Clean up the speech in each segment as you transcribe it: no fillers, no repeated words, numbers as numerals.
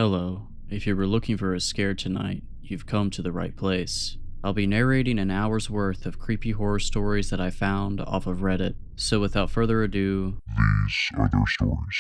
Hello. If you were looking for a scare tonight, you've come to the right place. I'll be narrating an hour's worth of creepy horror stories that I found off of Reddit. So without further ado, These are their stories.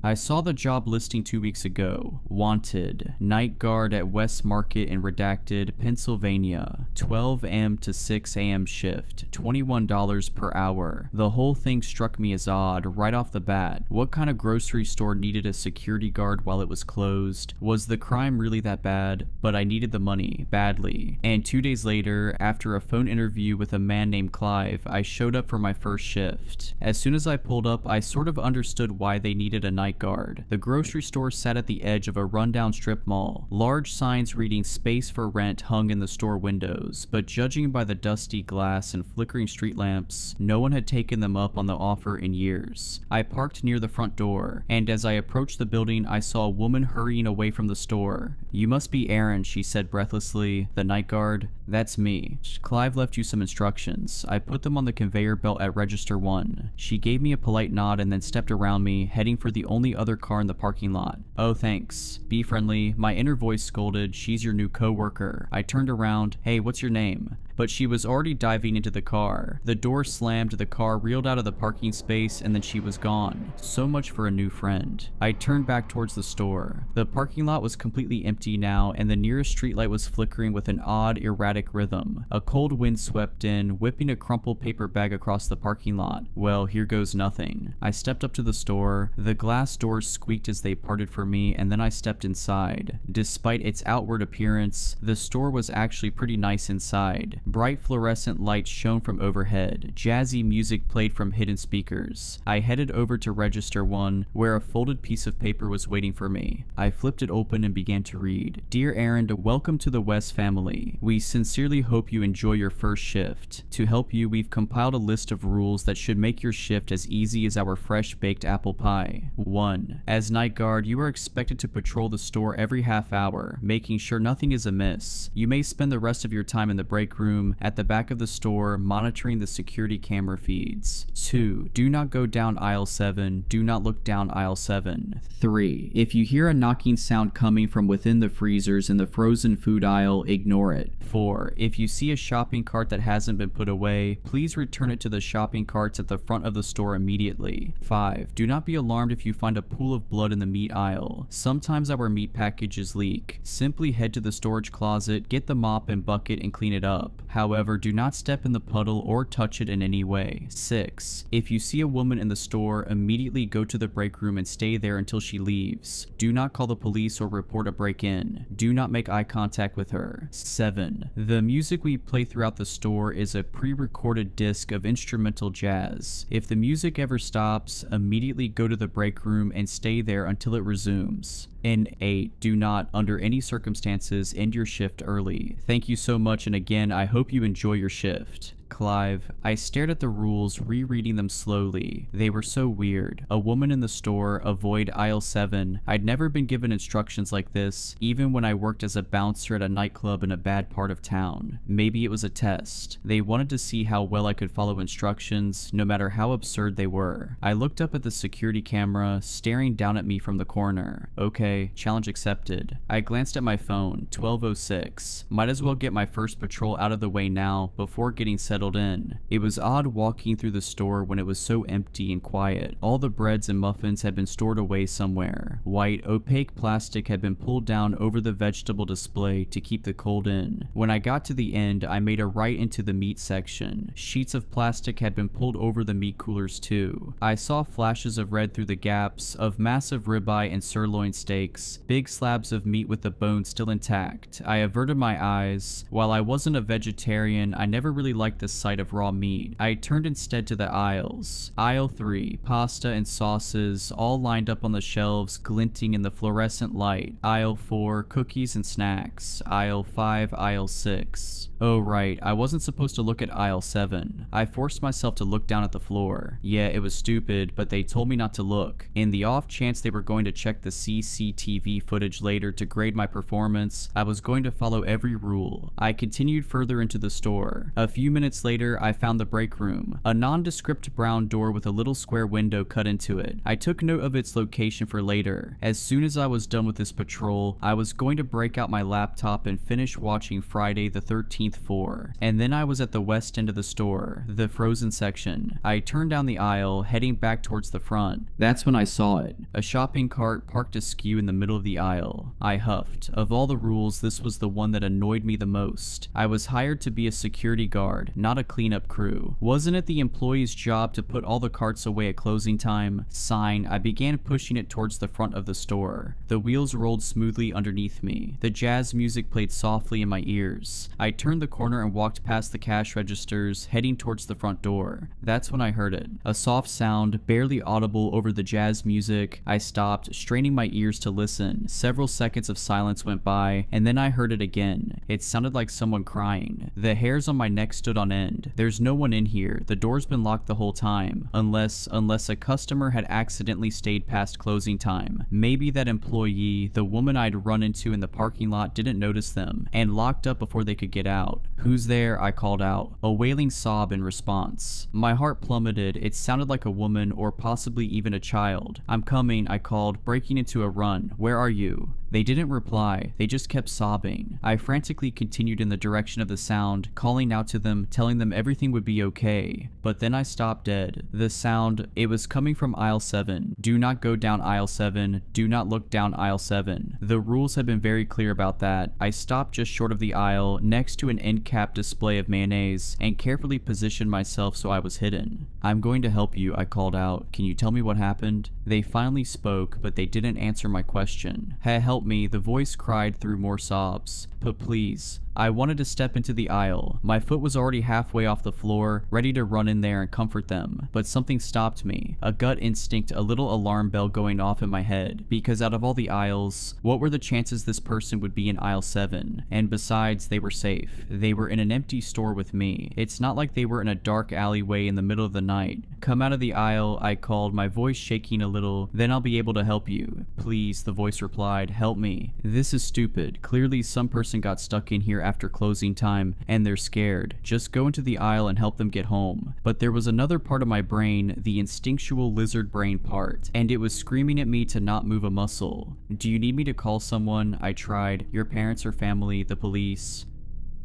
I saw the job listing 2 weeks ago. Wanted, night guard at West Market in Redacted, Pennsylvania. 12 a.m. to 6 a.m. shift, $21 per hour. The whole thing struck me as odd right off the bat. What kind of grocery store needed a security guard while it was closed? Was the crime really that bad? But I needed the money, badly. And 2 days later, after a phone interview with a man named Clive, I showed up for my first shift. As soon as I pulled up, I sort of understood why they needed a night guard. The grocery store sat at the edge of a rundown strip mall. Large signs reading "Space for Rent" hung in the store windows, but judging by the dusty glass and flickering street lamps, no one had taken them up on the offer in years. I parked near the front door, and as I approached the building, I saw a woman hurrying away from the store. "You must be Aaron," she said breathlessly. "The night guard?" "That's me. Clive left you some instructions." I put them on the conveyor belt at Register 1. She gave me a polite nod and then stepped around me, heading for the only other car in the parking lot. "Oh, thanks. Be friendly." My inner voice scolded, "She's your new co-worker." I turned around. "Hey, what's your name?" But she was already diving into the car. The door slammed, the car reeled out of the parking space, and then she was gone. So much for a new friend. I turned back towards the store. The parking lot was completely empty now, and the nearest streetlight was flickering with an odd, erratic rhythm. A cold wind swept in, whipping a crumpled paper bag across the parking lot. Well, here goes nothing. I stepped up to the store. The glass doors squeaked as they parted for me, and then I stepped inside. Despite its outward appearance, the store was actually pretty nice inside. Bright fluorescent lights shone from overhead. Jazzy music played from hidden speakers. I headed over to Register 1, where a folded piece of paper was waiting for me. I flipped it open and began to read. "Dear Aaron, welcome to the West family. We sincerely hope you enjoy your first shift. To help you, we've compiled a list of rules that should make your shift as easy as our fresh-baked apple pie. 1. As night guard, you are expected to patrol the store every half hour, making sure nothing is amiss. You may spend the rest of your time in the break room at the back of the store, monitoring the security camera feeds. 2. Do not go down aisle 7. Do not look down aisle 7. 3. If you hear a knocking sound coming from within the freezers in the frozen food aisle, ignore it. 4. If you see a shopping cart that hasn't been put away, please return it to the shopping carts at the front of the store immediately. 5. Do not be alarmed if you find a pool of blood in the meat aisle. Sometimes our meat packages leak. Simply head to the storage closet, get the mop and bucket, and clean it up. However, do not step in the puddle or touch it in any way. 6. If you see a woman in the store, immediately go to the break room and stay there until she leaves. Do not call the police or report a break-in. Do not make eye contact with her. 7. The music we play throughout the store is a pre-recorded disc of instrumental jazz. If the music ever stops, immediately go to the break room and stay there until it resumes. And 8. Do not, under any circumstances, end your shift early. Thank you so much, and again, I hope you enjoy your shift. Clive. I stared at the rules, rereading them slowly. They were so weird. A woman in the store, avoid aisle 7. I'd never been given instructions like this, even when I worked as a bouncer at a nightclub in a bad part of town. Maybe it was a test. They wanted to see how well I could follow instructions, no matter how absurd they were. I looked up at the security camera, staring down at me from the corner. Okay, challenge accepted. I glanced at my phone, 12:06. Might as well get my first patrol out of the way now, before getting settled in. It was odd walking through the store when it was so empty and quiet. All the breads and muffins had been stored away somewhere. White, opaque plastic had been pulled down over the vegetable display to keep the cold in. When I got to the end, I made a right into the meat section. Sheets of plastic had been pulled over the meat coolers too. I saw flashes of red through the gaps, of massive ribeye and sirloin steaks, big slabs of meat with the bone still intact. I averted my eyes. While I wasn't a vegetarian, I never really liked the sight of raw meat. I turned instead to the aisles. Aisle 3, pasta and sauces, all lined up on the shelves, glinting in the fluorescent light. Aisle 4, cookies and snacks. Aisle 5, aisle 6. Oh right, I wasn't supposed to look at aisle 7. I forced myself to look down at the floor. Yeah, it was stupid, but they told me not to look. In the off chance they were going to check the CCTV footage later to grade my performance, I was going to follow every rule. I continued further into the store. A few minutes minutes later, I found the break room, a nondescript brown door with a little square window cut into it. I took note of its location for later. As soon as I was done with this patrol, I was going to break out my laptop and finish watching Friday the 13th 4. And then I was at the west end of the store, the frozen section. I turned down the aisle, heading back towards the front. That's when I saw it. A shopping cart parked askew in the middle of the aisle. I huffed. Of all the rules, this was the one that annoyed me the most. I was hired to be a security guard, not a cleanup crew. Wasn't it the employee's job to put all the carts away at closing time? Sign. I began pushing it towards the front of the store. The wheels rolled smoothly underneath me. The jazz music played softly in my ears. I turned the corner and walked past the cash registers, heading towards the front door. That's when I heard it. A soft sound, barely audible over the jazz music. I stopped, straining my ears to listen. Several seconds of silence went by, and then I heard it again. It sounded like someone crying. The hairs on my neck stood on end. There's no one in here. The door's been locked the whole time. Unless a customer had accidentally stayed past closing time. Maybe that employee, the woman I'd run into in the parking lot, didn't notice them, and locked up before they could get out. "Who's there?" I called out, a wailing sob in response. My heart plummeted. It sounded like a woman or possibly even a child. "I'm coming," I called, breaking into a run. "Where are you?" They didn't reply. They just kept sobbing. I frantically continued in the direction of the sound, calling out to them, telling them everything would be okay. But then I stopped dead. The sound, it was coming from aisle 7. Do not go down aisle 7. Do not look down aisle 7. The rules had been very clear about that. I stopped just short of the aisle, next to an end cap display of mayonnaise, and carefully positioned myself so I was hidden. "I'm going to help you," I called out. "Can you tell me what happened?" They finally spoke, but they didn't answer my question. Help me," the voice cried through more sobs. "But please." I wanted to step into the aisle. My foot was already halfway off the floor, ready to run in there and comfort them. But something stopped me. A gut instinct, a little alarm bell going off in my head. Because out of all the aisles, what were the chances this person would be in aisle 7? And besides, they were safe. They were in an empty store with me. It's not like they were in a dark alleyway in the middle of the night. "Come out of the aisle," I called, my voice shaking a little. "Then I'll be able to help you." "Please," the voice replied. "Help me." This is stupid. Clearly some person got stuck in here after closing time, and they're scared. Just go into the aisle and help them get home. But there was another part of my brain, the instinctual lizard brain part, and it was screaming at me to not move a muscle. "Do you need me to call someone?" I tried. "Your parents or family, the police?"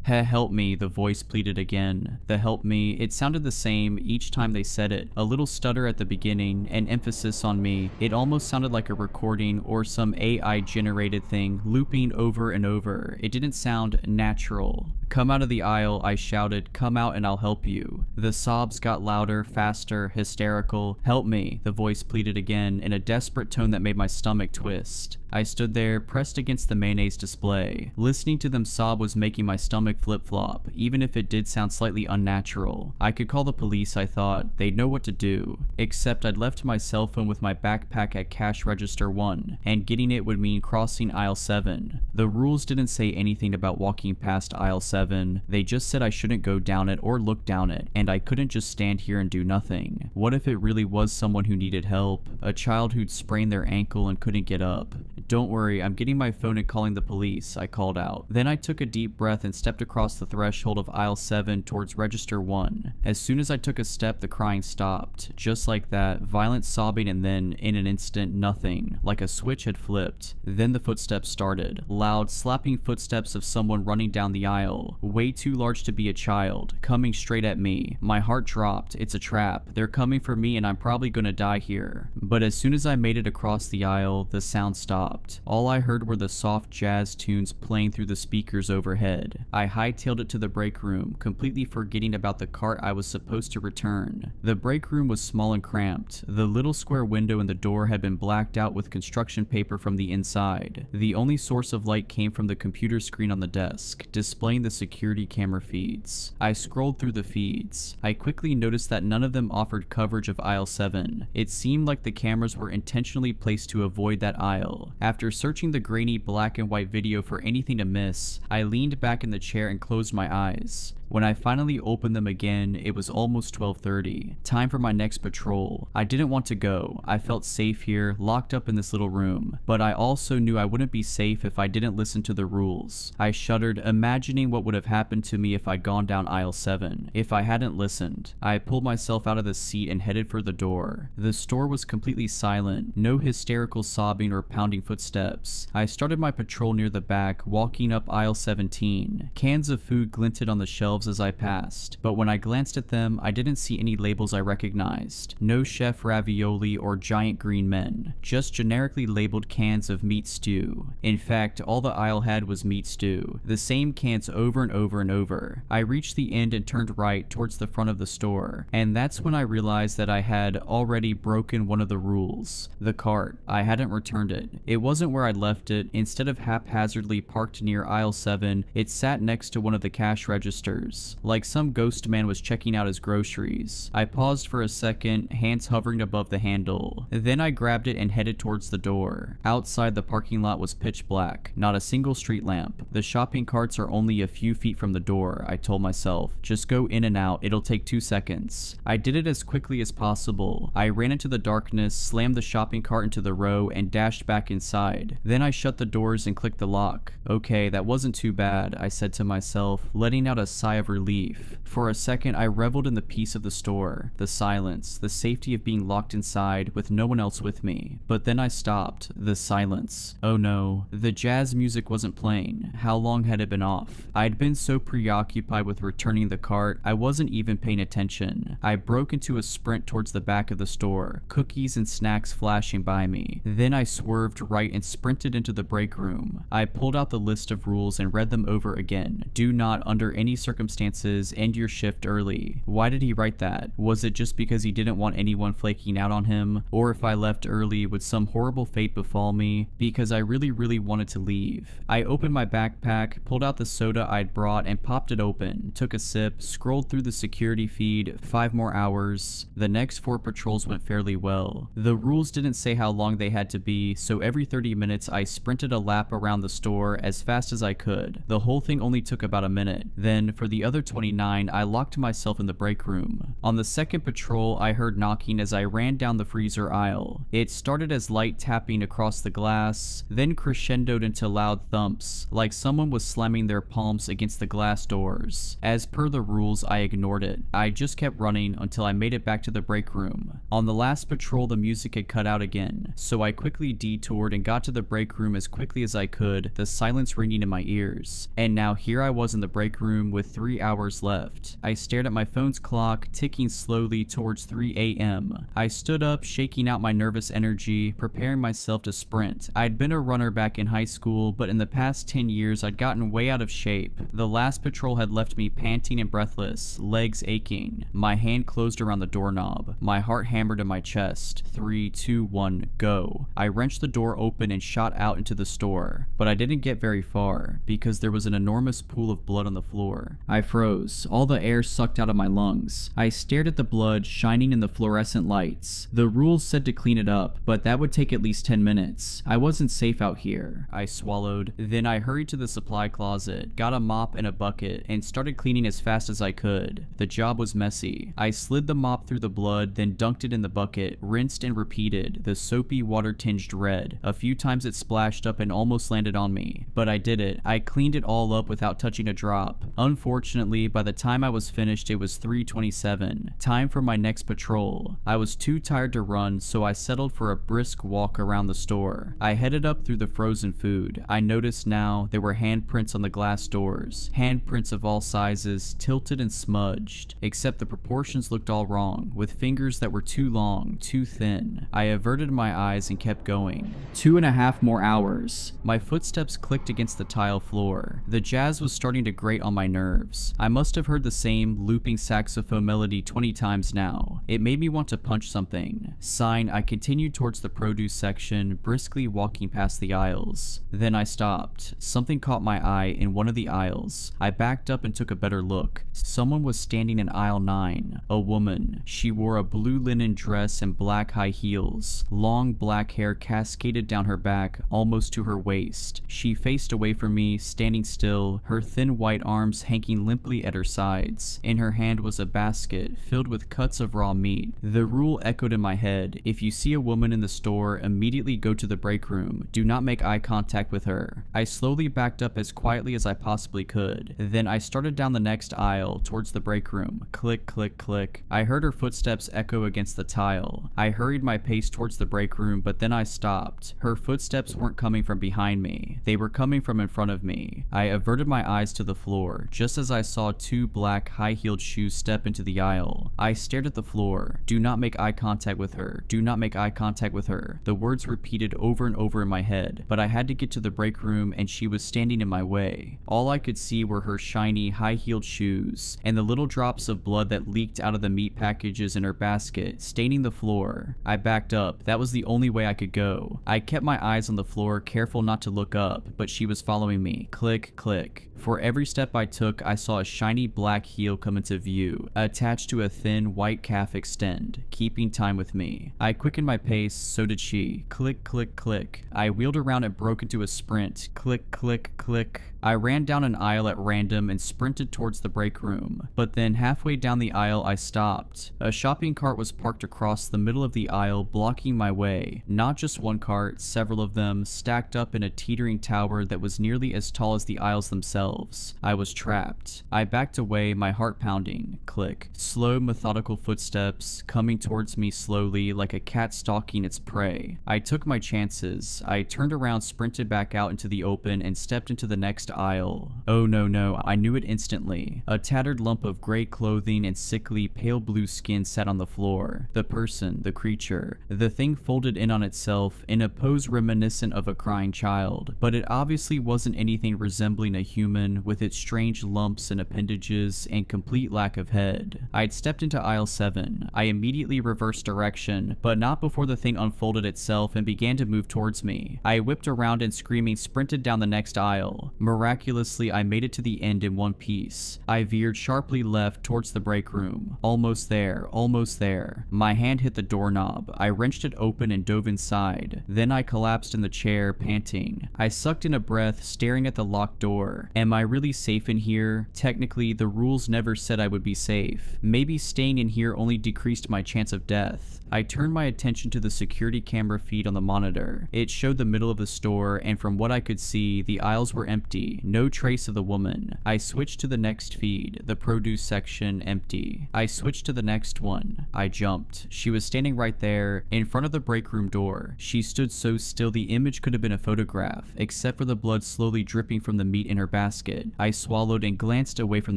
Help me," the voice pleaded again. The "help me," it sounded the same each time they said it. A little stutter at the beginning, an emphasis on me. It almost sounded like a recording or some AI generated thing looping over and over. It didn't sound natural. "Come out of the aisle," I shouted. "Come out and I'll help you." The sobs got louder, faster, hysterical. "Help me," the voice pleaded again in a desperate tone that made my stomach twist. I stood there, pressed against the mayonnaise display. Listening to them sob was making my stomach flip-flop, even if it did sound slightly unnatural. I could call the police, I thought. They'd know what to do. Except I'd left my cell phone with my backpack at cash register 1, and getting it would mean crossing aisle 7. The rules didn't say anything about walking past aisle 7. They just said I shouldn't go down it or look down it, and I couldn't just stand here and do nothing. What if it really was someone who needed help? A child who'd sprained their ankle and couldn't get up? "Don't worry, I'm getting my phone and calling the police," I called out. Then I took a deep breath and stepped across the threshold of aisle 7 towards register 1. As soon as I took a step, the crying stopped. Just like that, violent sobbing, and then, in an instant, nothing. Like a switch had flipped. Then the footsteps started. Loud, slapping footsteps of someone running down the aisle. Way too large to be a child. Coming straight at me. My heart dropped. It's a trap. They're coming for me and I'm probably gonna die here. But as soon as I made it across the aisle, the sound stopped. All I heard were the soft jazz tunes playing through the speakers overhead. I hightailed it to the break room, completely forgetting about the cart I was supposed to return. The break room was small and cramped. The little square window in the door had been blacked out with construction paper from the inside. The only source of light came from the computer screen on the desk, displaying the security camera feeds. I scrolled through the feeds. I quickly noticed that none of them offered coverage of aisle 7. It seemed like the cameras were intentionally placed to avoid that aisle. After searching the grainy black and white video for anything to miss, I leaned back in the chair and closed my eyes. When I finally opened them again, it was almost 12:30. Time for my next patrol. I didn't want to go. I felt safe here, locked up in this little room. But I also knew I wouldn't be safe if I didn't listen to the rules. I shuddered, imagining what would have happened to me if I'd gone down aisle 7. If I hadn't listened. I pulled myself out of the seat and headed for the door. The store was completely silent. No hysterical sobbing or pounding footsteps. I started my patrol near the back, walking up aisle 17. Cans of food glinted on the shelves as I passed, but when I glanced at them, I didn't see any labels I recognized. No chef ravioli or giant green men, just generically labeled cans of meat stew. In fact, all the aisle had was meat stew, the same cans over and over and over. I reached the end and turned right towards the front of the store, and that's when I realized that I had already broken one of the rules. The cart. I hadn't returned it. It wasn't where I'd left it. Instead of haphazardly parked near aisle 7, it sat next to one of the cash registers, like some ghost man was checking out his groceries. I paused for a second, hands hovering above the handle. Then I grabbed it and headed towards the door. Outside, the parking lot was pitch black, not a single street lamp. The shopping carts are only a few feet from the door, I told myself. Just go in and out, it'll take 2 seconds. I did it as quickly as possible. I ran into the darkness, slammed the shopping cart into the row, and dashed back inside. Then I shut the doors and clicked the lock. Okay, that wasn't too bad, I said to myself, letting out a sigh of relief. For a second, I reveled in the peace of the store, the silence, the safety of being locked inside with no one else with me. But then I stopped. The silence. Oh no, the jazz music wasn't playing. How long had it been off? I'd been so preoccupied with returning the cart, I wasn't even paying attention. I broke into a sprint towards the back of the store, cookies and snacks flashing by me. Then I swerved right and sprinted into the break room. I pulled out the list of rules and read them over again. Do not, under any circumstances, end your shift early. Why did he write that? Was it just because he didn't want anyone flaking out on him? Or if I left early, would some horrible fate befall me? Because I really wanted to leave. I opened my backpack, pulled out the soda I'd brought and popped it open, took a sip, scrolled through the security feed. 5 more hours. The next 4 patrols went fairly well. The rules didn't say how long they had to be, so every 30 minutes I sprinted a lap around the store as fast as I could. The whole thing only took about a minute. Then, for the other 29, I locked myself in the break room. On the second patrol, I heard knocking as I ran down the freezer aisle. It started as light tapping across the glass, then crescendoed into loud thumps, like someone was slamming their palms against the glass doors. As per the rules, I ignored it. I just kept running until I made it back to the break room. On the last patrol, the music had cut out again, so I quickly detoured and got to the break room as quickly as I could, the silence ringing in my ears. And now here I was in the break room with 3 hours left. I stared at my phone's clock, ticking slowly towards 3 a.m. I stood up, shaking out my nervous energy, preparing myself to sprint. I'd been a runner back in high school, but in the past 10 years I'd gotten way out of shape. The last patrol had left me panting and breathless, legs aching. My hand closed around the doorknob. My heart hammered in my chest. 3, 2, 1, go. I wrenched the door open and shot out into the store, but I didn't get very far because there was an enormous pool of blood on the floor. I froze, all the air sucked out of my lungs. I stared at the blood shining in the fluorescent lights. The rules said to clean it up, but that would take at least 10 minutes. I wasn't safe out here. I swallowed. Then I hurried to the supply closet, got a mop and a bucket, and started cleaning as fast as I could. The job was messy. I slid the mop through the blood, then dunked it in the bucket, rinsed and repeated, the soapy water-tinged red. A few times it splashed up and almost landed on me, but I did it. I cleaned it all up without touching a drop. Unfortunately, by the time I was finished, it was 3:27. Time for my next patrol. I was too tired to run, so I settled for a brisk walk around the store. I headed up through the frozen food. I noticed now there were handprints on the glass doors. Handprints of all sizes, tilted and smudged, except the proportions looked all wrong, with fingers that were too long, too thin. I averted my eyes and kept going. 2.5 more hours. My footsteps clicked against the tile floor. The jazz was starting to grate on my nerves. I must have heard the same looping saxophone melody 20 times now. It made me want to punch something. Sighing, I continued towards the produce section, briskly walking past the aisles. Then I stopped. Something caught my eye in one of the aisles. I backed up and took a better look. Someone was standing in aisle 9. A woman. She wore a blue linen dress and black high heels. Long black hair cascaded down her back, almost to her waist. She faced away from me, standing still, her thin white arms hanging walking limply at her sides. In her hand was a basket filled with cuts of raw meat. The rule echoed in my head: if you see a woman in the store, immediately go to the break room. Do not make eye contact with her. I slowly backed up as quietly as I possibly could. Then I started down the next aisle towards the break room. Click, click, click. I heard her footsteps echo against the tile. I hurried my pace towards the break room, but then I stopped. Her footsteps weren't coming from behind me. They were coming from in front of me. I averted my eyes to the floor, just as I saw two black high-heeled shoes step into the aisle. I stared at the floor. Do not make eye contact with her. Do not make eye contact with her. The words repeated over and over in my head, but I had to get to the break room and she was standing in my way. All I could see were her shiny, high-heeled shoes, and the little drops of blood that leaked out of the meat packages in her basket, staining the floor. I backed up. That was the only way I could go. I kept my eyes on the floor, careful not to look up, but she was following me. Click, click. For every step I took, I saw a shiny black heel come into view, attached to a thin white calf extend, keeping time with me. I quickened my pace, so did she. Click, click, click. I wheeled around and broke into a sprint. Click, click, click. I ran down an aisle at random and sprinted towards the break room, but then halfway down the aisle I stopped. A shopping cart was parked across the middle of the aisle, blocking my way. Not just one cart, several of them, stacked up in a teetering tower that was nearly as tall as the aisles themselves. I was trapped. I backed away, my heart pounding. Click. Slow, methodical footsteps, coming towards me slowly like a cat stalking its prey. I took my chances. I turned around, sprinted back out into the open, and stepped into the next aisle. Oh no, I knew it instantly. A tattered lump of gray clothing and sickly pale blue skin sat on the floor. The person, the creature, the thing folded in on itself in a pose reminiscent of a crying child, but it obviously wasn't anything resembling a human with its strange lumps and appendages and complete lack of head. I'd stepped into aisle 7. I immediately reversed direction, but not before the thing unfolded itself and began to move towards me. I whipped around and screaming sprinted down the next aisle. Miraculously, I made it to the end in one piece. I veered sharply left towards the break room. Almost there, almost there. My hand hit the doorknob. I wrenched it open and dove inside. Then I collapsed in the chair, panting. I sucked in a breath, staring at the locked door. Am I really safe in here? Technically, the rules never said I would be safe. Maybe staying in here only decreased my chance of death. I turned my attention to the security camera feed on the monitor. It showed the middle of the store, and from what I could see, the aisles were empty. No trace of the woman. I switched to the next feed. The produce section empty. I switched to the next one. I jumped. She was standing right there, in front of the break room door. She stood so still the image could have been a photograph, except for the blood slowly dripping from the meat in her basket. I swallowed and glanced away from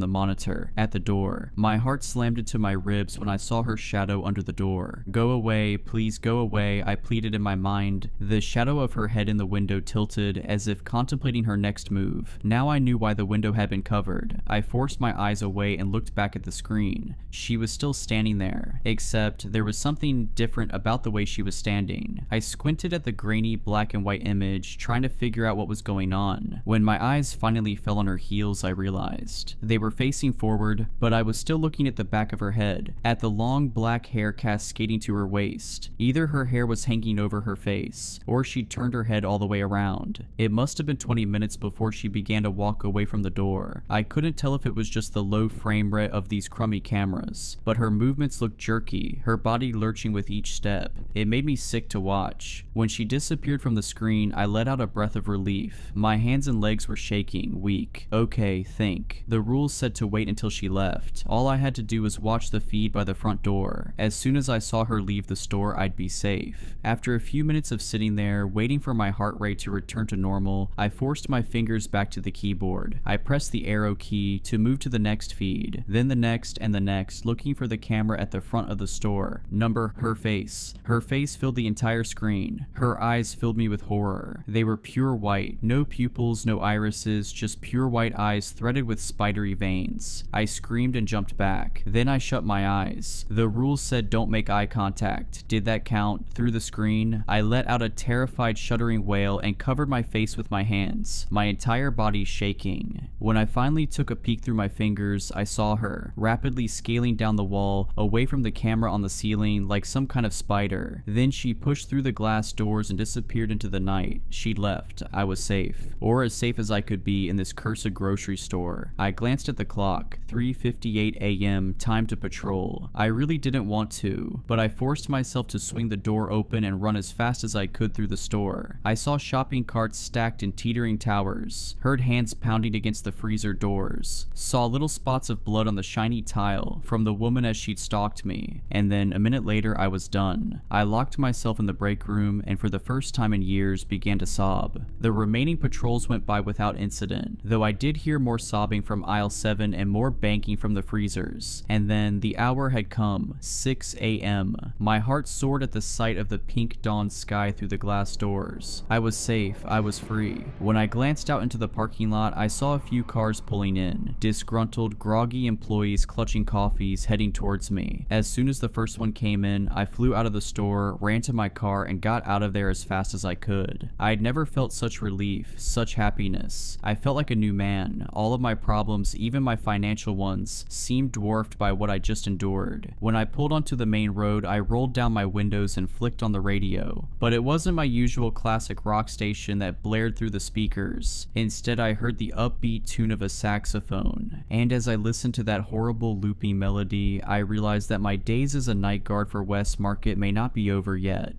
the monitor, at the door. My heart slammed into my ribs when I saw her shadow under the door. Go away, please go away, I pleaded in my mind. The shadow of her head in the window tilted, as if contemplating her next move. Now I knew why the window had been covered. I forced my eyes away and looked back at the screen. She was still standing there, except there was something different about the way she was standing. I squinted at the grainy black and white image, trying to figure out what was going on. When my eyes finally fell on her heels, I realized. They were facing forward, but I was still looking at the back of her head, at the long black hair cascading to her waist. Either her hair was hanging over her face, or she'd turned her head all the way around. It must have been 20 minutes before she began to walk away from the door. I couldn't tell if it was just the low frame rate of these crummy cameras, but her movements looked jerky, her body lurching with each step. It made me sick to watch. When she disappeared from the screen, I let out a breath of relief. My hands and legs were shaking, weak. Okay, think. The rules said to wait until she left. All I had to do was watch the feed by the front door. As soon as I saw her leave the store, I'd be safe. After a few minutes of sitting there, waiting for my heart rate to return to normal, I forced my fingers back to the keyboard. I pressed the arrow key to move to the next feed, then the next and the next, looking for the camera at the front of the store. Number, her face. Her face filled the entire screen. Her eyes filled me with horror. They were pure white, no pupils, no irises, just pure white eyes threaded with spidery veins. I screamed and jumped back. Then I shut my eyes. The rules said don't make eye contact. Did that count? Through the screen, I let out a terrified shuddering wail and covered my face with my hands. My entire entire body shaking. When I finally took a peek through my fingers, I saw her, rapidly scaling down the wall, away from the camera on the ceiling like some kind of spider. Then she pushed through the glass doors and disappeared into the night. She left. I was safe. Or as safe as I could be in this cursed grocery store. I glanced at the clock. 3:58 a.m. Time to patrol. I really didn't want to, but I forced myself to swing the door open and run as fast as I could through the store. I saw shopping carts stacked in teetering towers, heard hands pounding against the freezer doors, saw little spots of blood on the shiny tile from the woman as she'd stalked me, and then a minute later I was done. I locked myself in the break room and for the first time in years began to sob. The remaining patrols went by without incident, though I did hear more sobbing from aisle 7 and more banking from the freezers. And then the hour had come, 6 a.m. My heart soared at the sight of the pink dawn sky through the glass doors. I was safe, I was free. When I glanced out into the parking lot, I saw a few cars pulling in, disgruntled, groggy employees clutching coffees heading towards me. As soon as the first one came in, I flew out of the store, ran to my car, and got out of there as fast as I could. I had never felt such relief, such happiness. I felt like a new man. All of my problems, even my financial ones, seemed dwarfed by what I just endured. When I pulled onto the main road, I rolled down my windows and flicked on the radio. But it wasn't my usual classic rock station that blared through the speakers. Instead, I heard the upbeat tune of a saxophone. And as I listened to that horrible looping melody, I realized that my days as a night guard for West Market may not be over yet.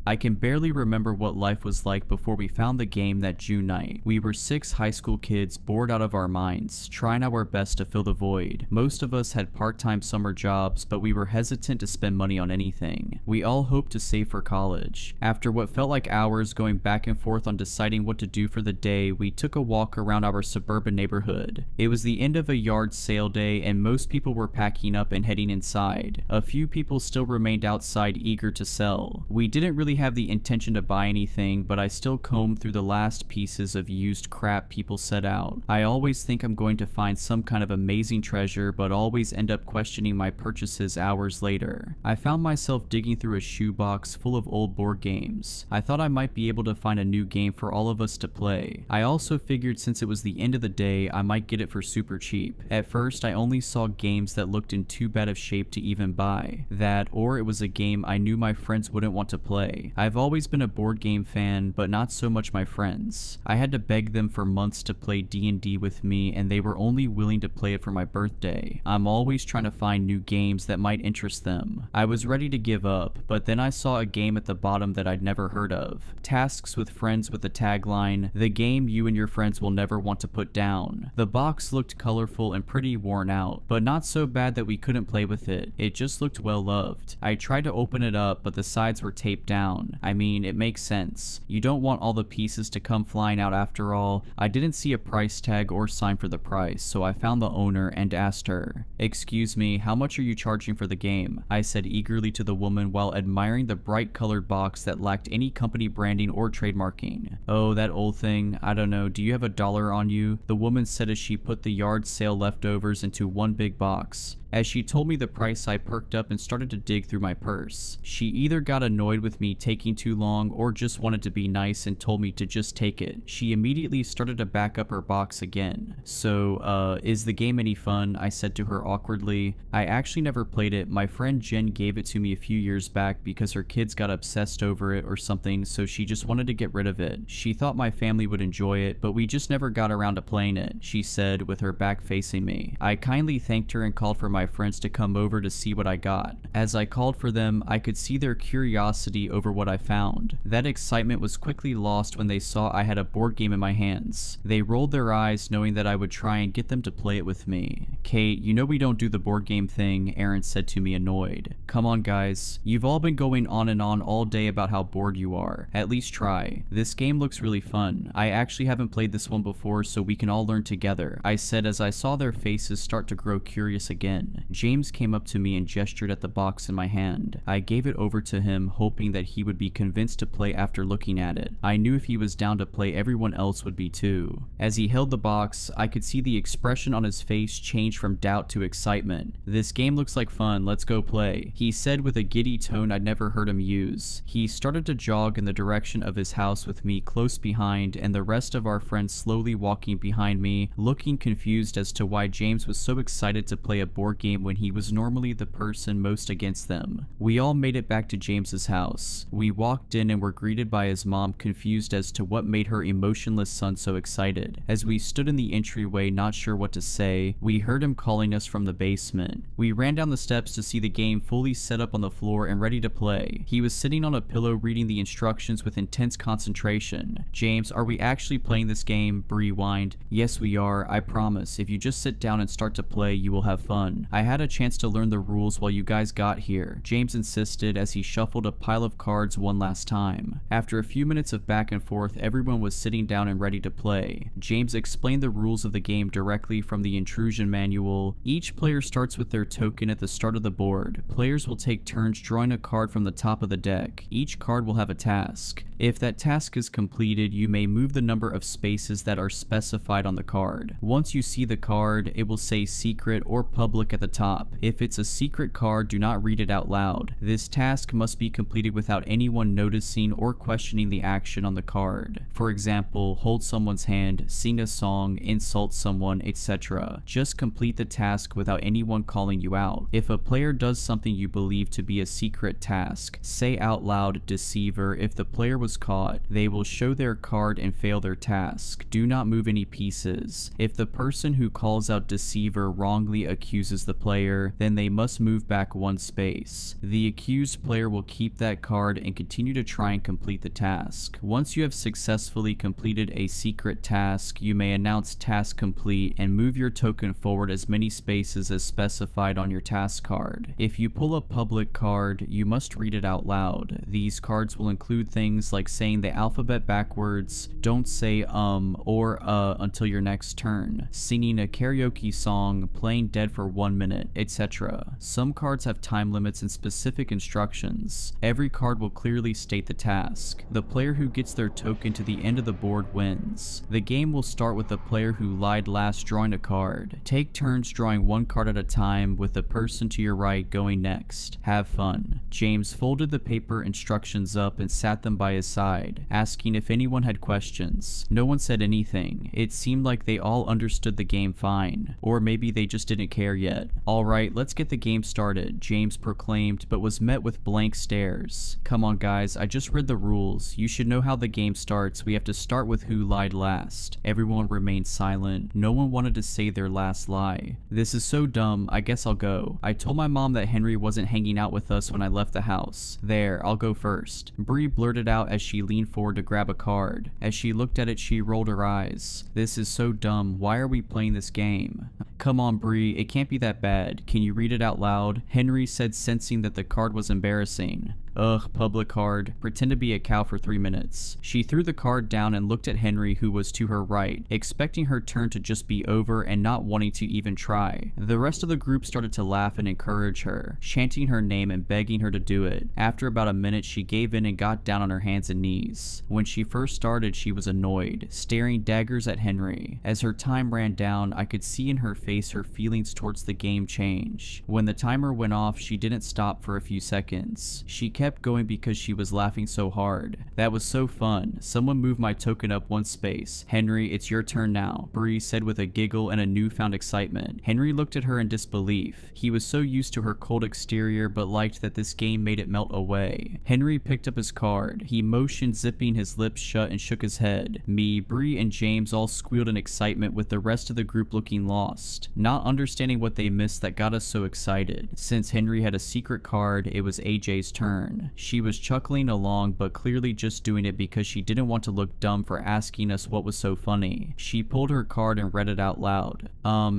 I can barely remember what life was like before we found the game that June night. We were 6 high school kids bored out of our minds, trying our best to fill the void. Most of us had part-time summer jobs, but we were hesitant to spend money on anything. We all hoped to save for college. After what felt like hours going back and forth on deciding what to do for the day, we took a walk around our suburban neighborhood. It was the end of a yard sale day and most people were packing up and heading inside. A few people still remained outside eager to sell. We didn't really have the intention to buy anything, but I still combed through the last pieces of used crap people set out. I always think I'm going to find some kind of amazing treasure, but always end up questioning my purchases hours later. I found myself digging through a shoebox full of old board games. I thought I might be able to find a new game for all of us to play. I also figured since it was the end of the day, I might get it for super cheap. At first, I only saw games that looked in too bad of shape to even buy. That, or it was a game I knew my friends wouldn't want to play. I've always been a board game fan, but not so much my friends. I had to beg them for months to play D&D with me, and they were only willing to play it for my birthday. I'm always trying to find new games that might interest them. I was ready to give up, but then I saw a game at the bottom that I'd never heard of. Tasks with Friends with the tagline, "The game you and your friends will never want to put down." The box looked colorful and pretty worn out, but not so bad that we couldn't play with it. It just looked well loved. I tried to open it up, but the sides were taped down. I mean, it makes sense. You don't want all the pieces to come flying out after all. I didn't see a price tag or sign for the price, so I found the owner and asked her, "Excuse me, how much are you charging for the game?" I said eagerly to the woman while admiring the bright colored box that lacked any company branding or trademarking. "Oh, that old thing. I don't know. Do you have $1 on you?" the woman said as she put the yard sale leftovers into one big box. As she told me the price, I perked up and started to dig through my purse. She either got annoyed with me taking too long or just wanted to be nice and told me to just take it. She immediately started to back up her box again. "So, is the game any fun?" I said to her awkwardly. "I actually never played it. My friend Jen gave it to me a few years back because her kids got obsessed over it or something, so she just wanted to get rid of it. She thought my family would enjoy it, but we just never got around to playing it," she said with her back facing me. I kindly thanked her and called for my friends to come over to see what I got. As I called for them, I could see their curiosity over what I found. That excitement was quickly lost when they saw I had a board game in my hands. They rolled their eyes knowing that I would try and get them to play it with me. "Kate, you know we don't do the board game thing," Aaron said to me annoyed. "Come on guys, you've all been going on and on all day about how bored you are. At least try. This game looks really fun. I actually haven't played this one before, so we can all learn together," I said as I saw their faces start to grow curious again. again. James came up to me and gestured at the box in my hand. I gave it over to him, hoping that he would be convinced to play after looking at it. I knew if he was down to play, everyone else would be too. As he held the box, I could see the expression on his face change from doubt to excitement. "This game looks like fun, let's go play," he said with a giddy tone I'd never heard him use. He started to jog in the direction of his house with me close behind and the rest of our friends slowly walking behind me, looking confused as to why James was so excited to play a board game when he was normally the person most against them. We all made it back to James's house. We walked in and were greeted by his mom, confused as to what made her emotionless son so excited. As we stood in the entryway not sure what to say, we heard him calling us from the basement. We ran down the steps to see the game fully set up on the floor and ready to play. He was sitting on a pillow reading the instructions with intense concentration. "James, are we actually playing this game?" Bree whined. "Yes we are, I promise. If you just sit down and start to play, you will have fun. I had a chance to learn the rules while you guys got here," James insisted as he shuffled a pile of cards one last time. After a few minutes of back and forth, everyone was sitting down and ready to play. James explained the rules of the game directly from the intrusion manual. Each player starts with their token at the start of the board. Players will take turns drawing a card from the top of the deck. Each card will have a task. If that task is completed, you may move the number of spaces that are specified on the card. Once you see the card, it will say secret or public at the top. If it's a secret card, do not read it out loud. This task must be completed without anyone noticing or questioning the action on the card. For example, hold someone's hand, sing a song, insult someone, etc. Just complete the task without anyone calling you out. If a player does something you believe to be a secret task, say out loud "deceiver." If the player was caught, they will show their card and fail their task. Do not move any pieces. If the person who calls out "deceiver" wrongly accuses the player, then they must move back one space. The accused player will keep that card and continue to try and complete the task. Once you have successfully completed a secret task, you may announce "task complete" and move your token forward as many spaces as specified on your task card. If you pull a public card, you must read it out loud. These cards will include things like saying the alphabet backwards, don't say or until your next turn, singing a karaoke song, playing dead for 1 minute, etc. Some cards have time limits and specific instructions. Every card will clearly state the task. The player who gets their token to the end of the board wins. The game will start with the player who lied last drawing a card. Take turns drawing one card at a time, with the person to your right going next. Have fun. James folded the paper instructions up and sat them by his side, asking if anyone had questions. No one said anything. It seemed like they all understood the game fine. Or maybe they just didn't care yet. "Alright, let's get the game started," James proclaimed, but was met with blank stares. "Come on guys, I just read the rules. You should know how the game starts. We have to start with who lied last." Everyone remained silent. No one wanted to say their last lie. "This is so dumb, I guess I'll go. I told my mom that Henry wasn't hanging out with us when I left the house. There, I'll go first," Bree blurted out as she leaned forward to grab a card. As she looked at it, she rolled her eyes. "This is so dumb. Why are we playing this game?" "Come on, Bree, it can't be that bad. Can you read it out loud?" Henry said, sensing that the card was embarrassing. "Ugh, public card. Pretend to be a cow for 3 minutes." She threw the card down and looked at Henry, who was to her right, expecting her turn to just be over and not wanting to even try. The rest of the group started to laugh and encourage her, chanting her name and begging her to do it. After about a minute, she gave in and got down on her hands and knees. When she first started, she was annoyed, staring daggers at Henry. As her time ran down, I could see in her face her feelings towards the game change. When the timer went off, she didn't stop for a few seconds. She kept going because she was laughing so hard. "That was so fun. Someone move my token up one space. Henry, it's your turn now," Bree said with a giggle and a newfound excitement. Henry looked at her in disbelief. He was so used to her cold exterior but liked that this game made it melt away. Henry picked up his card. He motioned, zipping his lips shut, and shook his head. Me, Bree, and James all squealed in excitement, with the rest of the group looking lost, not understanding what they missed that got us so excited. Since Henry had a secret card, it was AJ's turn. turn. She was chuckling along but clearly just doing it because she didn't want to look dumb for asking us what was so funny. She pulled her card and read it out loud.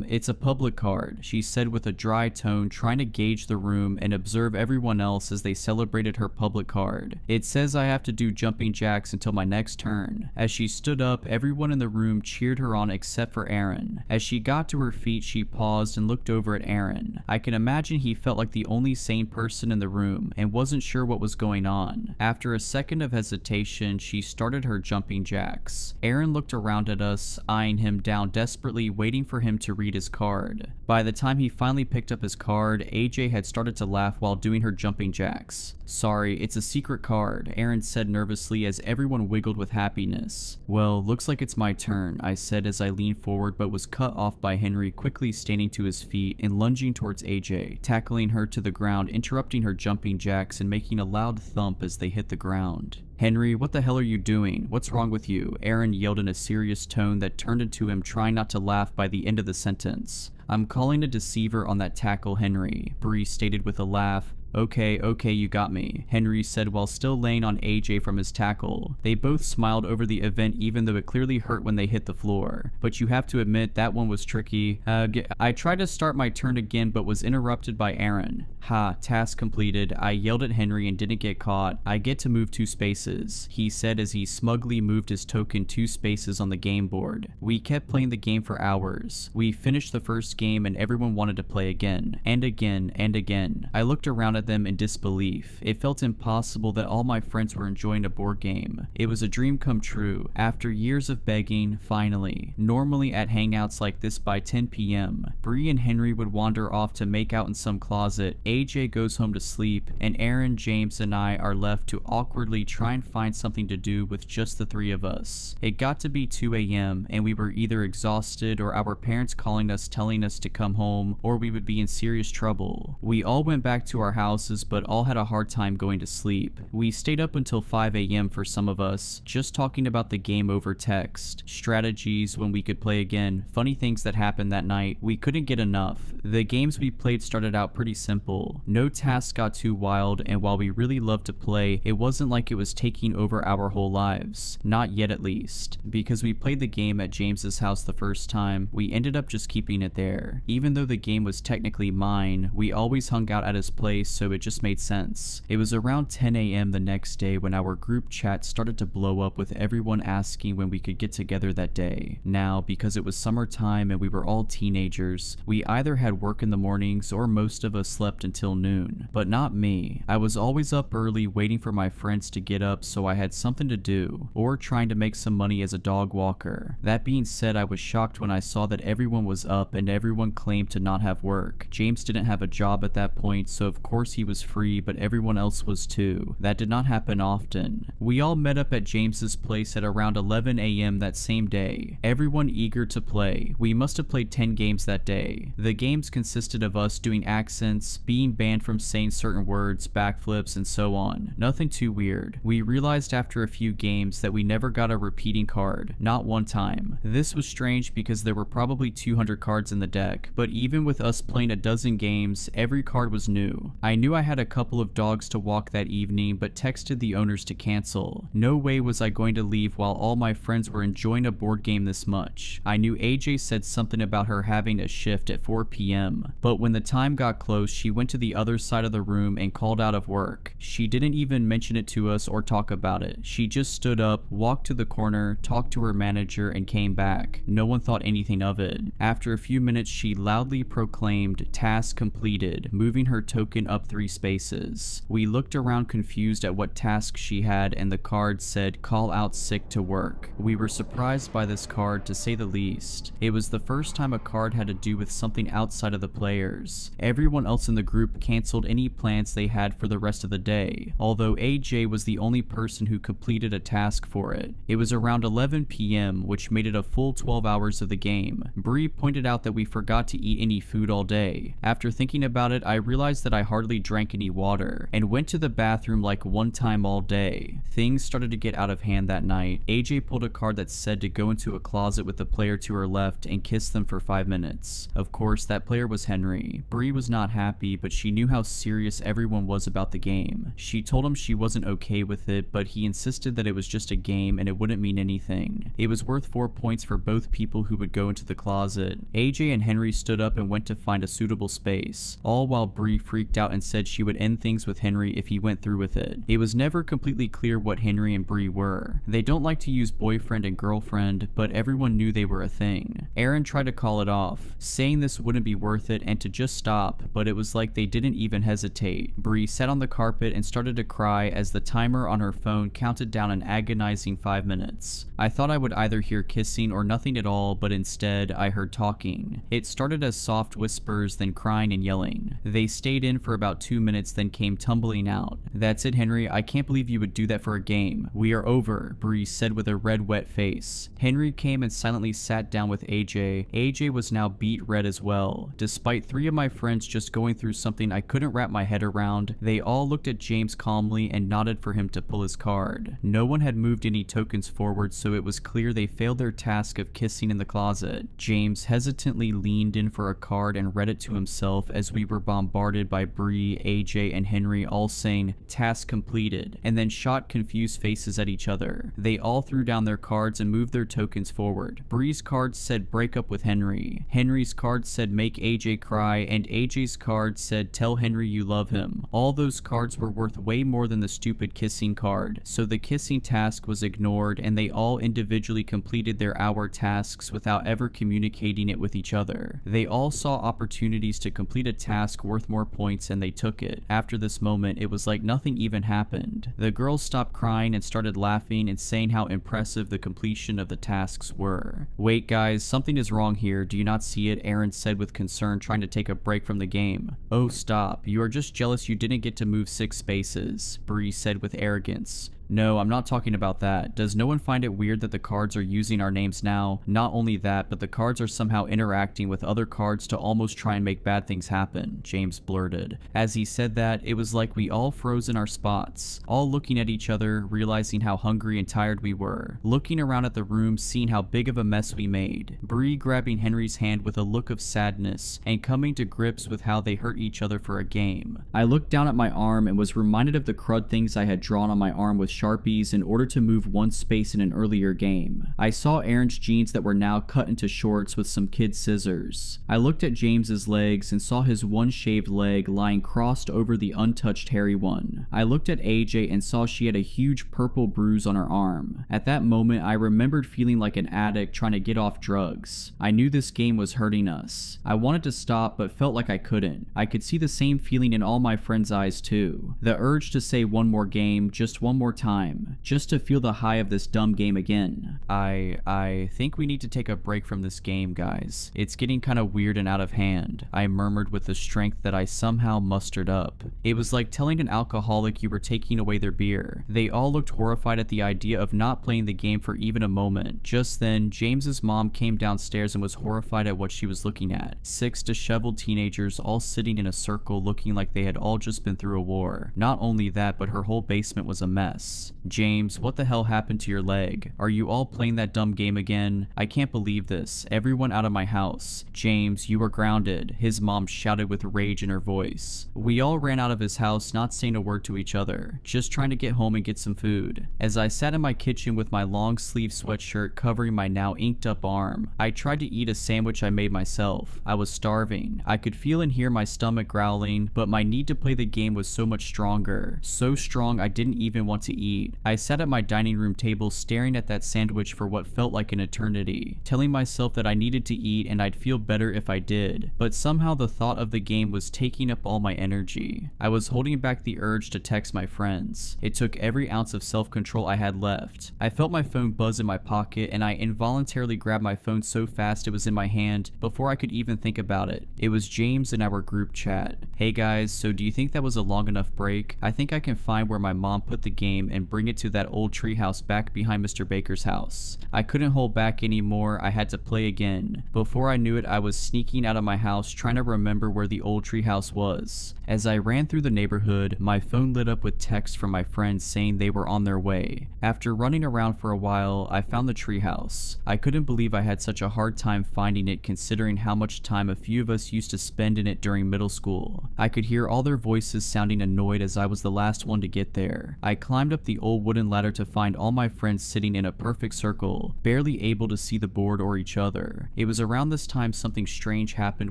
It's a public card, she said with a dry tone, trying to gauge the room and observe everyone else as they celebrated her public card. It says I have to do jumping jacks until my next turn. As she stood up, everyone in the room cheered her on except for Aaron. As she got to her feet, she paused and looked over at Aaron. I can imagine he felt like the only sane person in the room and wasn't sure what was going on. After a second of hesitation, she started her jumping jacks. Aaron looked around at us, eyeing him down desperately, waiting for him to read his card. By the time he finally picked up his card, AJ had started to laugh while doing her jumping jacks. Sorry, it's a secret card, Aaron said nervously as everyone wiggled with happiness. Well, looks like it's my turn, I said as I leaned forward but was cut off by Henry quickly standing to his feet and lunging towards AJ, tackling her to the ground, interrupting her jumping jacks and making a loud thump as they hit the ground. Henry, what the hell are you doing? What's wrong with you? Aaron yelled in a serious tone that turned into him trying not to laugh by the end of the sentence. I'm calling a deceiver on that tackle, Henry, Bree stated with a laugh. Okay, you got me, Henry said while still laying on AJ from his tackle. They both smiled over the event even though it clearly hurt when they hit the floor. But you have to admit that one was tricky. I tried to start my turn again but was interrupted by Aaron. Ha, task completed. I yelled at Henry and didn't get caught. I get to move 2 spaces, he said as he smugly moved his token 2 spaces on the game board. We kept playing the game for hours. We finished the first game and everyone wanted to play again, and again, and again. I looked around at them in disbelief. It felt impossible that all my friends were enjoying a board game. It was a dream come true. After years of begging, finally. Normally at hangouts like this by 10 p.m., Bree and Henry would wander off to make out in some closet, AJ goes home to sleep, and Aaron, James, and I are left to awkwardly try and find something to do with just the 3 of us. It got to be 2 a.m. and we were either exhausted or our parents calling us telling us to come home or we would be in serious trouble. We all went back to our houses but all had a hard time going to sleep. We stayed up until 5 a.m. for some of us, just talking about the game over text, strategies when we could play again, funny things that happened that night. We couldn't get enough. The games we played started out pretty simple. No tasks got too wild, and while we really loved to play, it wasn't like it was taking over our whole lives. Not yet at least. Because we played the game at James's house the first time, we ended up just keeping it there. Even though the game was technically mine, we always hung out at his place so it just made sense. It was around 10 a.m. the next day when our group chat started to blow up with everyone asking when we could get together that day. Now, because it was summertime and we were all teenagers, we either had work in the mornings or most of us slept until noon. But not me. I was always up early waiting for my friends to get up so I had something to do, or trying to make some money as a dog walker. That being said, I was shocked when I saw that everyone was up and everyone claimed to not have work. James didn't have a job at that point, so of course he was free, but everyone else was too. That did not happen often. We all met up at James's place at around 11 a.m. that same day, everyone eager to play. We must have played 10 games that day. The games consisted of us doing accents, being banned from saying certain words, backflips, and so on. Nothing too weird. We realized after a few games that we never got a repeating card, not one time. This was strange because there were probably 200 cards in the deck, but even with us playing a dozen games, every card was new. I knew I had a couple of dogs to walk that evening, but texted the owners to cancel. No way was I going to leave while all my friends were enjoying a board game this much. I knew AJ said something about her having a shift at 4 p.m., but when the time got close, she went to the other side of the room and called out of work. She didn't even mention it to us or talk about it. She just stood up, walked to the corner, talked to her manager, and came back. No one thought anything of it. After a few minutes, she loudly proclaimed, "Task completed," moving her token up 3 spaces. We looked around confused at what task she had, and the card said, "Call out sick to work." We were surprised by this card, to say the least. It was the first time a card had to do with something outside of the players. Everyone else in the group canceled any plans they had for the rest of the day, although AJ was the only person who completed a task for it. It was around 11 p.m., which made it a full 12 hours of the game. Bree pointed out that we forgot to eat any food all day. After thinking about it, I realized that I hardly hardly drank any water, and went to the bathroom like one time all day. Things started to get out of hand that night. AJ pulled a card that said to go into a closet with the player to her left and kiss them for 5 minutes. Of course, that player was Henry. Bree was not happy, but she knew how serious everyone was about the game. She told him she wasn't okay with it, but he insisted that it was just a game and it wouldn't mean anything. It was worth 4 points for both people who would go into the closet. AJ and Henry stood up and went to find a suitable space, all while Bree freaked out and said she would end things with Henry if he went through with it. It was never completely clear what Henry and Bree were. They don't like to use boyfriend and girlfriend, but everyone knew they were a thing. Aaron tried to call it off, saying this wouldn't be worth it and to just stop, but it was like they didn't even hesitate. Bree sat on the carpet and started to cry as the timer on her phone counted down an agonizing 5 minutes. I thought I would either hear kissing or nothing at all, but instead I heard talking. It started as soft whispers, then crying and yelling. They stayed in for about 2 minutes, then came tumbling out. "That's it, Henry, I can't believe you would do that for a game. We are over," Bree said with a red wet face. Henry came and silently sat down with AJ. AJ was now beet red as well. Despite 3 of my friends just going through something I couldn't wrap my head around, they all looked at James calmly and nodded for him to pull his card. No one had moved any tokens forward, so it was clear they failed their task of kissing in the closet. James hesitantly leaned in for a card and read it to himself as we were bombarded by Bree, AJ, and Henry all saying, "Task completed," and then shot confused faces at each other. They all threw down their cards and moved their tokens forward. Bree's card said break up with Henry. Henry's card said make AJ cry, and AJ's card said tell Henry you love him. All those cards were worth way more than the stupid kissing card, so the kissing task was ignored and they all individually completed their hour tasks without ever communicating it with each other. They all saw opportunities to complete a task worth more points and they took it. After this moment, it was like nothing even happened. The girls stopped crying and started laughing and saying how impressive the completion of the tasks were. "Wait guys, something is wrong here. Do you not see it?" Aaron said with concern, trying to take a break from the game. "Oh, stop. You are just jealous you didn't get to move 6 spaces," Bree said with arrogance. "No, I'm not talking about that. Does no one find it weird that the cards are using our names now? Not only that, but the cards are somehow interacting with other cards to almost try and make bad things happen," James blurted. As he said that, it was like we all froze in our spots, all looking at each other, realizing how hungry and tired we were, looking around at the room, seeing how big of a mess we made. Bree grabbing Henry's hand with a look of sadness and coming to grips with how they hurt each other for a game. I looked down at my arm and was reminded of the crud things I had drawn on my arm with Sharpies in order to move 1 space in an earlier game. I saw Aaron's jeans that were now cut into shorts with some kid scissors. I looked at James's legs and saw his one shaved leg lying crossed over the untouched hairy one. I looked at AJ and saw she had a huge purple bruise on her arm. At that moment, I remembered feeling like an addict trying to get off drugs. I knew this game was hurting us. I wanted to stop but felt like I couldn't. I could see the same feeling in all my friends' eyes too. The urge to say one more game, just one more time, just to feel the high of this dumb game again. I think we need to take a break from this game, guys. It's getting kinda weird and out of hand, I murmured with the strength that I somehow mustered up. It was like telling an alcoholic you were taking away their beer. They all looked horrified at the idea of not playing the game for even a moment. Just then, James's mom came downstairs and was horrified at what she was looking at. 6 disheveled teenagers all sitting in a circle looking like they had all just been through a war. Not only that, but her whole basement was a mess. "James, what the hell happened to your leg? Are you all playing that dumb game again? I can't believe this. Everyone out of my house. James, you are grounded," his mom shouted with rage in her voice. We all ran out of his house, not saying a word to each other, just trying to get home and get some food. As I sat in my kitchen with my long sleeve sweatshirt covering my now inked up arm, I tried to eat a sandwich I made myself. I was starving. I could feel and hear my stomach growling, but my need to play the game was so much stronger. So strong I didn't even want to eat. I sat at my dining room table staring at that sandwich for what felt like an eternity, telling myself that I needed to eat and I'd feel better if I did, but somehow the thought of the game was taking up all my energy. I was holding back the urge to text my friends. It took every ounce of self-control I had left. I felt my phone buzz in my pocket and I involuntarily grabbed my phone so fast it was in my hand before I could even think about it. It was James in our group chat. Hey guys, so do you think that was a long enough break? I think I can find where my mom put the game and bring it to that old treehouse back behind Mr. Baker's house. I couldn't hold back anymore, I had to play again. Before I knew it, I was sneaking out of my house trying to remember where the old treehouse was. As I ran through the neighborhood, my phone lit up with texts from my friends saying they were on their way. After running around for a while, I found the treehouse. I couldn't believe I had such a hard time finding it considering how much time a few of us used to spend in it during middle school. I could hear all their voices sounding annoyed as I was the last one to get there. I climbed up the old wooden ladder to find all my friends sitting in a perfect circle, barely able to see the board or each other. It was around this time something strange happened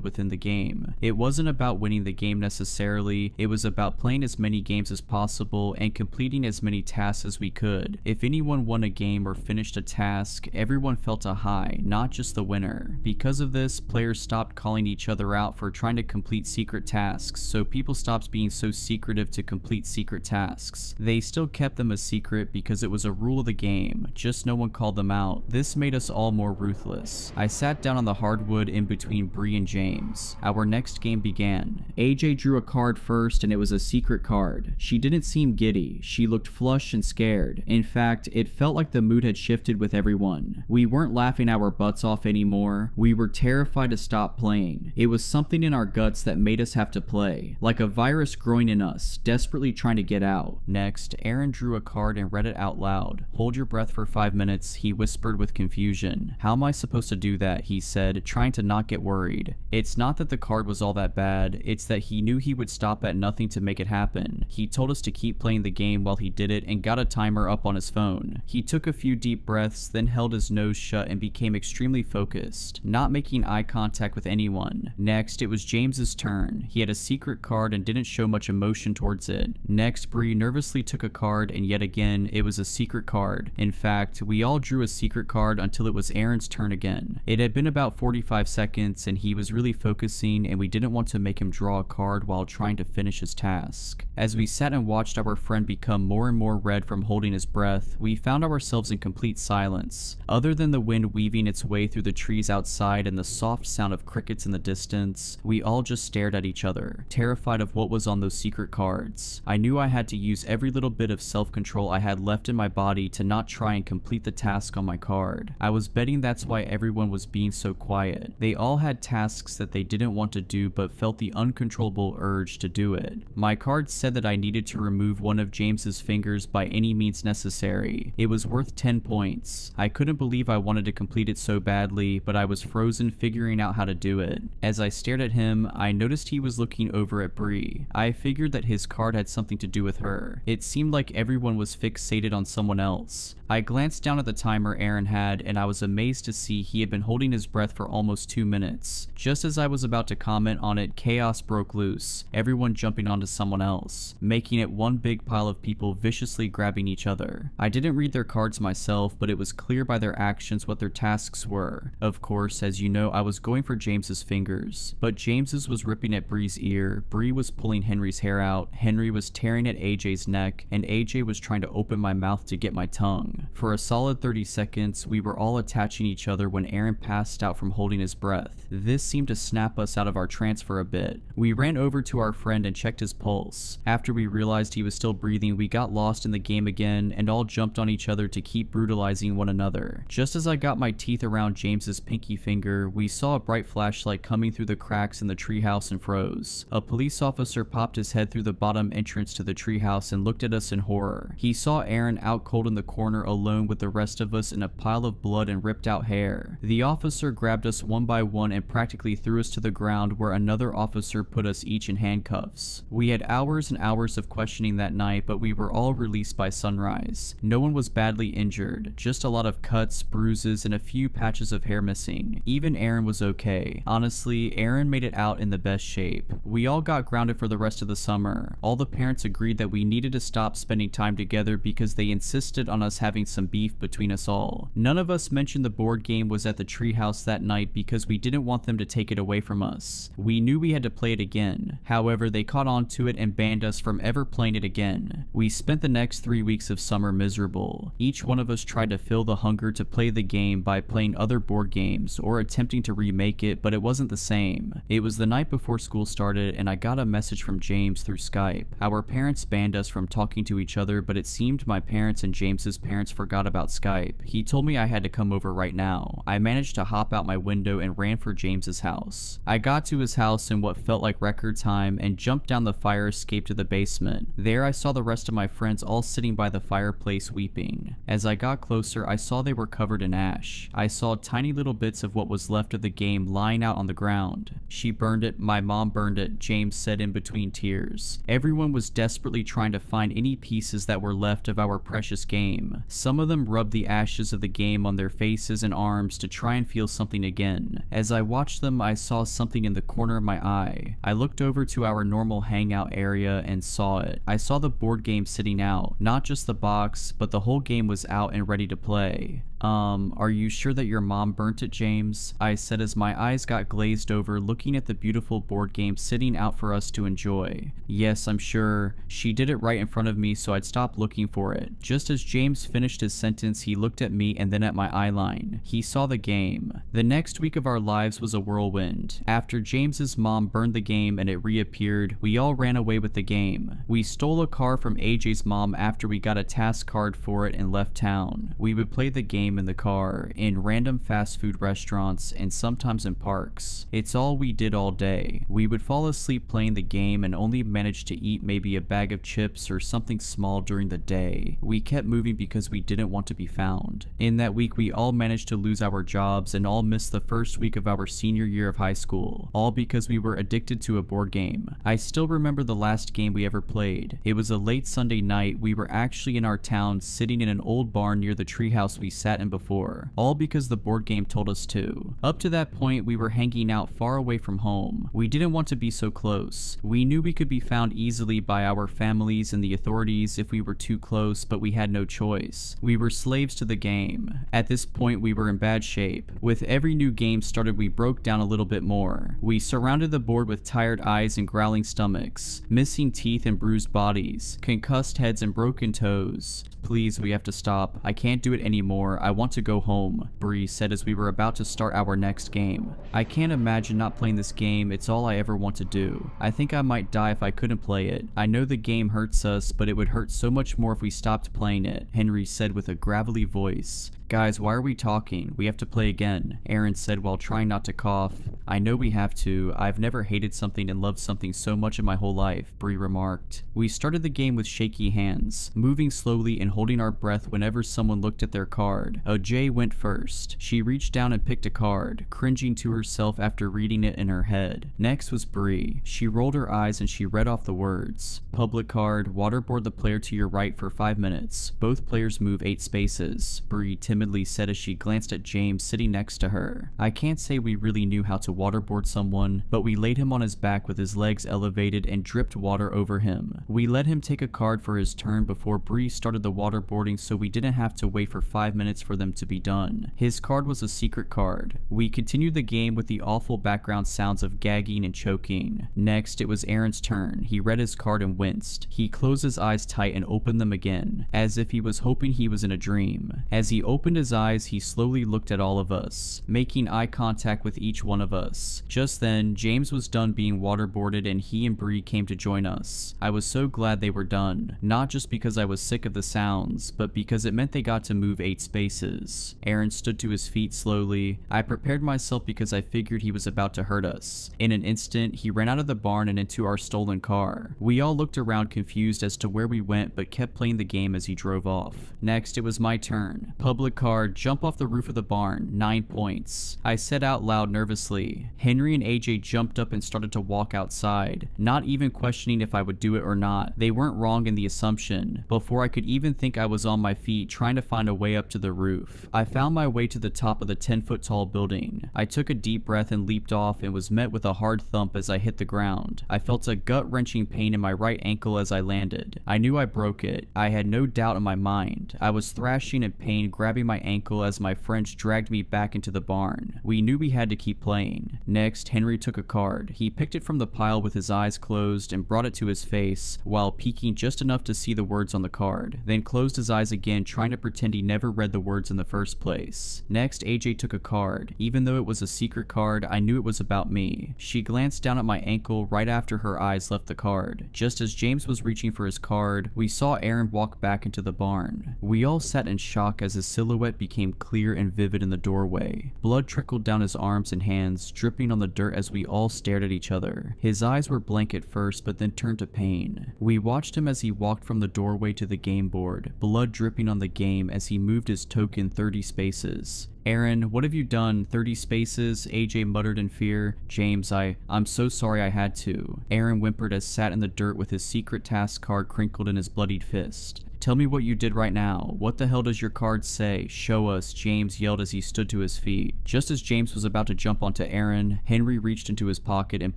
within the game. It wasn't about winning the game necessarily, it was about playing as many games as possible and completing as many tasks as we could. If anyone won a game or finished a task, everyone felt a high, not just the winner. Because of this, players stopped calling each other out for trying to complete secret tasks, so people stopped being so secretive to complete secret tasks. They still kept them a secret because it was a rule of the game, just no one called them out. This made us all more ruthless. I sat down on the hardwood in between Bree and James. Our next game began. AJ drew a card first and it was a secret card. She didn't seem giddy, she looked flushed and scared. In fact, it felt like the mood had shifted with everyone. We weren't laughing our butts off anymore, we were terrified to stop playing. It was something in our guts that made us have to play, like a virus growing in us, desperately trying to get out. Next, Aaron drew a card and read it out loud. Hold your breath for 5 minutes, he whispered with confusion. How am I supposed to do that, he said, trying to not get worried. It's not that the card was all that bad, it's that he knew he would stop at nothing to make it happen. He told us to keep playing the game while he did it and got a timer up on his phone. He took a few deep breaths, then held his nose shut and became extremely focused, not making eye contact with anyone. Next, it was James's turn. He had a secret card and didn't show much emotion towards it. Next, Bree nervously took a card and yet again, it was a secret card. In fact, we all drew a secret card until it was Aaron's turn again. It had been about 45 seconds and he was really focusing and we didn't want to make him draw a card while trying to finish his task. As we sat and watched our friend become more and more red from holding his breath, we found ourselves in complete silence. Other than the wind weaving its way through the trees outside and the soft sound of crickets in the distance, we all just stared at each other, terrified of what was on those secret cards. I knew I had to use every little bit of self-control I had left in my body to not try and complete the task on my card. I was betting that's why everyone was being so quiet. They all had tasks that they didn't want to do but felt the uncontrollable urge to do it. My card said that I needed to remove one of James's fingers by any means necessary. It was worth 10 points. I couldn't believe I wanted to complete it so badly, but I was frozen figuring out how to do it. As I stared at him, I noticed he was looking over at Bree. I figured that his card had something to do with her. It seemed like everyone was fixated on someone else. I glanced down at the timer Aaron had and I was amazed to see he had been holding his breath for almost 2 minutes. Just as I was about to comment on it, chaos broke loose, everyone jumping onto someone else, making it one big pile of people viciously grabbing each other. I didn't read their cards myself, but it was clear by their actions what their tasks were. Of course, as you know, I was going for James's fingers, but James's was ripping at Bree's ear, Bree was pulling Henry's hair out, Henry was tearing at AJ's neck, and AJ was trying to open my mouth to get my tongue. For a solid 30 seconds, we were all attaching each other when Aaron passed out from holding his breath. This seemed to snap us out of our trance for a bit. We ran over to our friend and checked his pulse. After we realized he was still breathing, we got lost in the game again and all jumped on each other to keep brutalizing one another. Just as I got my teeth around James's pinky finger, we saw a bright flashlight coming through the cracks in the treehouse and froze. A police officer popped his head through the bottom entrance to the treehouse and looked at us in horror. He saw Aaron out cold in the corner alone with the rest of us in a pile of blood and ripped out hair. The officer grabbed us one by one and practically threw us to the ground where another officer put us each in handcuffs. We had hours and hours of questioning that night, but we were all released by sunrise. No one was badly injured, just a lot of cuts, bruises, and a few patches of hair missing. Even Aaron was okay. Honestly, Aaron made it out in the best shape. We all got grounded for the rest of the summer. All the parents agreed that we needed to stop spending time together because they insisted on us having some beef between us all. None of us mentioned the board game was at the treehouse that night because we didn't want them to take it away from us. We knew we had to play it again. However, they caught on to it and banned us from ever playing it again. We spent the next 3 weeks of summer miserable. Each one of us tried to fill the hunger to play the game by playing other board games or attempting to remake it, but it wasn't the same. It was the night before school started started and I got a message from James through Skype. Our parents banned us from talking to each other, but it seemed my parents and James's parents forgot about Skype. He told me I had to come over right now. I managed to hop out my window and ran for James's house. I got to his house in what felt like record time and jumped down the fire escape to the basement. There I saw the rest of my friends all sitting by the fireplace weeping. As I got closer, I saw they were covered in ash. I saw tiny little bits of what was left of the game lying out on the ground. She burned it, my mom burned it, James said in between tears. Everyone was desperately trying to find any pieces that were left of our precious game. Some of them rubbed the ashes of the game on their faces and arms to try and feel something again. As I watched them, I saw something in the corner of my eye. I looked over to our normal hangout area and saw it. I saw the board game sitting out, not just the box, but the whole game was out and ready to play. Are you sure that your mom burnt it, James? I said as my eyes got glazed over looking at the beautiful board game sitting out for us to enjoy. Yes, I'm sure. She did it right in front of me, so I'd stop looking for it. Just as James finished his sentence, he looked at me and then at my eyeline. He saw the game. The next week of our lives was a whirlwind. After James's mom burned the game and it reappeared, we all ran away with the game. We stole a car from AJ's mom after we got a task card for it and left town. We would play the game in the car, in random fast food restaurants, and sometimes in parks. It's all we did all day. We would fall asleep playing the game and only manage to eat maybe a bag of chips or something small during the day. We kept moving because we didn't want to be found. In that week, we all managed to lose our jobs and all missed the first week of our senior year of high school, all because we were addicted to a board game. I still remember the last game we ever played. It was a late Sunday night. We were actually in our town sitting in an old barn near the treehouse we sat in before, all because the board game told us to. Up to that point, we were hanging out far away from home. We didn't want to be so close. We knew we could be found easily by our families and the authorities if we were too close, but we had no choice. We were slaves to the game. At this point, we were in bad shape. With every new game started, we broke down a little bit more. We surrounded the board with tired eyes and growling stomachs, missing teeth and bruised bodies, concussed heads and broken toes. Please, we have to stop. I can't do it anymore. I want to go home, Bree said as we were about to start our next game. I can't imagine not playing this game. It's all I ever want to do. I think I might die if I couldn't play it. I know the game hurts us, but it would hurt so much more if we stopped playing it, Henry said with a gravelly voice. Guys, why are we talking? We have to play again, Aaron said while trying not to cough. I know we have to. I've never hated something and loved something so much in my whole life, Bree remarked. We started the game with shaky hands, moving slowly and holding our breath whenever someone looked at their card. J went first. She reached down and picked a card, cringing to herself after reading it in her head. Next was Bree. She rolled her eyes and she read off the words. Public card, waterboard the player to your right for 5 minutes. Both players move 8 spaces, Bree timidly said as she glanced at James sitting next to her. I can't say we really knew how to waterboard someone, but we laid him on his back with his legs elevated and dripped water over him. We let him take a card for his turn before Bree started the waterboarding, so we didn't have to wait for 5 minutes for them to be done. His card was a secret card. We continued the game with the awful background sounds of gagging and choking. Next, it was Aaron's turn. He read his card and winced. He closed his eyes tight and opened them again, as if he was hoping he was in a dream. As he opened his eyes, he slowly looked at all of us, making eye contact with each one of us. Just then, James was done being waterboarded and he and Bree came to join us. I was so glad they were done, not just because I was sick of the sounds, but because it meant they got to move 8 spaces. Aaron stood to his feet slowly. I prepared myself because I figured he was about to hurt us. In an instant, he ran out of the barn and into our stolen car. We all looked around confused as to where we went, but kept playing the game as he drove off. Next, it was my turn. Public card, jump off the roof of the barn, 9 points. I said out loud nervously. Henry and AJ jumped up and started to walk outside, not even questioning if I would do it or not. They weren't wrong in the assumption. Before I could even think, I was on my feet trying to find a way up to the roof. I found my way to the top of the 10-foot tall building. I took a deep breath and leaped off and was met with a hard thump as I hit the ground. I felt a gut-wrenching pain in my right ankle as I landed. I knew I broke it. I had no doubt in my mind. I was thrashing in pain, grabbing grabbing my ankle as my friends dragged me back into the barn. We knew we had to keep playing. Next, Henry took a card. He picked it from the pile with his eyes closed and brought it to his face while peeking just enough to see the words on the card, then closed his eyes again, trying to pretend he never read the words in the first place. Next, AJ took a card. Even though it was a secret card, I knew it was about me. She glanced down at my ankle right after her eyes left the card. Just as James was reaching for his card, we saw Aaron walk back into the barn. We all sat in shock as his silhouette became clear and vivid in the doorway. Blood trickled down his arms and hands, dripping on the dirt as we all stared at each other. His eyes were blank at first, but then turned to pain. We watched him as he walked from the doorway to the game board, blood dripping on the game as he moved his token 30 spaces. Aaron, what have you done? 30 spaces? AJ muttered in fear. James, I'm so sorry I had to. Aaron whimpered as sat in the dirt with his secret task card crinkled in his bloodied fist. Tell me what you did right now. What the hell does your card say? Show us, James yelled as he stood to his feet. Just as James was about to jump onto Aaron, Henry reached into his pocket and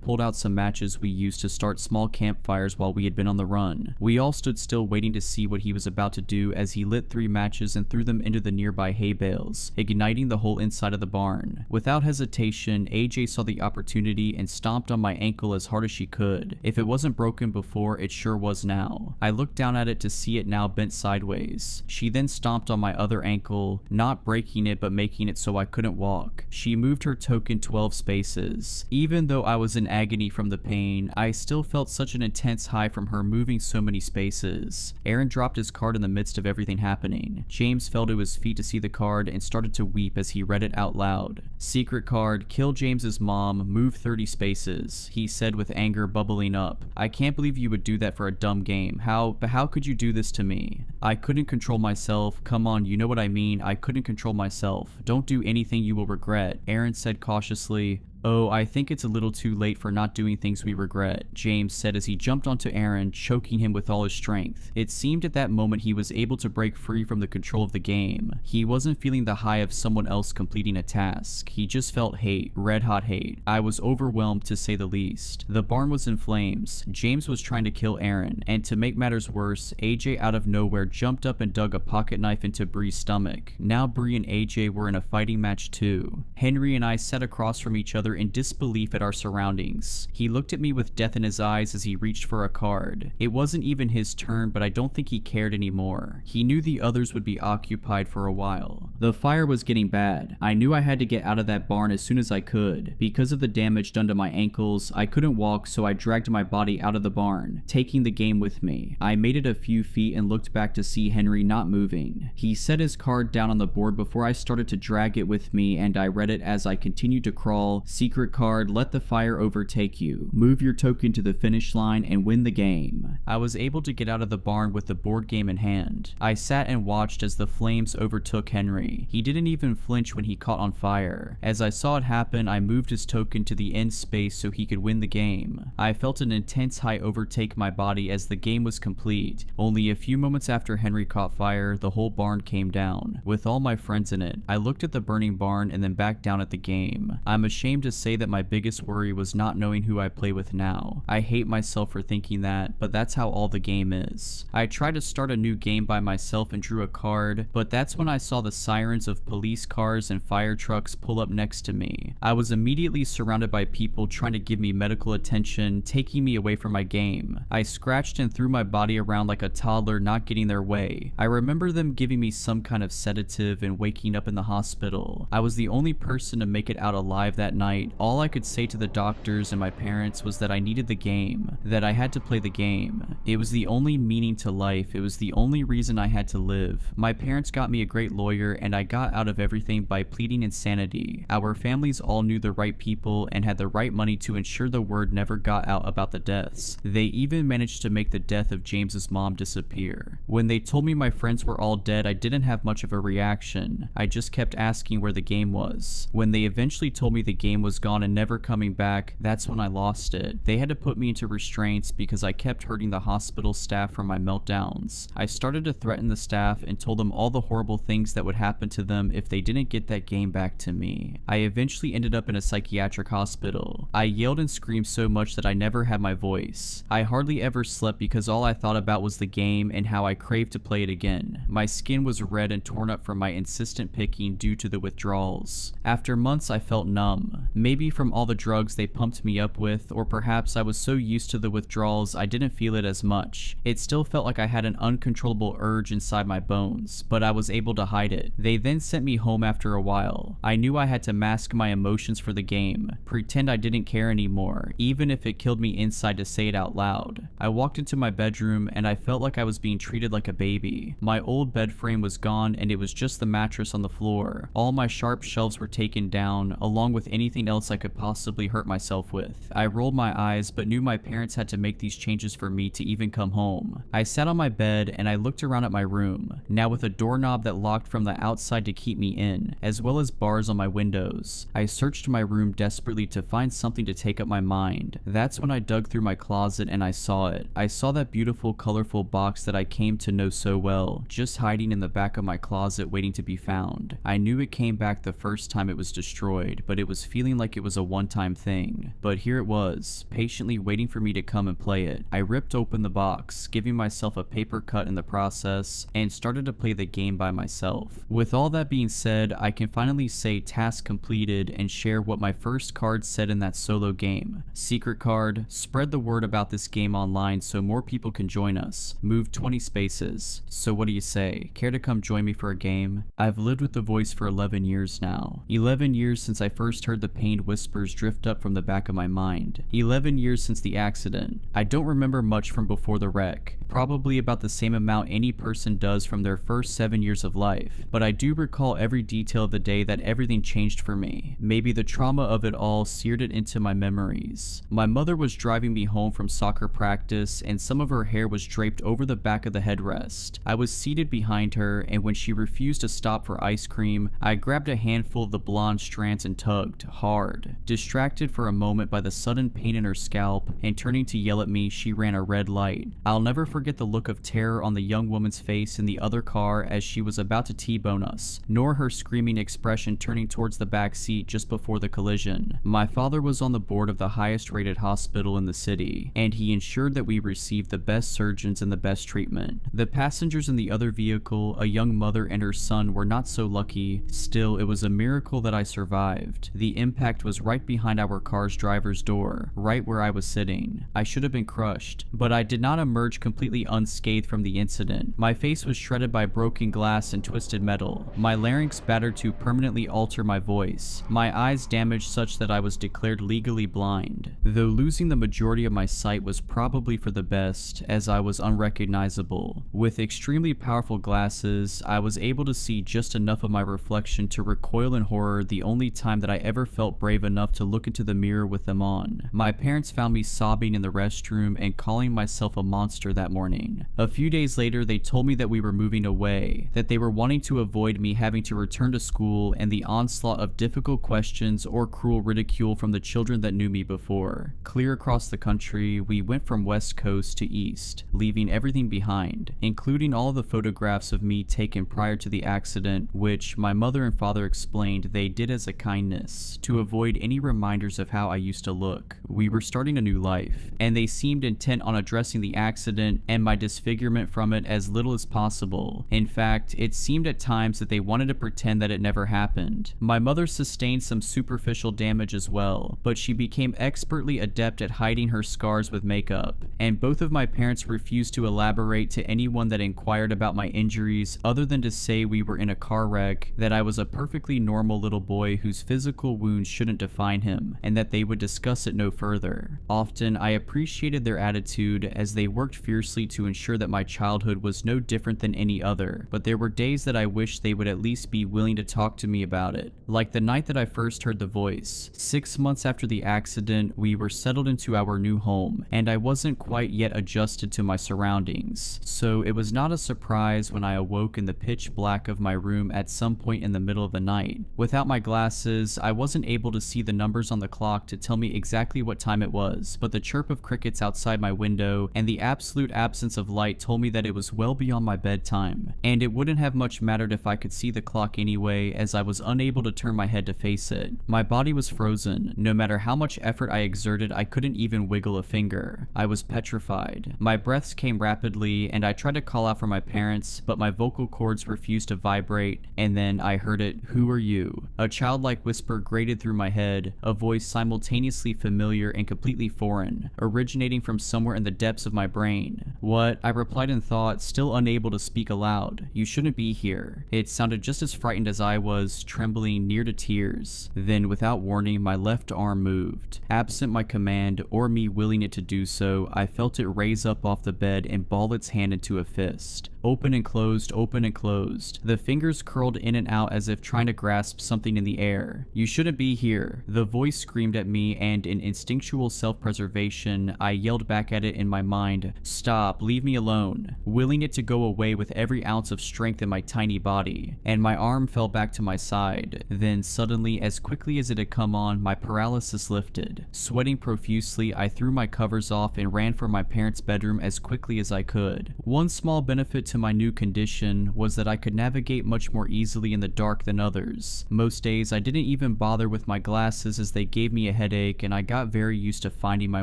pulled out some matches we used to start small campfires while we had been on the run. We all stood still waiting to see what he was about to do as he lit 3 matches and threw them into the nearby hay bales, igniting the whole inside of the barn. Without hesitation, AJ saw the opportunity and stomped on my ankle as hard as she could. If it wasn't broken before, it sure was now. I looked down at it to see it now bent sideways. She then stomped on my other ankle, not breaking it but making it so I couldn't walk. She moved her token 12 spaces. Even though I was in agony from the pain, I still felt such an intense high from her moving so many spaces. Aaron dropped his card in the midst of everything happening. James fell to his feet to see the card and started to weep as he read it out loud. Secret card, kill James's mom, move 30 spaces, he said with anger bubbling up. I can't believe you would do that for a dumb game. But how could you do this to me? I couldn't control myself. Come on, you know what I mean. I couldn't control myself. Don't do anything you will regret. Aaron said cautiously. Oh, I think it's a little too late for not doing things we regret, James said as he jumped onto Aaron, choking him with all his strength. It seemed at that moment he was able to break free from the control of the game. He wasn't feeling the high of someone else completing a task. He just felt hate, red hot hate. I was overwhelmed to say the least. The barn was in flames. James was trying to kill Aaron, and to make matters worse, AJ out of nowhere jumped up and dug a pocket knife into Bree's stomach. Now Bree and AJ were in a fighting match too. Henry and I sat across from each other in disbelief at our surroundings. He looked at me with death in his eyes as he reached for a card. It wasn't even his turn, but I don't think he cared anymore. He knew the others would be occupied for a while. The fire was getting bad. I knew I had to get out of that barn as soon as I could. Because of the damage done to my ankles, I couldn't walk, so I dragged my body out of the barn, taking the game with me. I made it a few feet and looked back to see Henry not moving. He set his card down on the board before I started to drag it with me, and I read it as I continued to crawl. Secret card, let the fire overtake you. Move your token to the finish line and win the game. I was able to get out of the barn with the board game in hand. I sat and watched as the flames overtook Henry. He didn't even flinch when he caught on fire. As I saw it happen, I moved his token to the end space so he could win the game. I felt an intense high overtake my body as the game was complete. Only a few moments after Henry caught fire, the whole barn came down, with all my friends in it. I looked at the burning barn and then back down at the game. I'm ashamed to say that my biggest worry was not knowing who I play with now. I hate myself for thinking that, but that's how all the game is. I tried to start a new game by myself and drew a card, but that's when I saw the sirens of police cars and fire trucks pull up next to me. I was immediately surrounded by people trying to give me medical attention, taking me away from my game. I scratched and threw my body around like a toddler not getting their way. I remember them giving me some kind of sedative and waking up in the hospital. I was the only person to make it out alive that night. All I could say to the doctors and my parents was that I needed the game, that I had to play the game. It was the only meaning to life. It was the only reason I had to live. My parents got me a great lawyer, and I got out of everything by pleading insanity. Our families all knew the right people and had the right money to ensure the word never got out about the deaths. They even managed to make the death of James's mom disappear. When they told me my friends were all dead, I didn't have much of a reaction. I just kept asking where the game was. When they eventually told me the game was was gone and never coming back, that's when I lost it. They had to put me into restraints because I kept hurting the hospital staff from my meltdowns. I started to threaten the staff and told them all the horrible things that would happen to them if they didn't get that game back to me. I eventually ended up in a psychiatric hospital. I yelled and screamed so much that I never had my voice. I hardly ever slept because all I thought about was the game and how I craved to play it again. My skin was red and torn up from my insistent picking due to the withdrawals. After months I felt numb. Maybe from all the drugs they pumped me up with, or perhaps I was so used to the withdrawals I didn't feel it as much. It still felt like I had an uncontrollable urge inside my bones, but I was able to hide it. They then sent me home after a while. I knew I had to mask my emotions for the game, pretend I didn't care anymore, even if it killed me inside to say it out loud. I walked into my bedroom and I felt like I was being treated like a baby. My old bed frame was gone and it was just the mattress on the floor. All my sharp shelves were taken down, along with anything else I could possibly hurt myself with. I rolled my eyes but knew my parents had to make these changes for me to even come home. I sat on my bed and I looked around at my room, now with a doorknob that locked from the outside to keep me in, as well as bars on my windows. I searched my room desperately to find something to take up my mind. That's when I dug through my closet and I saw it. I saw that beautiful, colorful box that I came to know so well, just hiding in the back of my closet waiting to be found. I knew it came back the first time it was destroyed, but it was feeling like it was a one-time thing. But here it was, patiently waiting for me to come and play it. I ripped open the box, giving myself a paper cut in the process, and started to play the game by myself. With all that being said, I can finally say task completed and share what my first card said in that solo game. Secret card: spread the word about this game online so more people can join us. Move 20 spaces. So what do you say? Care to come join me for a game? I've lived with the voice for 11 years now. 11 years since I first heard the pained whispers drift up from the back of my mind. 11 years since the accident. I don't remember much from before the wreck. Probably about the same amount any person does from their first 7 years of life. But I do recall every detail of the day that everything changed for me. Maybe the trauma of it all seared it into my memories. My mother was driving me home from soccer practice and some of her hair was draped over the back of the headrest. I was seated behind her, and when she refused to stop for ice cream, I grabbed a handful of the blonde strands and tugged hard. Distracted for a moment by the sudden pain in her scalp and turning to yell at me, she ran a red light. I'll never forget the look of terror on the young woman's face in the other car as she was about to T-bone us, nor her screaming expression turning towards the back seat just before the collision. My father was on the board of the highest rated hospital in the city, and he ensured that we received the best surgeons and the best treatment. The passengers in the other vehicle, a young mother and her son, were not so lucky. Still, it was a miracle that I survived. The impact was right behind our car's driver's door, right where I was sitting. I should have been crushed, but I did not emerge completely unscathed from the incident. My face was shredded by broken glass and twisted metal, my larynx battered to permanently alter my voice, my eyes damaged such that I was declared legally blind. Though losing the majority of my sight was probably for the best, as I was unrecognizable. With extremely powerful glasses, I was able to see just enough of my reflection to recoil in horror the only time that I ever felt brave enough to look into the mirror with them on. My parents found me sobbing in the restroom and calling myself a monster that morning. A few days later, they told me that we were moving away, that they were wanting to avoid me having to return to school and the onslaught of difficult questions or cruel ridicule from the children that knew me before. Clear across the country, we went from west coast to east, leaving everything behind, including all of the photographs of me taken prior to the accident, which my mother and father explained they did as a kindness, to avoid any reminders of how I used to look. We were starting a new life, and they seemed intent on addressing the accident and my disfigurement from it as little as possible. In fact, it seemed at times that they wanted to pretend that it never happened. My mother sustained some superficial damage as well, but she became expertly adept at hiding her scars with makeup, and both of my parents refused to elaborate to anyone that inquired about my injuries other than to say we were in a car wreck, that I was a perfectly normal little boy whose physical wounds shouldn't define him, and that they would discuss it no further. Often, I appreciated their attitude as they worked fiercely to ensure that my childhood was no different than any other, but there were days that I wished they would at least be willing to talk to me about it. Like the night that I first heard the voice. 6 months after the accident, we were settled into our new home, and I wasn't quite yet adjusted to my surroundings, so it was not a surprise when I awoke in the pitch black of my room at some point in the middle of the night. Without my glasses, I wasn't able to see the numbers on the clock to tell me exactly what time it was, but the chirp of crickets outside my window and the absolute absence of light told me that it was well beyond my bedtime, and it wouldn't have much mattered if I could see the clock anyway, as I was unable to turn my head to face it. My body was frozen. No matter how much effort I exerted, I couldn't even wiggle a finger. I was petrified. My breaths came rapidly, and I tried to call out for my parents, but my vocal cords refused to vibrate, and then I heard it. "Who are you?" A childlike whisper grated through my head, a voice simultaneously familiar and completely foreign, originating from somewhere in the depths of my brain. "What?" I replied in thought, still unable to speak aloud. "You shouldn't be here." It sounded just as frightened as I was, trembling near to tears. Then, without warning, my left arm moved. Absent my command, or me willing it to do so, I felt it raise up off the bed and ball its hand into a fist. Open and closed, open and closed. The fingers curled in and out as if trying to grasp something in the air. "You shouldn't be here." The voice screamed at me, and in instinctual self-preservation, I yelled back at it in my mind, "Stop, leave me alone," willing it to go away with every ounce of strength in my tiny body, and my arm fell back to my side. Then suddenly, as quickly as it had come on, my paralysis lifted. Sweating profusely, I threw my covers off and ran for my parents' bedroom as quickly as I could. One small benefit to my new condition was that I could navigate much more easily in the dark than others. Most days I didn't even bother with my glasses as they gave me a headache, and I got very used to finding my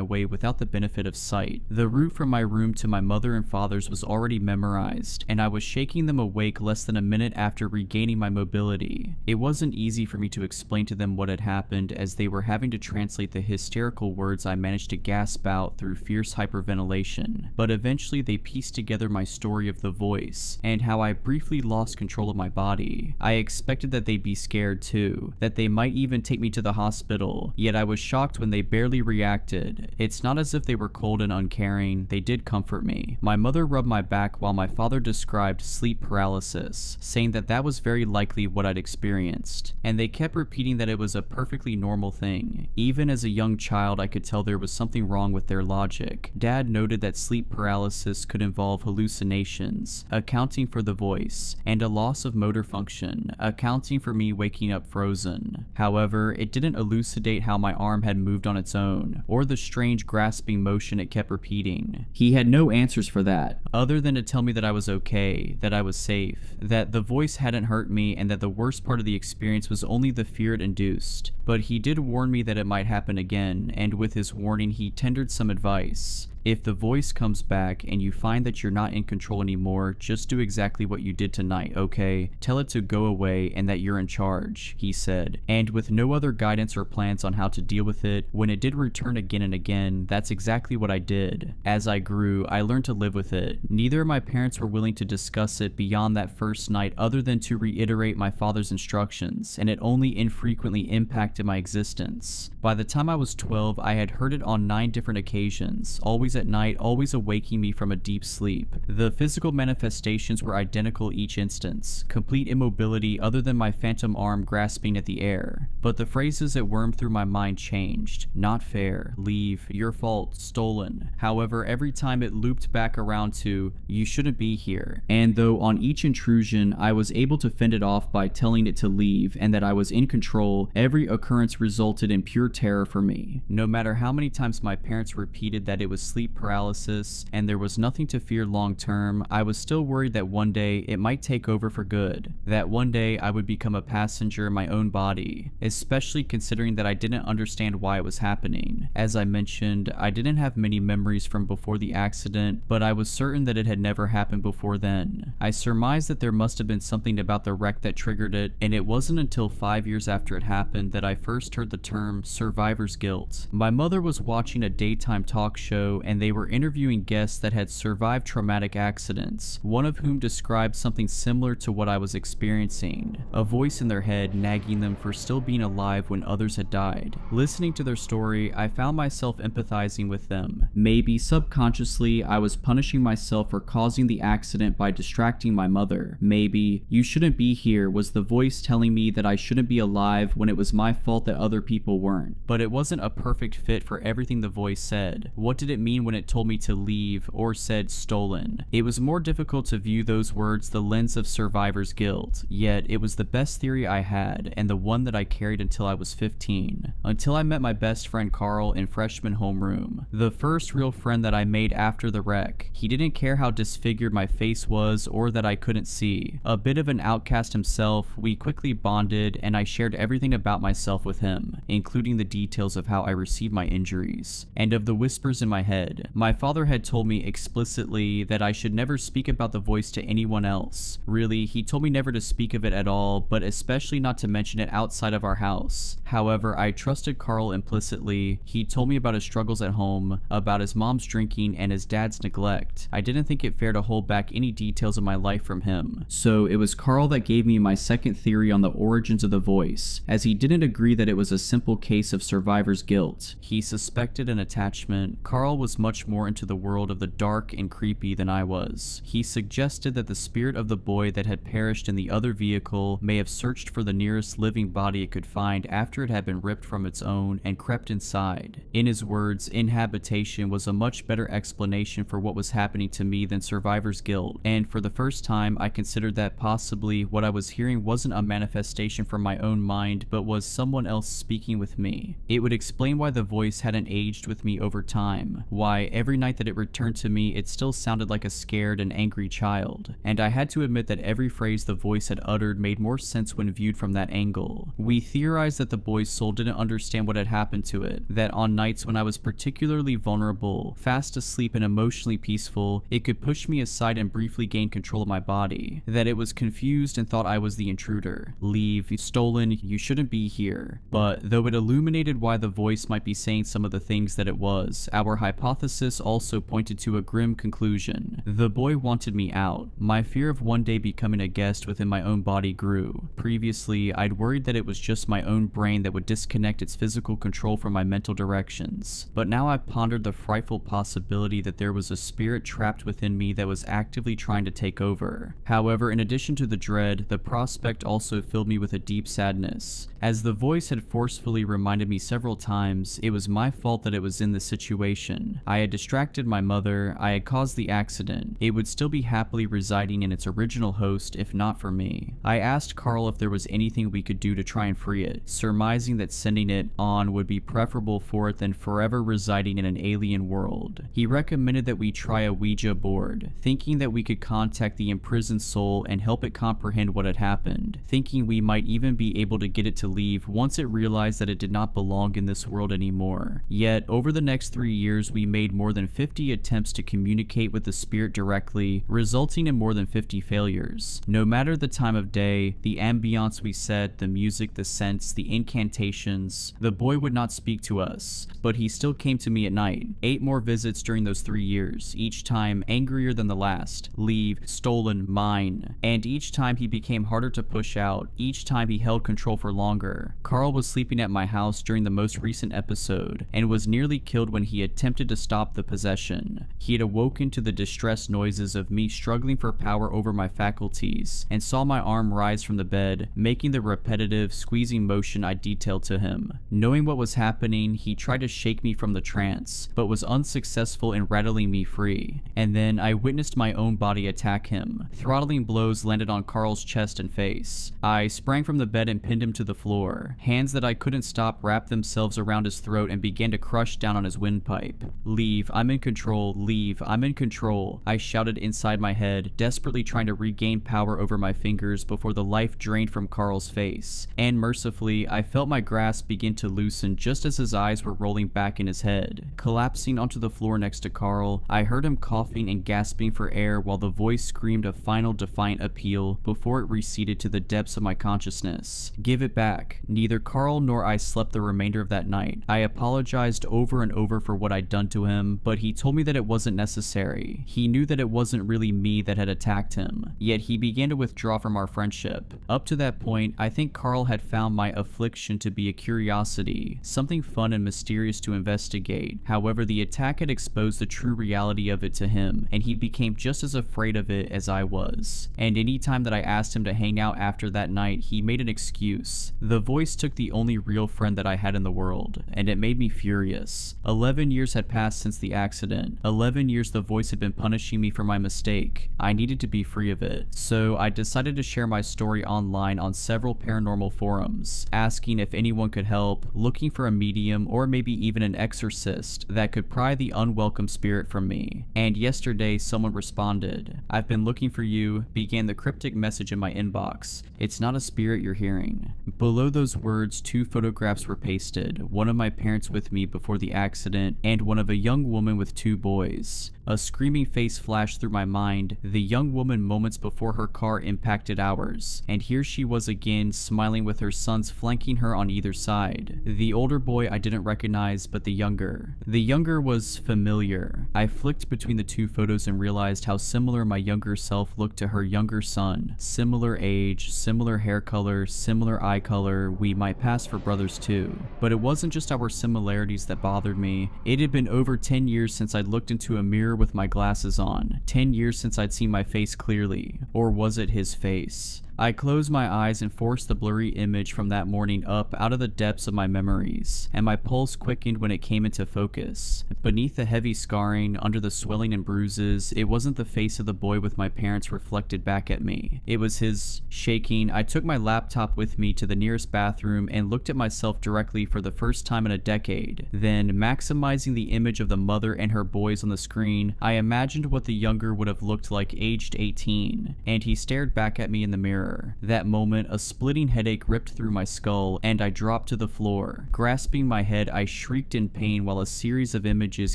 way without the benefit of sight. The route from my room to my mother and father's was already memorized, and I was shaking them awake less than a minute after regaining my mobility. It wasn't easy for me to explain to them what had happened, as they were having to translate the hysterical words I managed to gasp out through fierce hyperventilation, but eventually they pieced together my story of the voice, and how I briefly lost control of my body. I expected that they'd be scared too, that they might even take me to the hospital, yet I was shocked when they barely reacted. It's not as if they were cold and uncaring, they did comfort me. My mother rubbed my back while my father described sleep paralysis, saying that that was very likely what I'd experienced, and they kept repeating that it was a perfectly normal thing. Even as a young child, I could tell there was something wrong with their logic. Dad noted that sleep paralysis could involve hallucinations, accounting for the voice, and a loss of motor function, accounting for me waking up frozen. However, it didn't elucidate how my arm had moved on its own, or the strange grasping motion it kept repeating. He had no answers for that, other than to tell me that I was okay, that I was safe, that the voice hadn't hurt me, and that the worst part of the experience was only the fear it induced. But he did warn me that it might happen again, and with his warning he tendered some advice. If the voice comes back and you find that you're not in control anymore, just do exactly what you did tonight, okay? Tell it to go away and that you're in charge, he said. And with no other guidance or plans on how to deal with it, when it did return again and again, that's exactly what I did. As I grew, I learned to live with it. Neither of my parents were willing to discuss it beyond that first night other than to reiterate my father's instructions, and it only infrequently impacted my existence. By the time I was 12, I had heard it on 9 different occasions, always at night, always awaking me from a deep sleep. The physical manifestations were identical each instance, complete immobility other than my phantom arm grasping at the air. But the phrases that wormed through my mind changed. Not fair, leave, your fault, stolen. However, every time it looped back around to, you shouldn't be here. And though on each intrusion I was able to fend it off by telling it to leave and that I was in control, every occurrence resulted in pure terror for me. No matter how many times my parents repeated that it was sleep paralysis and there was nothing to fear long term, I was still worried that one day it might take over for good, that one day I would become a passenger in my own body, especially considering that I didn't understand why it was happening. As I mentioned, I didn't have many memories from before the accident, but I was certain that it had never happened before then. I surmised that there must have been something about the wreck that triggered it, and it wasn't until 5 years after it happened that I first heard the term survivor's guilt. My mother was watching a daytime talk show and they were interviewing guests that had survived traumatic accidents, one of whom described something similar to what I was experiencing, a voice in their head nagging them for still being alive when others had died. Listening to their story, I found myself empathizing with them. Maybe subconsciously, I was punishing myself for causing the accident by distracting my mother. Maybe, you shouldn't be here was the voice telling me that I shouldn't be alive when it was my fault that other people weren't. But it wasn't a perfect fit for everything the voice said. What did it mean even when it told me to leave or said stolen. It was more difficult to view those words the lens of survivor's guilt, yet it was the best theory I had and the one that I carried until I was 15. Until I met my best friend Carl in freshman homeroom, the first real friend that I made after the wreck. He didn't care how disfigured my face was or that I couldn't see. A bit of an outcast himself, we quickly bonded and I shared everything about myself with him, including the details of how I received my injuries, and of the whispers in my head. My father had told me explicitly that I should never speak about the voice to anyone else. Really, he told me never to speak of it at all, but especially not to mention it outside of our house. However, I trusted Carl implicitly. He told me about his struggles at home, about his mom's drinking and his dad's neglect. I didn't think it fair to hold back any details of my life from him. So it was Carl that gave me my second theory on the origins of the voice, as he didn't agree that it was a simple case of survivor's guilt. He suspected an attachment. Carl was much more into the world of the dark and creepy than I was. He suggested that the spirit of the boy that had perished in the other vehicle may have searched for the nearest living body it could find after it had been ripped from its own and crept inside. In his words, inhabitation was a much better explanation for what was happening to me than survivor's guilt, and for the first time I considered that possibly what I was hearing wasn't a manifestation from my own mind but was someone else speaking with me. It would explain why the voice hadn't aged with me over time, why every night that it returned to me it still sounded like a scared and angry child, and I had to admit that every phrase the voice had uttered made more sense when viewed from that angle. We theorized that the boy's soul didn't understand what had happened to it, that on nights when I was particularly vulnerable, fast asleep and emotionally peaceful, it could push me aside and briefly gain control of my body, that it was confused and thought I was the intruder. Leave, stolen, you shouldn't be here. But though it illuminated why the voice might be saying some of the things that it was, our hypothesis also pointed to a grim conclusion. The boy wanted me out. My fear of one day becoming a guest within my own body grew. Previously, I'd worried that it was just my own brain that would disconnect its physical control from my mental directions. But now I pondered the frightful possibility that there was a spirit trapped within me that was actively trying to take over. However, in addition to the dread, the prospect also filled me with a deep sadness. As the voice had forcefully reminded me several times, it was my fault that it was in this situation. I had distracted my mother, I had caused the accident. It would still be happily residing in its original host if not for me. I asked Carl if there was anything we could do to try and free it, surmising that sending it on would be preferable for it than forever residing in an alien world. He recommended that we try a Ouija board, thinking that we could contact the imprisoned soul and help it comprehend what had happened, thinking we might even be able to get it to leave once it realized that it did not belong in this world anymore. Yet, over the next 3 years, we made more than 50 attempts to communicate with the spirit directly, resulting in more than 50 failures. No matter the time of day, the ambiance we set, the music, the scents, the incantations, the boy would not speak to us, but he still came to me at night. 8 more visits during those 3 years, each time angrier than the last. Leave, stolen, mine. And each time he became harder to push out, each time he held control for longer. Carl was sleeping at my house during the most recent episode, and was nearly killed when he attempted to stop the possession. He had awoken to the distressed noises of me struggling for power over my faculties, and saw my arm rise from the bed, making the repetitive, squeezing motion I detailed to him. Knowing what was happening, he tried to shake me from the trance, but was unsuccessful in rattling me free. And then I witnessed my own body attack him. Throttling blows landed on Carl's chest and face. I sprang from the bed and pinned him to the floor. Hands that I couldn't stop wrapped themselves around his throat and began to crush down on his windpipe. Leave, I'm in control, leave, I'm in control, I shouted inside my head, desperately trying to regain power over my fingers before the life drained from Carl's face. And mercifully, I felt my grasp begin to loosen just as his eyes were rolling back in his head. Collapsing onto the floor next to Carl, I heard him coughing and gasping for air while the voice screamed a final defiant appeal before it receded to the depths of my consciousness. Give it back. Neither Carl nor I slept the remainder of that night. I apologized over and over for what I'd done to him, but he told me that it wasn't necessary. He knew that it wasn't really me that had attacked him, yet he began to withdraw from our friendship. Up to that point, I think Carl had found my affliction to be a curiosity, something fun and mysterious to investigate. However, the attack had exposed the true reality of it to him, and he became just as afraid of it as I was. And any time that I asked him to hang out after that night, he made an excuse. The voice took the only real friend that I had in the world, and it made me furious. 11 years had passed passed since the accident. 11 years the voice had been punishing me for my mistake. I needed to be free of it. So I decided to share my story online on several paranormal forums, asking if anyone could help, looking for a medium or maybe even an exorcist that could pry the unwelcome spirit from me. And yesterday someone responded. "I've been looking for you," began the cryptic message in my inbox. "It's not a spirit you're hearing." Below those words, 2 photographs were pasted, one of my parents with me before the accident and one of a young woman with 2 boys. A screaming face flashed through my mind, the young woman moments before her car impacted ours, and here she was again, smiling with her sons flanking her on either side. The older boy I didn't recognize, but the younger. The younger was familiar. I flicked between the 2 photos and realized how similar my younger self looked to her younger son. Similar age, similar hair color, similar eye color, we might pass for brothers too. But it wasn't just our similarities that bothered me. It had been over 10 years since I'd looked into a mirror with my glasses on. 10 years since I'd seen my face clearly. Or was it his face? I closed my eyes and forced the blurry image from that morning up out of the depths of my memories, and my pulse quickened when it came into focus. Beneath the heavy scarring, under the swelling and bruises, it wasn't the face of the boy with my parents reflected back at me. It was his. Shaking, I took my laptop with me to the nearest bathroom and looked at myself directly for the first time in a decade. Then, maximizing the image of the mother and her boys on the screen, I imagined what the younger would have looked like aged 18, and he stared back at me in the mirror. That moment, a splitting headache ripped through my skull, and I dropped to the floor. Grasping my head, I shrieked in pain while a series of images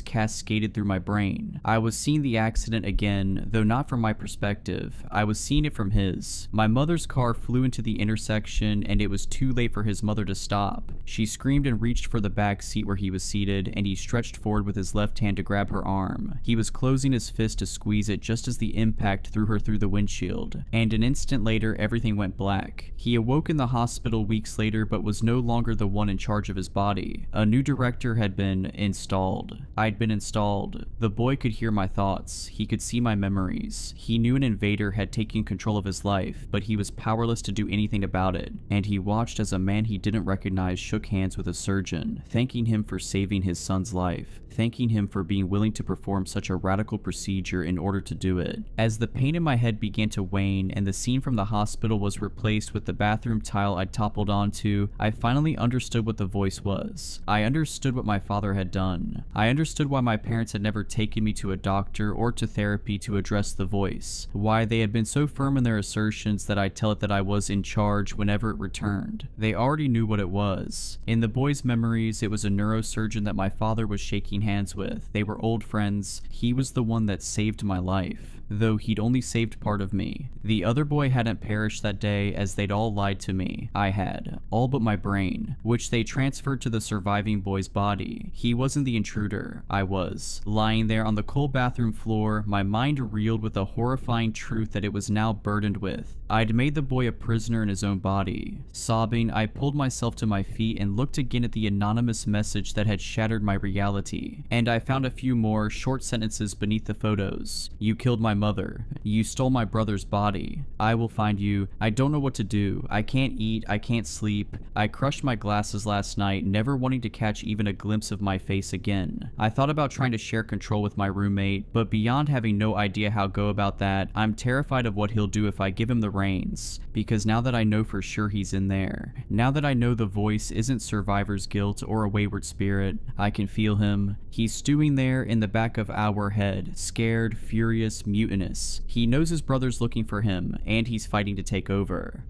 cascaded through my brain. I was seeing the accident again, though not from my perspective. I was seeing it from his. My mother's car flew into the intersection, and it was too late for his mother to stop. She screamed and reached for the back seat where he was seated, and he stretched forward with his left hand to grab her arm. He was closing his fist to squeeze it just as the impact threw her through the windshield, and an instant later, everything went black. He awoke in the hospital weeks later but was no longer the one in charge of his body. A new director had been installed. I'd been installed. The boy could hear my thoughts. He could see my memories. He knew an invader had taken control of his life, but he was powerless to do anything about it. And he watched as a man he didn't recognize shook hands with a surgeon, thanking him for saving his son's life, thanking him for being willing to perform such a radical procedure in order to do it. As the pain in my head began to wane and the scene from the hospital was replaced with the bathroom tile I'd toppled onto, I finally understood what the voice was. I understood what my father had done. I understood why my parents had never taken me to a doctor or to therapy to address the voice, why they had been so firm in their assertions that I'd tell it that I was in charge whenever it returned. They already knew what it was. In the boy's memories, it was a neurosurgeon that my father was shaking hands with. They were old friends. He was the one that saved my life, though he'd only saved part of me. The other boy hadn't perished that day, as they'd all lied to me. I had. All but my brain, which they transferred to the surviving boy's body. He wasn't the intruder. I was. Lying there on the cold bathroom floor, my mind reeled with the horrifying truth that it was now burdened with. I'd made the boy a prisoner in his own body. Sobbing, I pulled myself to my feet and looked again at the anonymous message that had shattered my reality. And I found a few more short sentences beneath the photos. "You killed my mother. You stole my brother's body. I will find you. I don't know what to do. I can't eat. I can't sleep. I crushed my glasses last night, never wanting to catch even a glimpse of my face again. I thought about trying to share control with my roommate, but beyond having no idea how to go about that, I'm terrified of what he'll do if I give him the reins, because now that I know for sure he's in there, now that I know the voice isn't survivor's guilt or a wayward spirit, I can feel him. He's stewing there in the back of our head, scared, furious, mutinous. He knows his brother's looking for him, and he's fighting to take over.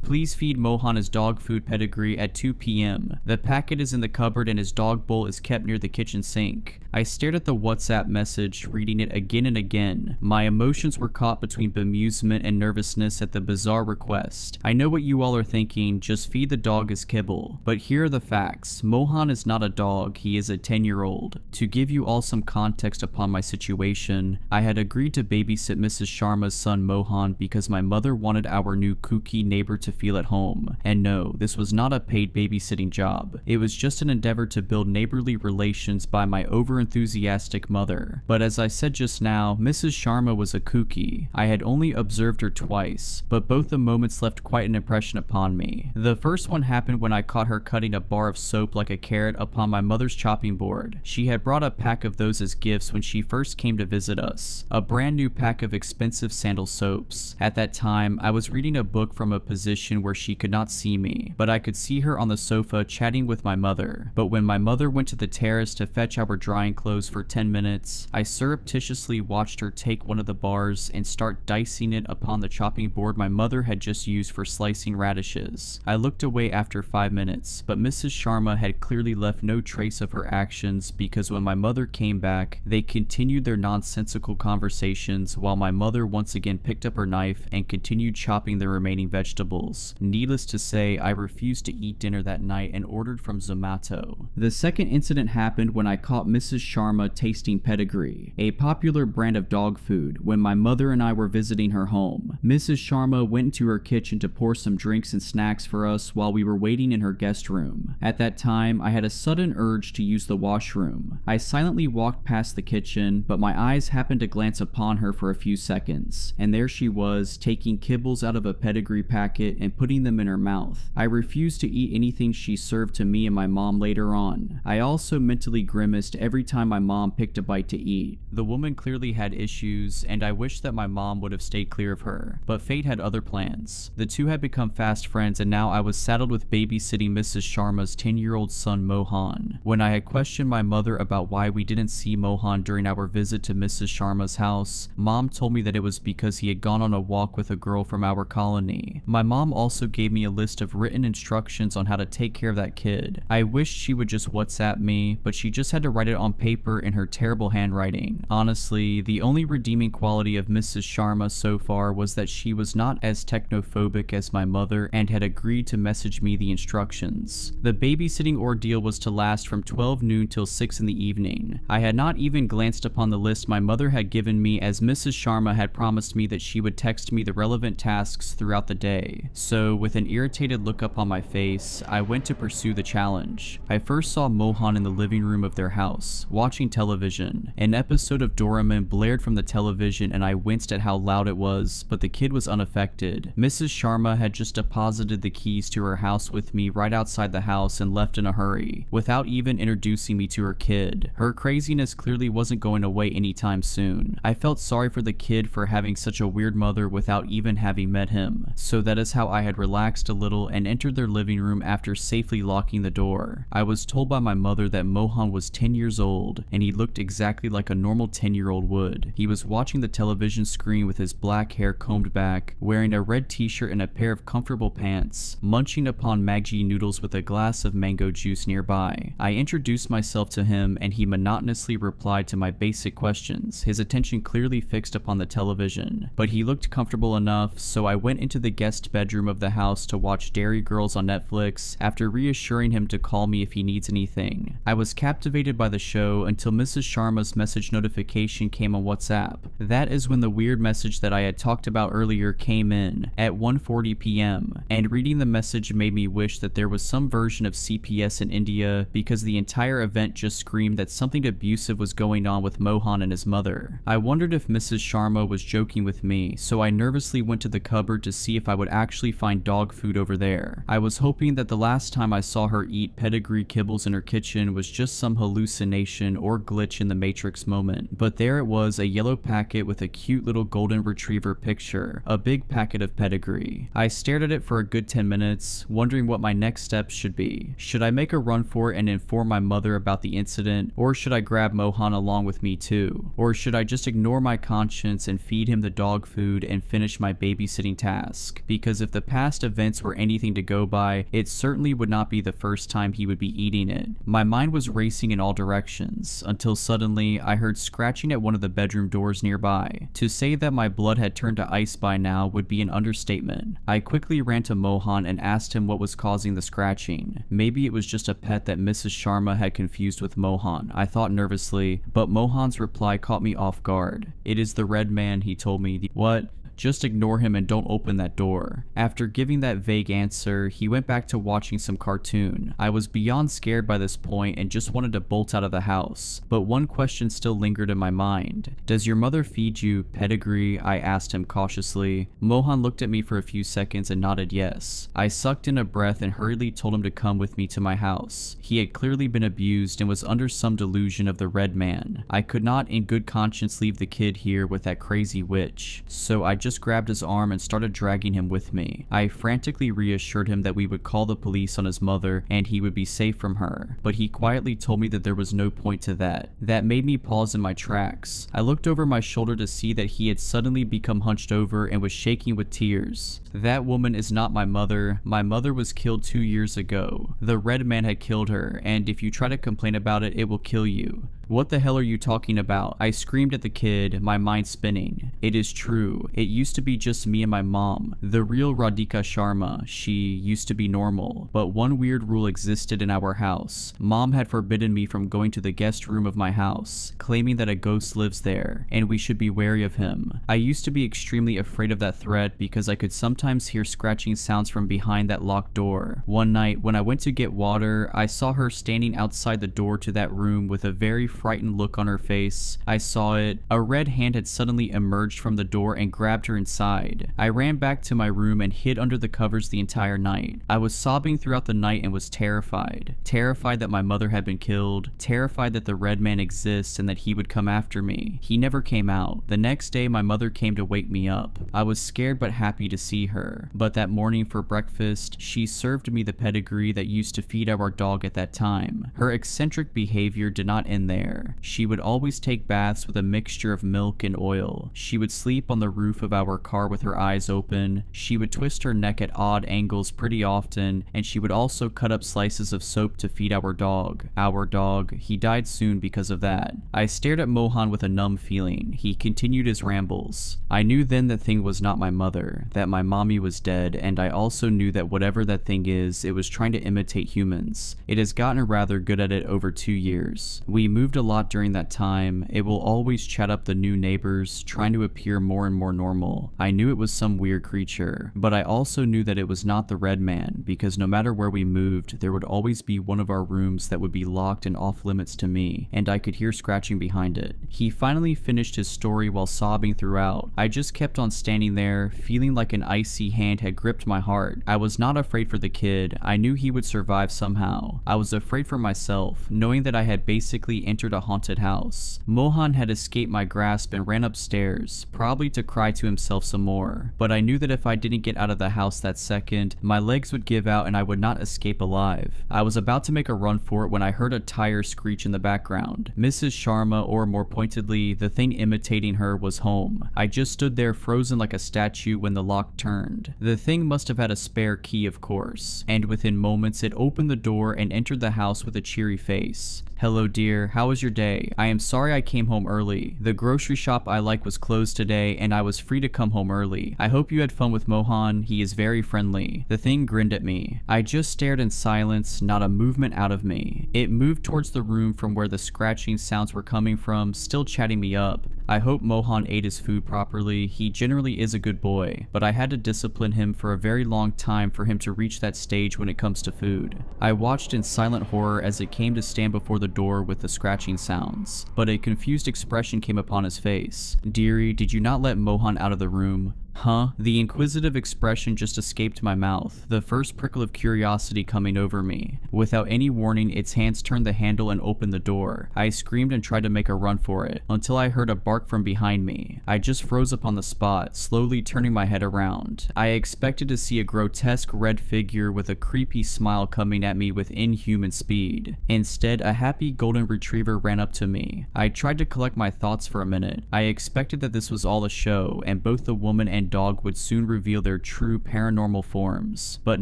Please feed Mohan his dog food pedigree at 2 p.m. The packet is in the cupboard and his dog bowl is kept near the kitchen sink. I stared at the WhatsApp message, reading it again and again. My emotions were caught between bemusement and nervousness at the bizarre request. I know what you all are thinking, just feed the dog his kibble. But here are the facts. Mohan is not a dog, he is a 10-year-old. To give you all some context upon my situation, I had agreed to babysit Mrs. Sharma's son Mohan because my mother wanted our new kooky neighbor to feel at home. And no, this was not a paid babysitting job. It was just an endeavor to build neighborly relations by my over-enthusiastic mother. But as I said just now, Mrs. Sharma was a kooky. I had only observed her twice, but both the moments left quite an impression upon me. The first one happened when I caught her cutting a bar of soap like a carrot upon my mother's chopping board. She had brought a pack of those as gifts when she first came to visit us. A brand new pack of expensive sandal soaps. At that time, I was reading a book from a position where she could not see me, but I could see her on the sofa chatting with my mother. But when my mother went to the terrace to fetch our drying clothes for 10 minutes, I surreptitiously watched her take one of the bars and start dicing it upon the chopping board my mother had just used for slicing radishes. I looked away after 5 minutes, but Mrs. Sharma had clearly left no trace of her actions because when my mother came back, they continued their nonsensical conversations while my mother once again picked up her knife and continued chopping the remaining vegetables. Needless to say, I refused to eat dinner that night and ordered from Zomato. The second incident happened when I caught Mrs. Sharma tasting Pedigree, a popular brand of dog food, when my mother and I were visiting her home. Mrs. Sharma went into her kitchen to pour some drinks and snacks for us while we were waiting in her guest room. At that time, I had a sudden urge to use the washroom. I silently walked past the kitchen, but my eyes happened to glance upon her for a few seconds, and there she was, taking kibbles out of a Pedigree packet and putting them in her mouth. I refused to eat anything she served to me and my mom later on. I also mentally grimaced every time my mom picked a bite to eat. The woman clearly had issues, and I wished that my mom would have stayed clear of her, but fate had other plans. The two had become fast friends, and now I was saddled with babysitting Mrs. Sharma's 10-year-old son Mohan. When I had questioned my mother about why we didn't see Mohan during our visit to Mrs. Sharma's house, Mom told me that it was because he had gone on a walk with a girl from our colony. My mom also gave me a list of written instructions on how to take care of that kid. I wished she would just WhatsApp me, but she just had to write it on paper in her terrible handwriting. Honestly, the only redeeming quality of Mrs. Sharma so far was that she was not as technophobic as my mother and had agreed to message me the instructions. The babysitting ordeal was to last from 12 noon till 6 in the evening. I had not even glanced upon the list my mother had given me, as Mrs. Sharma had promised me that she would text me the relevant tasks throughout the day. So, with an irritated look up on my face, I went to pursue the challenge. I first saw Mohan in the living room of their house, watching television. An episode of Doraemon blared from the television and I winced at how loud it was, but the kid was unaffected. Mrs. Sharma had just deposited the keys to her house with me right outside the house and left in a hurry, without even introducing me to her kid. Her craziness clearly wasn't going away anytime soon. I felt sorry for the kid for having such a weird mother without even having met him, so that is how I had relaxed a little and entered their living room after safely locking the door. I was told by my mother that Mohan was 10 years old, and he looked exactly like a normal 10-year-old would. He was watching the television screen with his black hair combed back, wearing a red t-shirt and a pair of comfortable pants, munching upon Maggi noodles with a glass of mango juice nearby. I introduced myself to him and he monotonously replied to my basic questions, his attention clearly fixed upon the television. But he looked comfortable enough, so I went into the guest bedroom of the house to watch Dairy Girls on Netflix after reassuring him to call me if he needs anything. I was captivated by the show until Mrs. Sharma's message notification came on WhatsApp. That is when the weird message that I had talked about earlier came in at 1:40 p.m. and reading the message made me wish that there was some version of CPS in India, because the entire event just screamed that something abusive was going on with Mohan and his mother. I wondered if Mrs. Sharma was joking with me, so I nervously went to the cupboard to see if I would actually find dog food over there. I was hoping that the last time I saw her eat Pedigree kibbles in her kitchen was just some hallucination or glitch in the Matrix moment, but there it was, a yellow packet with a cute little golden retriever picture, a big packet of Pedigree. I stared at it for a good 10 minutes, wondering what my next steps should be. Should I make a run for it and inform my mother about the incident, or should I grab Mohan along with me too? Or should I just ignore my conscience and feed him the dog food and finish my babysitting task? Because if the past events were anything to go by, it certainly would not be the first time he would be eating it. My mind was racing in all directions, until suddenly I heard scratching at one of the bedroom doors nearby. To say that my blood had turned to ice by now would be an understatement. I quickly ran to Mohan and asked him what was causing the scratching. Maybe it was just a pet that Mrs. Sharma had confused with Mohan, I thought nervously, but Mohan's reply caught me off guard. "It is the red man," he told me. What? Just ignore him and don't open that door. After giving that vague answer, he went back to watching some cartoon. I was beyond scared by this point and just wanted to bolt out of the house. But one question still lingered in my mind. Does your mother feed you pedigree? I asked him cautiously. Mohan looked at me for a few seconds and nodded yes. I sucked in a breath and hurriedly told him to come with me to my house. He had clearly been abused and was under some delusion of the red man. I could not in good conscience leave the kid here with that crazy witch. So I just grabbed his arm and started dragging him with me. I frantically reassured him that we would call the police on his mother and he would be safe from her. But he quietly told me that there was no point to that. That made me pause in my tracks. I looked over my shoulder to see that he had suddenly become hunched over and was shaking with tears. That woman is not my mother. My mother was killed 2 years ago. The red man had killed her, and if you try to complain about it, it will kill you. What the hell are you talking about? I screamed at the kid, my mind spinning. It is true. It used to be just me and my mom. The real Radhika Sharma. She used to be normal. But one weird rule existed in our house. Mom had forbidden me from going to the guest room of my house, claiming that a ghost lives there, and we should be wary of him. I used to be extremely afraid of that threat because I could sometimes hear scratching sounds from behind that locked door. One night, when I went to get water, I saw her standing outside the door to that room with a very frightened look on her face. I saw it. A red hand had suddenly emerged from the door and grabbed her inside. I ran back to my room and hid under the covers the entire night. I was sobbing throughout the night and was terrified. Terrified that my mother had been killed. Terrified that the red man exists and that he would come after me. He never came out. The next day, my mother came to wake me up. I was scared but happy to see her. But that morning for breakfast, she served me the pedigree that used to feed our dog at that time. Her eccentric behavior did not end there. She would always take baths with a mixture of milk and oil. She would sleep on the roof of our car with her eyes open. She would twist her neck at odd angles pretty often, and she would also cut up slices of soap to feed our dog. Our dog, he died soon because of that. I stared at Mohan with a numb feeling. He continued his rambles. I knew then that thing was not my mother, that my mommy was dead, and I also knew that whatever that thing is, it was trying to imitate humans. It has gotten rather good at it over 2 years. We moved a lot during that time. It will always chat up the new neighbors, trying to appear more and more normal. I knew it was some weird creature, but I also knew that it was not the red man, because no matter where we moved, there would always be one of our rooms that would be locked and off limits to me, and I could hear scratching behind it. He finally finished his story while sobbing throughout. I just kept on standing there, feeling like an icy hand had gripped my heart. I was not afraid for the kid. I knew he would survive somehow. I was afraid for myself, knowing that I had basically entered a haunted house. Mohan had escaped my grasp and ran upstairs, probably to cry to himself some more. But I knew that if I didn't get out of the house that second, my legs would give out and I would not escape alive. I was about to make a run for it when I heard a tire screech in the background. Mrs. Sharma, or more pointedly, the thing imitating her, was home. I just stood there frozen like a statue when the lock turned. The thing must have had a spare key, of course, and within moments it opened the door and entered the house with a cheery face. "Hello dear, how was your day? I am sorry I came home early. The grocery shop I like was closed today and I was free to come home early. I hope you had fun with Mohan, he is very friendly." The thing grinned at me. I just stared in silence, not a movement out of me. It moved towards the room from where the scratching sounds were coming from, still chatting me up. I hope Mohan ate his food properly. He generally is a good boy, but I had to discipline him for a very long time for him to reach that stage when it comes to food. I watched in silent horror as it came to stand before the door with the scratching sounds, but a confused expression came upon his face. "Dearie, did you not let Mohan out of the room?" Huh? The inquisitive expression just escaped my mouth, the first prickle of curiosity coming over me. Without any warning, its hands turned the handle and opened the door. I screamed and tried to make a run for it, until I heard a bark from behind me. I just froze up on the spot, slowly turning my head around. I expected to see a grotesque red figure with a creepy smile coming at me with inhuman speed. Instead, a happy golden retriever ran up to me. I tried to collect my thoughts for a minute. I expected that this was all a show, and both the woman and dog would soon reveal their true paranormal forms. But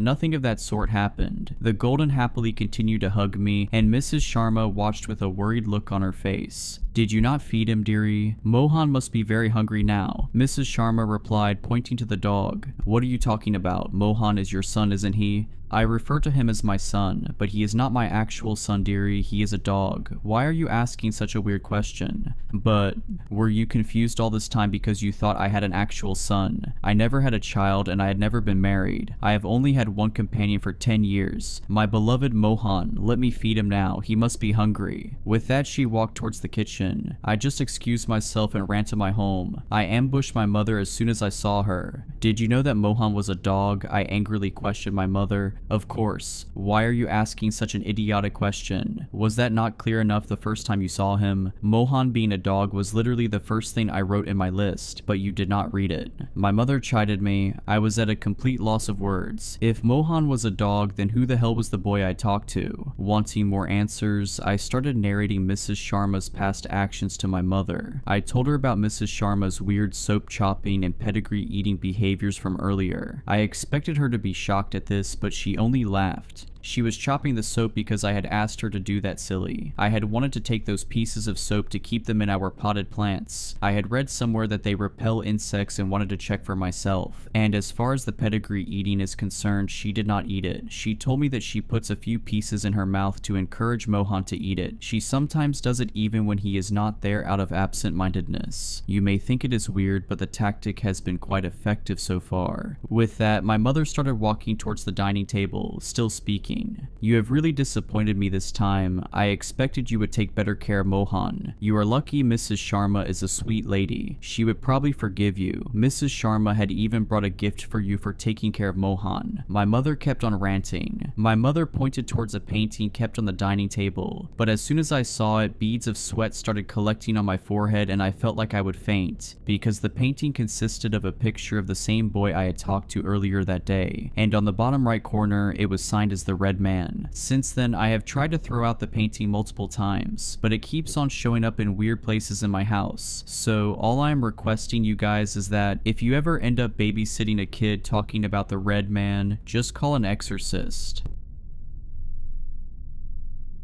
nothing of that sort happened. The golden happily continued to hug me, and Mrs. Sharma watched with a worried look on her face. Did you not feed him, dearie? Mohan must be very hungry now. Mrs. Sharma replied, pointing to the dog. What are you talking about? Mohan is your son, isn't he? I refer to him as my son, but he is not my actual son, dearie. He is a dog. Why are you asking such a weird question? But were you confused all this time because you thought I had an actual son? I never had a child and I had never been married. I have only had one companion for 10 years. My beloved Mohan. Let me feed him now. He must be hungry. With that, she walked towards the kitchen. I just excused myself and ran to my home. I ambushed my mother as soon as I saw her. Did you know that Mohan was a dog? I angrily questioned my mother. Of course. Why are you asking such an idiotic question? Was that not clear enough the first time you saw him? Mohan being a dog was literally the first thing I wrote in my list, but you did not read it. My mother chided me. I was at a complete loss of words. If Mohan was a dog, then who the hell was the boy I talked to? Wanting more answers, I started narrating Mrs. Sharma's past actions to my mother. I told her about Mrs. Sharma's weird soap chopping and pedigree eating behaviors from earlier. I expected her to be shocked at this, but she only laughed. She was chopping the soap because I had asked her to do that silly. I had wanted to take those pieces of soap to keep them in our potted plants. I had read somewhere that they repel insects and wanted to check for myself. And as far as the pedigree eating is concerned, she did not eat it. She told me that she puts a few pieces in her mouth to encourage Mohan to eat it. She sometimes does it even when he is not there out of absent-mindedness. You may think it is weird, but the tactic has been quite effective so far. With that, my mother started walking towards the dining table, still speaking. You have really disappointed me this time. I expected you would take better care of Mohan. You are lucky Mrs. Sharma is a sweet lady. She would probably forgive you. Mrs. Sharma had even brought a gift for you for taking care of Mohan. My mother kept on ranting. My mother pointed towards a painting kept on the dining table, but as soon as I saw it, beads of sweat started collecting on my forehead and I felt like I would faint, because the painting consisted of a picture of the same boy I had talked to earlier that day, and on the bottom right corner, it was signed as the Red Man. Since then, I have tried to throw out the painting multiple times, but it keeps on showing up in weird places in my house. So all I am requesting you guys is that if you ever end up babysitting a kid talking about the Red Man, just call an exorcist.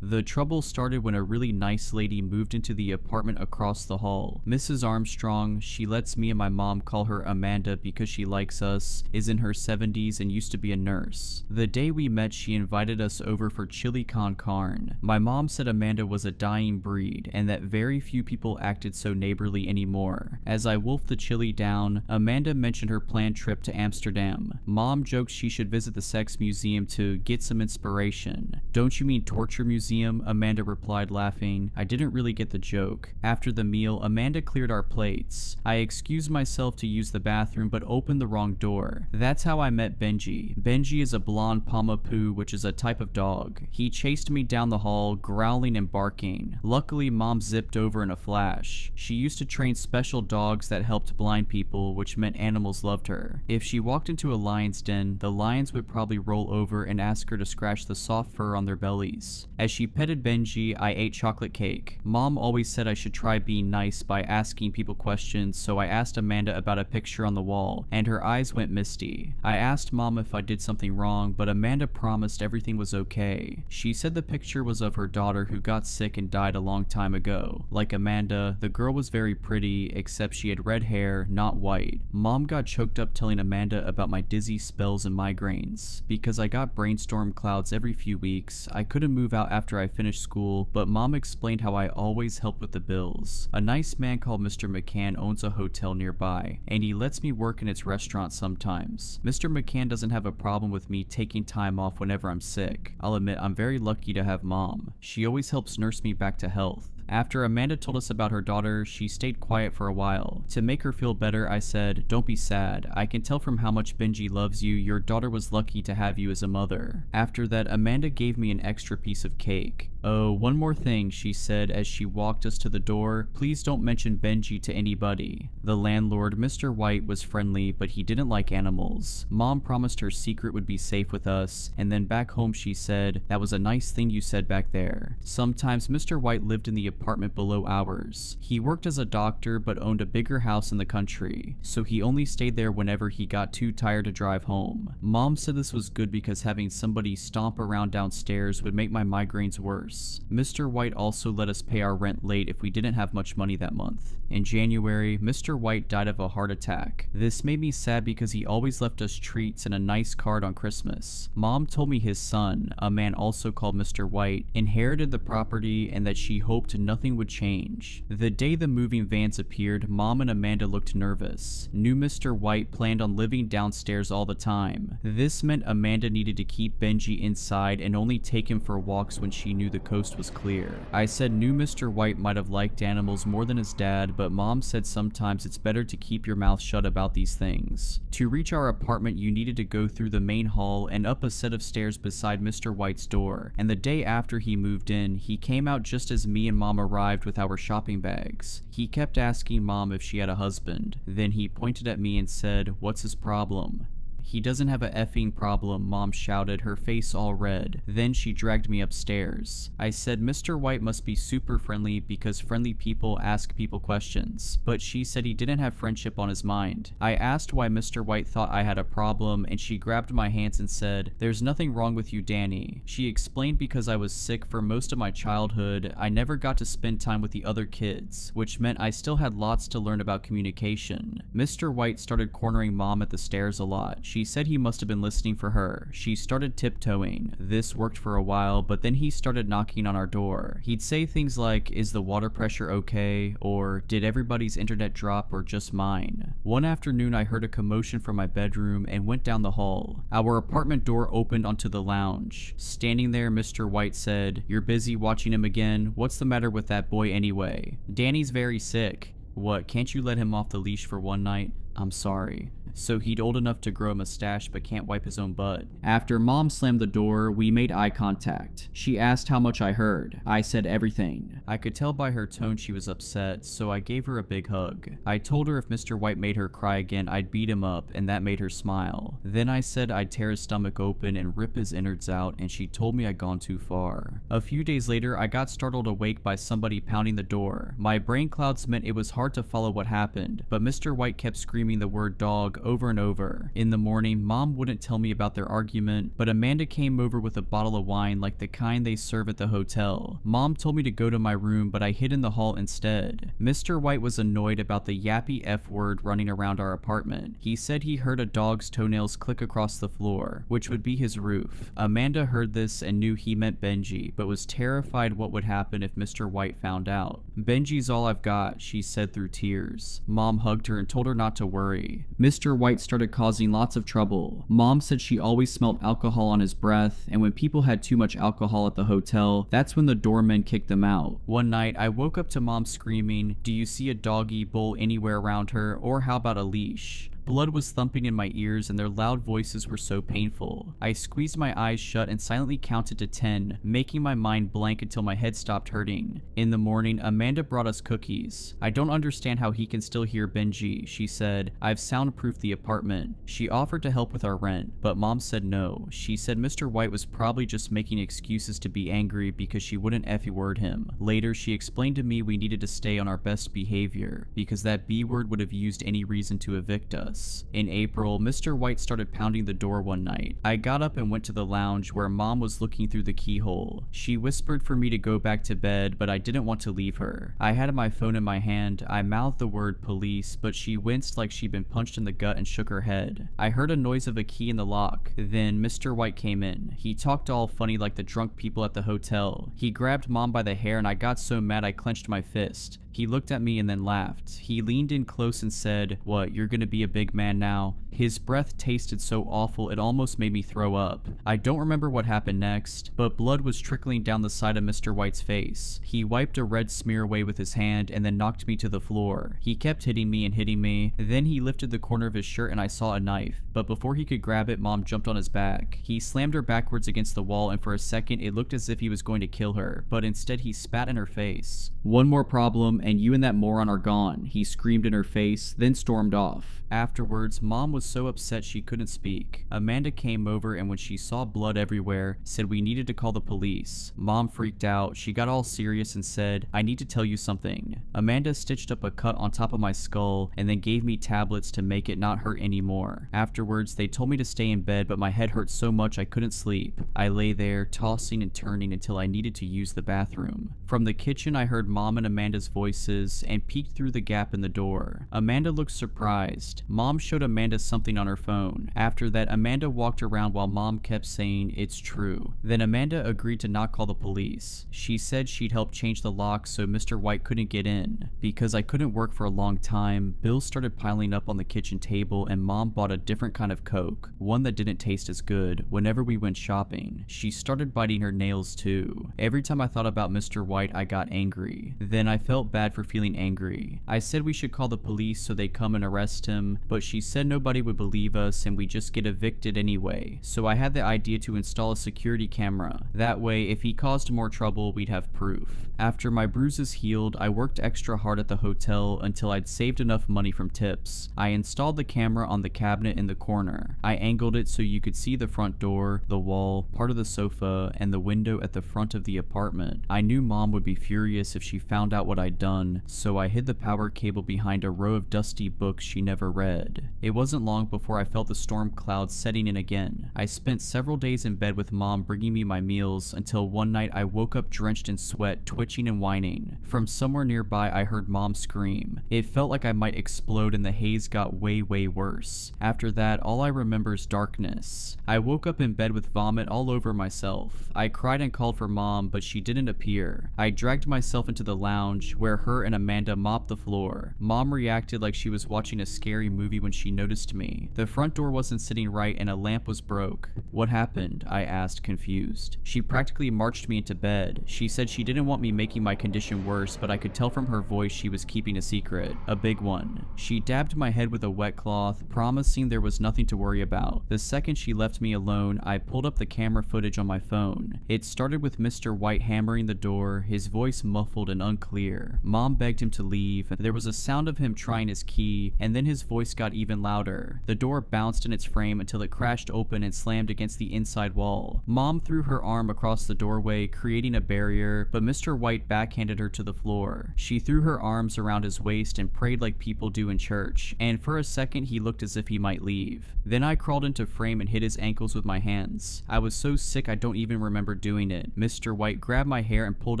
The trouble started when a really nice lady moved into the apartment across the hall. Mrs. Armstrong, she lets me and my mom call her Amanda because she likes us, is in her 70s and used to be a nurse. The day we met, she invited us over for chili con carne. My mom said Amanda was a dying breed and that very few people acted so neighborly anymore. As I wolfed the chili down, Amanda mentioned her planned trip to Amsterdam. Mom joked she should visit the sex museum to get some inspiration. Don't you mean torture museum? Amanda replied, laughing. I didn't really get the joke. After the meal, Amanda cleared our plates. I excused myself to use the bathroom but opened the wrong door. That's how I met Benji. Benji is a blonde Pomapoo, which is a type of dog. He chased me down the hall, growling and barking. Luckily, Mom zipped over in a flash. She used to train special dogs that helped blind people, which meant animals loved her. If she walked into a lion's den, the lions would probably roll over and ask her to scratch the soft fur on their bellies. As she petted Benji, I ate chocolate cake. Mom always said I should try being nice by asking people questions, so I asked Amanda about a picture on the wall, and her eyes went misty. I asked Mom if I did something wrong, but Amanda promised everything was okay. She said the picture was of her daughter who got sick and died a long time ago. Like Amanda, the girl was very pretty, except she had red hair, not white. Mom got choked up telling Amanda about my dizzy spells and migraines. Because I got brainstorm clouds every few weeks, I couldn't move out after I finished school, but Mom explained how I always help with the bills. A nice man called Mr. McCann owns a hotel nearby, and he lets me work in its restaurant sometimes. Mr. McCann doesn't have a problem with me taking time off whenever I'm sick. I'll admit I'm very lucky to have Mom. She always helps nurse me back to health. After Amanda told us about her daughter, she stayed quiet for a while. To make her feel better, I said, "Don't be sad. I can tell from how much Benji loves you, your daughter was lucky to have you as a mother." After that, Amanda gave me an extra piece of cake. "Oh, one more thing," she said as she walked us to the door. "Please don't mention Benji to anybody." The landlord, Mr. White, was friendly, but he didn't like animals. Mom promised her secret would be safe with us, and then back home she said, "That was a nice thing you said back there." Sometimes Mr. White lived in the apartment below ours. He worked as a doctor but owned a bigger house in the country, so he only stayed there whenever he got too tired to drive home. Mom said this was good because having somebody stomp around downstairs would make my migraines worse. worse. Mr. White also let us pay our rent late if we didn't have much money that month. In January, Mr. White died of a heart attack. This made me sad because he always left us treats and a nice card on Christmas. Mom told me his son, a man also called Mr. White, inherited the property and that she hoped nothing would change. The day the moving vans appeared, Mom and Amanda looked nervous. Knew Mr. White planned on living downstairs all the time. This meant Amanda needed to keep Benji inside and only take him for walks when she knew the coast was clear. I said knew Mr. White might have liked animals more than his dad, but Mom said sometimes it's better to keep your mouth shut about these things. To reach our apartment, you needed to go through the main hall and up a set of stairs beside Mr. White's door, and the day after he moved in, he came out just as me and Mom arrived with our shopping bags. He kept asking Mom if she had a husband. Then he pointed at me and said, "What's his problem?" "He doesn't have a effing problem," Mom shouted, her face all red. Then she dragged me upstairs. I said Mr. White must be super friendly because friendly people ask people questions, but she said he didn't have friendship on his mind. I asked why Mr. White thought I had a problem, and she grabbed my hands and said, "There's nothing wrong with you, Danny." She explained because I was sick for most of my childhood, I never got to spend time with the other kids, which meant I still had lots to learn about communication. Mr. White started cornering Mom at the stairs a lot. She said he must have been listening for her. She started tiptoeing. This worked for a while, but then he started knocking on our door. He'd say things like, "Is the water pressure okay?" or "Did everybody's internet drop or just mine?" One afternoon I heard a commotion from my bedroom and went down the hall. Our apartment door opened onto the lounge. Standing there, Mr. White said, "You're busy watching him again? What's the matter with that boy anyway? Danny's very sick." "What, can't you let him off the leash for one night?" "I'm sorry." So he'd old enough to grow a mustache but can't wipe his own butt. After Mom slammed the door, we made eye contact. She asked how much I heard. I said everything. I could tell by her tone she was upset, so I gave her a big hug. I told her if Mr. White made her cry again, I'd beat him up, and that made her smile. Then I said I'd tear his stomach open and rip his innards out, and she told me I'd gone too far. A few days later, I got startled awake by somebody pounding the door. My brain clouds meant it was hard to follow what happened, but Mr. White kept screaming the word dog over and over. In the morning, Mom wouldn't tell me about their argument, but Amanda came over with a bottle of wine like the kind they serve at the hotel. Mom told me to go to my room, but I hid in the hall instead. Mr. White was annoyed about the yappy F word running around our apartment. He said he heard a dog's toenails click across the floor, which would be his roof. Amanda heard this and knew he meant Benji, but was terrified what would happen if Mr. White found out. "Benji's all I've got," she said through tears. Mom hugged her and told her not to worry. Mr. White started causing lots of trouble. Mom said she always smelled alcohol on his breath, and when people had too much alcohol at the hotel, that's when the doormen kicked them out. One night, I woke up to Mom screaming, "Do you see a doggy bowl anywhere around her, or how about a leash?" Blood was thumping in my ears and their loud voices were so painful. I squeezed my eyes shut and silently counted to 10, making my mind blank until my head stopped hurting. In the morning, Amanda brought us cookies. "I don't understand how he can still hear Benji," she said. "I've soundproofed the apartment." She offered to help with our rent, but Mom said no. She said Mr. White was probably just making excuses to be angry because she wouldn't F word him. Later, she explained to me we needed to stay on our best behavior because that B word would have used any reason to evict us. In April, Mr. White started pounding the door one night. I got up and went to the lounge where Mom was looking through the keyhole. She whispered for me to go back to bed, but I didn't want to leave her. I had my phone in my hand. I mouthed the word police, but she winced like she'd been punched in the gut and shook her head. I heard a noise of a key in the lock. Then Mr. White came in. He talked all funny like the drunk people at the hotel. He grabbed Mom by the hair and I got so mad I clenched my fist. He looked at me and then laughed. He leaned in close and said, "What, you're gonna be a big man now?" His breath tasted so awful it almost made me throw up. I don't remember what happened next, but blood was trickling down the side of Mr. White's face. He wiped a red smear away with his hand and then knocked me to the floor. He kept hitting me and hitting me. Then he lifted the corner of his shirt and I saw a knife. But before he could grab it, Mom jumped on his back. He slammed her backwards against the wall and for a second it looked as if he was going to kill her, but instead he spat in her face. "One more problem and you and that moron are gone," he screamed in her face, then stormed off. Afterwards, Mom was was so upset she couldn't speak. Amanda came over and when she saw blood everywhere, said we needed to call the police. Mom freaked out. She got all serious and said, I need to tell you something. Amanda stitched up a cut on top of my skull and then gave me tablets to make it not hurt anymore. Afterwards, they told me to stay in bed, but my head hurt so much I couldn't sleep. I lay there, tossing and turning until I needed to use the bathroom. From the kitchen, I heard Mom and Amanda's voices and peeked through the gap in the door. Amanda looked surprised. Mom showed Amanda something on her phone. After that, Amanda walked around while Mom kept saying, it's true. Then Amanda agreed to not call the police. She said she'd help change the lock so Mr. White couldn't get in. Because I couldn't work for a long time, bills started piling up on the kitchen table and Mom bought a different kind of Coke, one that didn't taste as good, whenever we went shopping. She started biting her nails too. Every time I thought about Mr. White, I got angry. Then I felt bad for feeling angry. I said we should call the police so they'd come and arrest him, but she said nobody would believe us and we'd just get evicted anyway. So I had the idea to install a security camera. That way, if he caused more trouble, we'd have proof. After my bruises healed, I worked extra hard at the hotel until I'd saved enough money from tips. I installed the camera on the cabinet in the corner. I angled it so you could see the front door, the wall, part of the sofa, and the window at the front of the apartment. I knew Mom would be furious if she found out what I'd done, so I hid the power cable behind a row of dusty books she never read. It wasn't long before I felt the storm clouds setting in again. I spent several days in bed with Mom bringing me my meals until one night I woke up drenched in sweat, twitching and whining. From somewhere nearby I heard Mom scream. It felt like I might explode and the haze got way worse. After that, all I remember is darkness. I woke up in bed with vomit all over myself. I cried and called for Mom, but she didn't appear. I dragged myself into the lounge where her and Amanda mopped the floor. Mom reacted like she was watching a scary movie when she noticed me. The front door wasn't sitting right and a lamp was broke. What happened? I asked, confused. She practically marched me into bed. She said she didn't want me making my condition worse, but I could tell from her voice she was keeping a secret. A big one. She dabbed my head with a wet cloth, promising there was nothing to worry about. The second she left me alone, I pulled up the camera footage on my phone. It started with Mr. White hammering the door, his voice muffled and unclear. Mom begged him to leave. There was a sound of him trying his key, and then his voice got even louder. The door bounced in its frame until it crashed open and slammed against the inside wall. Mom threw her arm across the doorway, creating a barrier, but Mr. White backhanded her to the floor. She threw her arms around his waist and prayed like people do in church, and for a second he looked as if he might leave. Then I crawled into frame and hit his ankles with my hands. I was so sick I don't even remember doing it. Mr. White grabbed my hair and pulled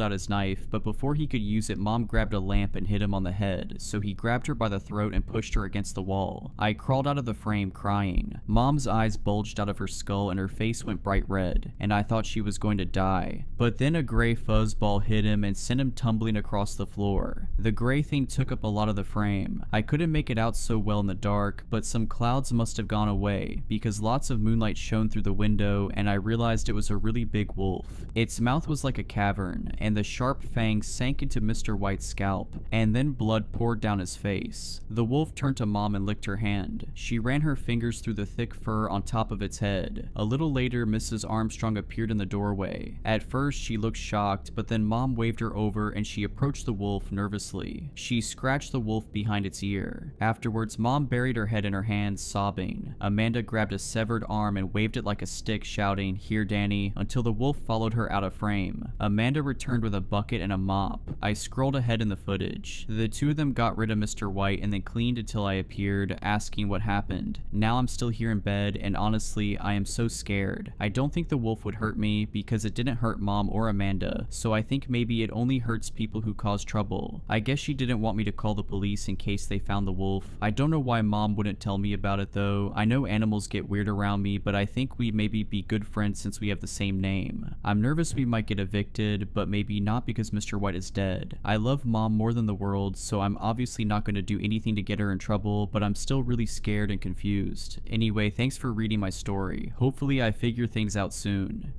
out his knife, but before he could use it, Mom grabbed a lamp and hit him on the head, so he grabbed her by the throat and pushed her against the wall. I crawled out of the frame crying. Mom's eyes bulged out of her skull and her face went bright red, and I thought she was going to die. But then a gray fuzzball hit him and sent him tumbling across the floor. The gray thing took up a lot of the frame. I couldn't make it out so well in the dark, but some clouds must have gone away because lots of moonlight shone through the window and I realized it was a really big wolf. Its mouth was like a cavern and the sharp fangs sank into Mr. White's scalp and then blood poured down his face. The wolf turned to Mom and licked her hand. She ran her fingers through the thick fur on top of its head. A little later, Mrs. Armstrong appeared in the doorway. At first she looked shocked, but then Mom waved her over and she approached the wolf nervously. She scratched the wolf behind its ear. Afterwards, Mom buried her head in her hands, sobbing. Amanda grabbed a severed arm and waved it like a stick, shouting, "Here, Danny," until the wolf followed her out of frame. Amanda returned with a bucket and a mop. I scrolled ahead in the footage. The two of them got rid of Mr. White and then cleaned until I appeared, asking what happened. Now I'm still here in bed, and honestly, I am so scared. I don't think the wolf would hurt me because it didn't hurt Mom or Amanda, so I think maybe it only hurts people who cause trouble. I guess she didn't want me to call the police in case they found the wolf. I don't know why Mom wouldn't tell me about it though. I know animals get weird around me, but I think we'd maybe be good friends since we have the same name. I'm nervous we might get evicted, but maybe not because Mr. White is dead. I love Mom more than the world, so I'm obviously not going to do anything to get her in trouble, but I'm still really scared and confused. Anyway, thanks for reading my story. Hopefully I figure things out soon.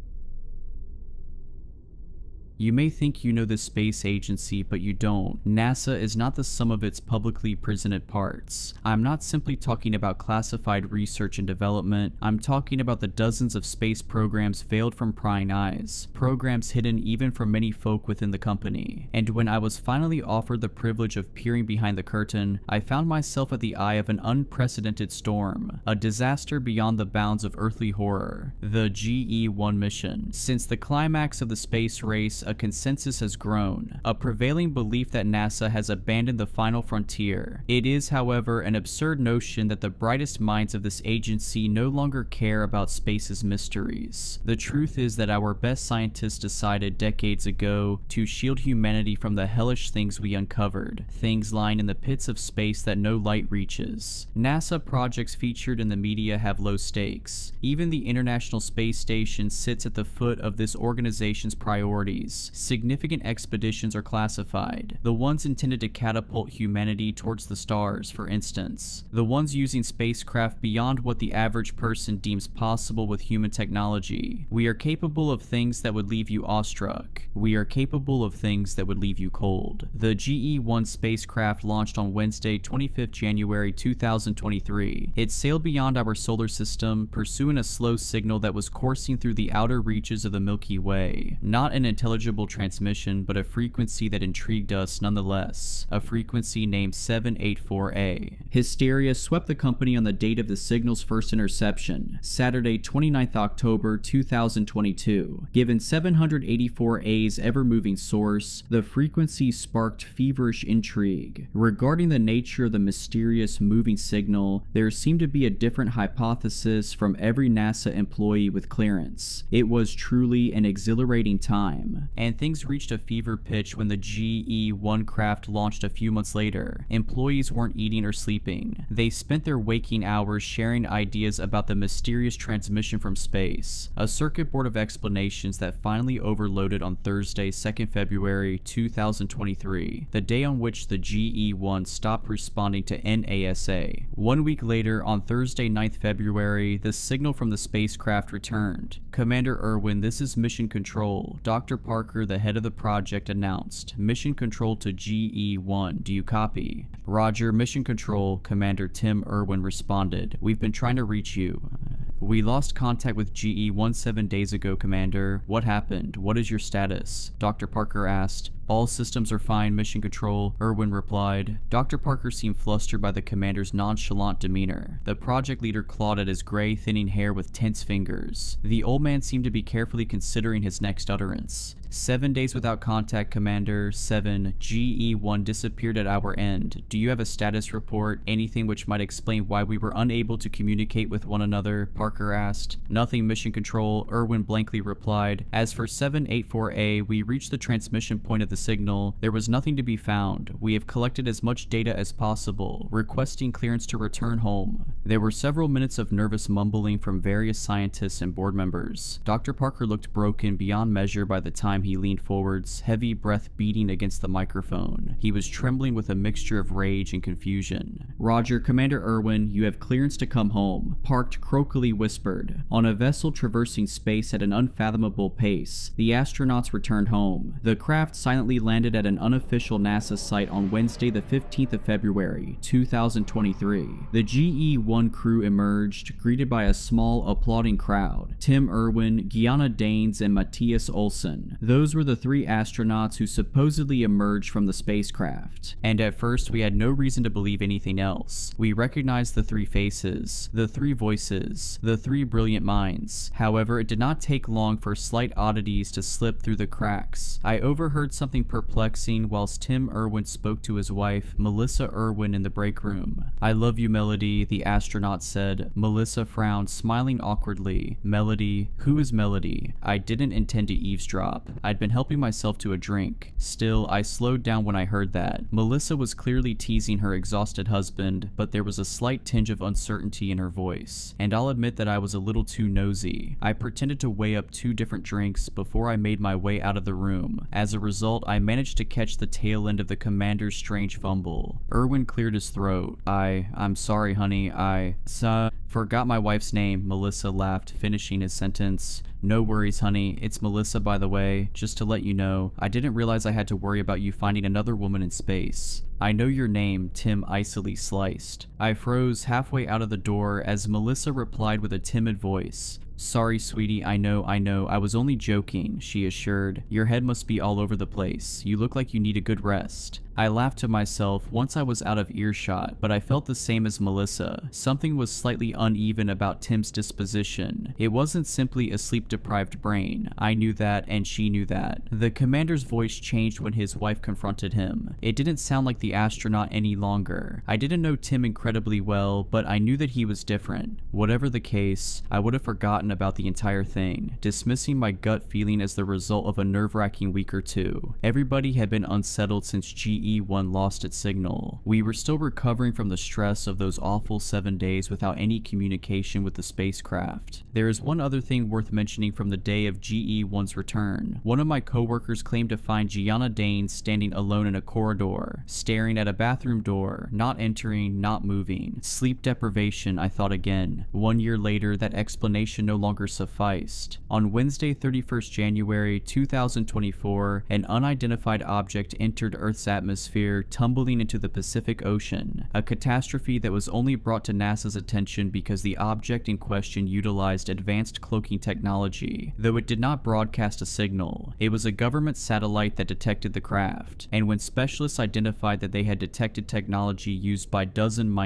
You may think you know the space agency, but you don't. NASA is not the sum of its publicly presented parts. I'm not simply talking about classified research and development. I'm talking about the dozens of space programs veiled from prying eyes, programs hidden even from many folk within the company. And when I was finally offered the privilege of peering behind the curtain, I found myself at the eye of an unprecedented storm, a disaster beyond the bounds of earthly horror, the GE-1 mission. Since the climax of the space race, a consensus has grown, a prevailing belief that NASA has abandoned the final frontier. It is, however, an absurd notion that the brightest minds of this agency no longer care about space's mysteries. The truth is that our best scientists decided decades ago to shield humanity from the hellish things we uncovered, things lying in the pits of space that no light reaches. NASA projects featured in the media have low stakes. Even the International Space Station sits at the foot of this organization's priorities. Significant expeditions are classified. The ones intended to catapult humanity towards the stars, for instance. The ones using spacecraft beyond what the average person deems possible with human technology. We are capable of things that would leave you awestruck. We are capable of things that would leave you cold. The GE-1 spacecraft launched on Wednesday, 25th January 2023. It sailed beyond our solar system, pursuing a slow signal that was coursing through the outer reaches of the Milky Way. Not an intelligible transmission, but a frequency that intrigued us nonetheless. A frequency named 784A. Hysteria swept the company on the date of the signal's first interception, Saturday, 29th October 2022. Given 784A's ever-moving source, the frequency sparked feverish intrigue. Regarding the nature of the mysterious moving signal, there seemed to be a different hypothesis from every NASA employee with clearance. It was truly an exhilarating time, and things reached a fever pitch when the GE-1 craft launched a few months later. Employees weren't eating or sleeping. They spent their waking hours sharing ideas about the mysterious transmission from space, a circuit board of explanations that finally overloaded on Thursday, 2nd February 2023, the day on which the GE-1 stopped responding to NASA. 1 week later, on Thursday, 9th February, the signal from the spacecraft returned. Commander Irwin, this is Mission Control. Dr. Parker, the head of the project, announced. Mission Control to GE-1. Do you copy? Roger, Mission Control. Commander Tim Irwin responded. We've been trying to reach you. We lost contact with GE-1 7 days ago, Commander. What happened? What is your status? Dr. Parker asked. All systems are fine, Mission Control, Irwin replied. Dr. Parker seemed flustered by the commander's nonchalant demeanor. The project leader clawed at his gray, thinning hair with tense fingers. The old man seemed to be carefully considering his next utterance. 7 days without contact, Commander. 7. GE-1 disappeared at our end. Do you have a status report? Anything which might explain why we were unable to communicate with one another? Parker asked. Nothing, Mission Control, Irwin blankly replied. As for 784A, we reached the transmission point of the signal. There was nothing to be found. We have collected as much data as possible, requesting clearance to return home. There were several minutes of nervous mumbling from various scientists and board members. Dr. Parker looked broken beyond measure by the time he leaned forwards, heavy breath beating against the microphone. He was trembling with a mixture of rage and confusion. Roger, Commander Irwin, you have clearance to come home. Parked croakily whispered. On a vessel traversing space at an unfathomable pace, the astronauts returned home. The craft silently landed at an unofficial NASA site on Wednesday the 15th of February, 2023. The GE-1 crew emerged, greeted by a small, applauding crowd. Tim Irwin, Gianna Danes, and Matthias Olsen. Those were the 3 astronauts who supposedly emerged from the spacecraft. And at first, we had no reason to believe anything else. We recognized the 3 faces, the 3 voices, the 3 brilliant minds. However, it did not take long for slight oddities to slip through the cracks. I overheard something perplexing whilst Tim Irwin spoke to his wife, Melissa Irwin, in the break room. I love you, Melody, the astronaut said. Melissa frowned, smiling awkwardly. Melody? Who is Melody? I didn't intend to eavesdrop. I'd been helping myself to a drink. Still, I slowed down when I heard that. Melissa was clearly teasing her exhausted husband, but there was a slight tinge of uncertainty in her voice. And I'll admit that I was a little too nosy. I pretended to weigh up 2 different drinks before I made my way out of the room. As a result, I managed to catch the tail end of the commander's strange fumble. Irwin cleared his throat. I'm sorry, honey, Forgot my wife's name, Melissa laughed, finishing his sentence. No worries, honey. It's Melissa, by the way. Just to let you know, I didn't realize I had to worry about you finding another woman in space. I know your name, Tim icily sliced. I froze halfway out of the door as Melissa replied with a timid voice. Sorry, sweetie, I know, I was only joking, she assured. Your head must be all over the place. You look like you need a good rest. I laughed to myself once I was out of earshot, but I felt the same as Melissa. Something was slightly uneven about Tim's disposition. It wasn't simply a sleep-deprived brain. I knew that, and she knew that. The commander's voice changed when his wife confronted him. It didn't sound like the astronaut any longer. I didn't know Tim incredibly well, but I knew that he was different. Whatever the case, I would have forgotten about the entire thing, dismissing my gut feeling as the result of a nerve-wracking week or two. Everybody had been unsettled since GE1 lost its signal. We were still recovering from the stress of those awful 7 days without any communication with the spacecraft. There is one other thing worth mentioning from the day of GE1's return. One of my coworkers claimed to find Gianna Dane standing alone in a corridor, staring at a bathroom door, not entering, not moving. Sleep deprivation, I thought again. 1 year later, that explanation no longer sufficed. On Wednesday, 31st January 2024, an unidentified object entered Earth's atmosphere, tumbling into the Pacific Ocean, a catastrophe that was only brought to NASA's attention because the object in question utilized advanced cloaking technology, though it did not broadcast a signal. It was a government satellite that detected the craft, and when specialists identified that they had detected technology used by Dozen-,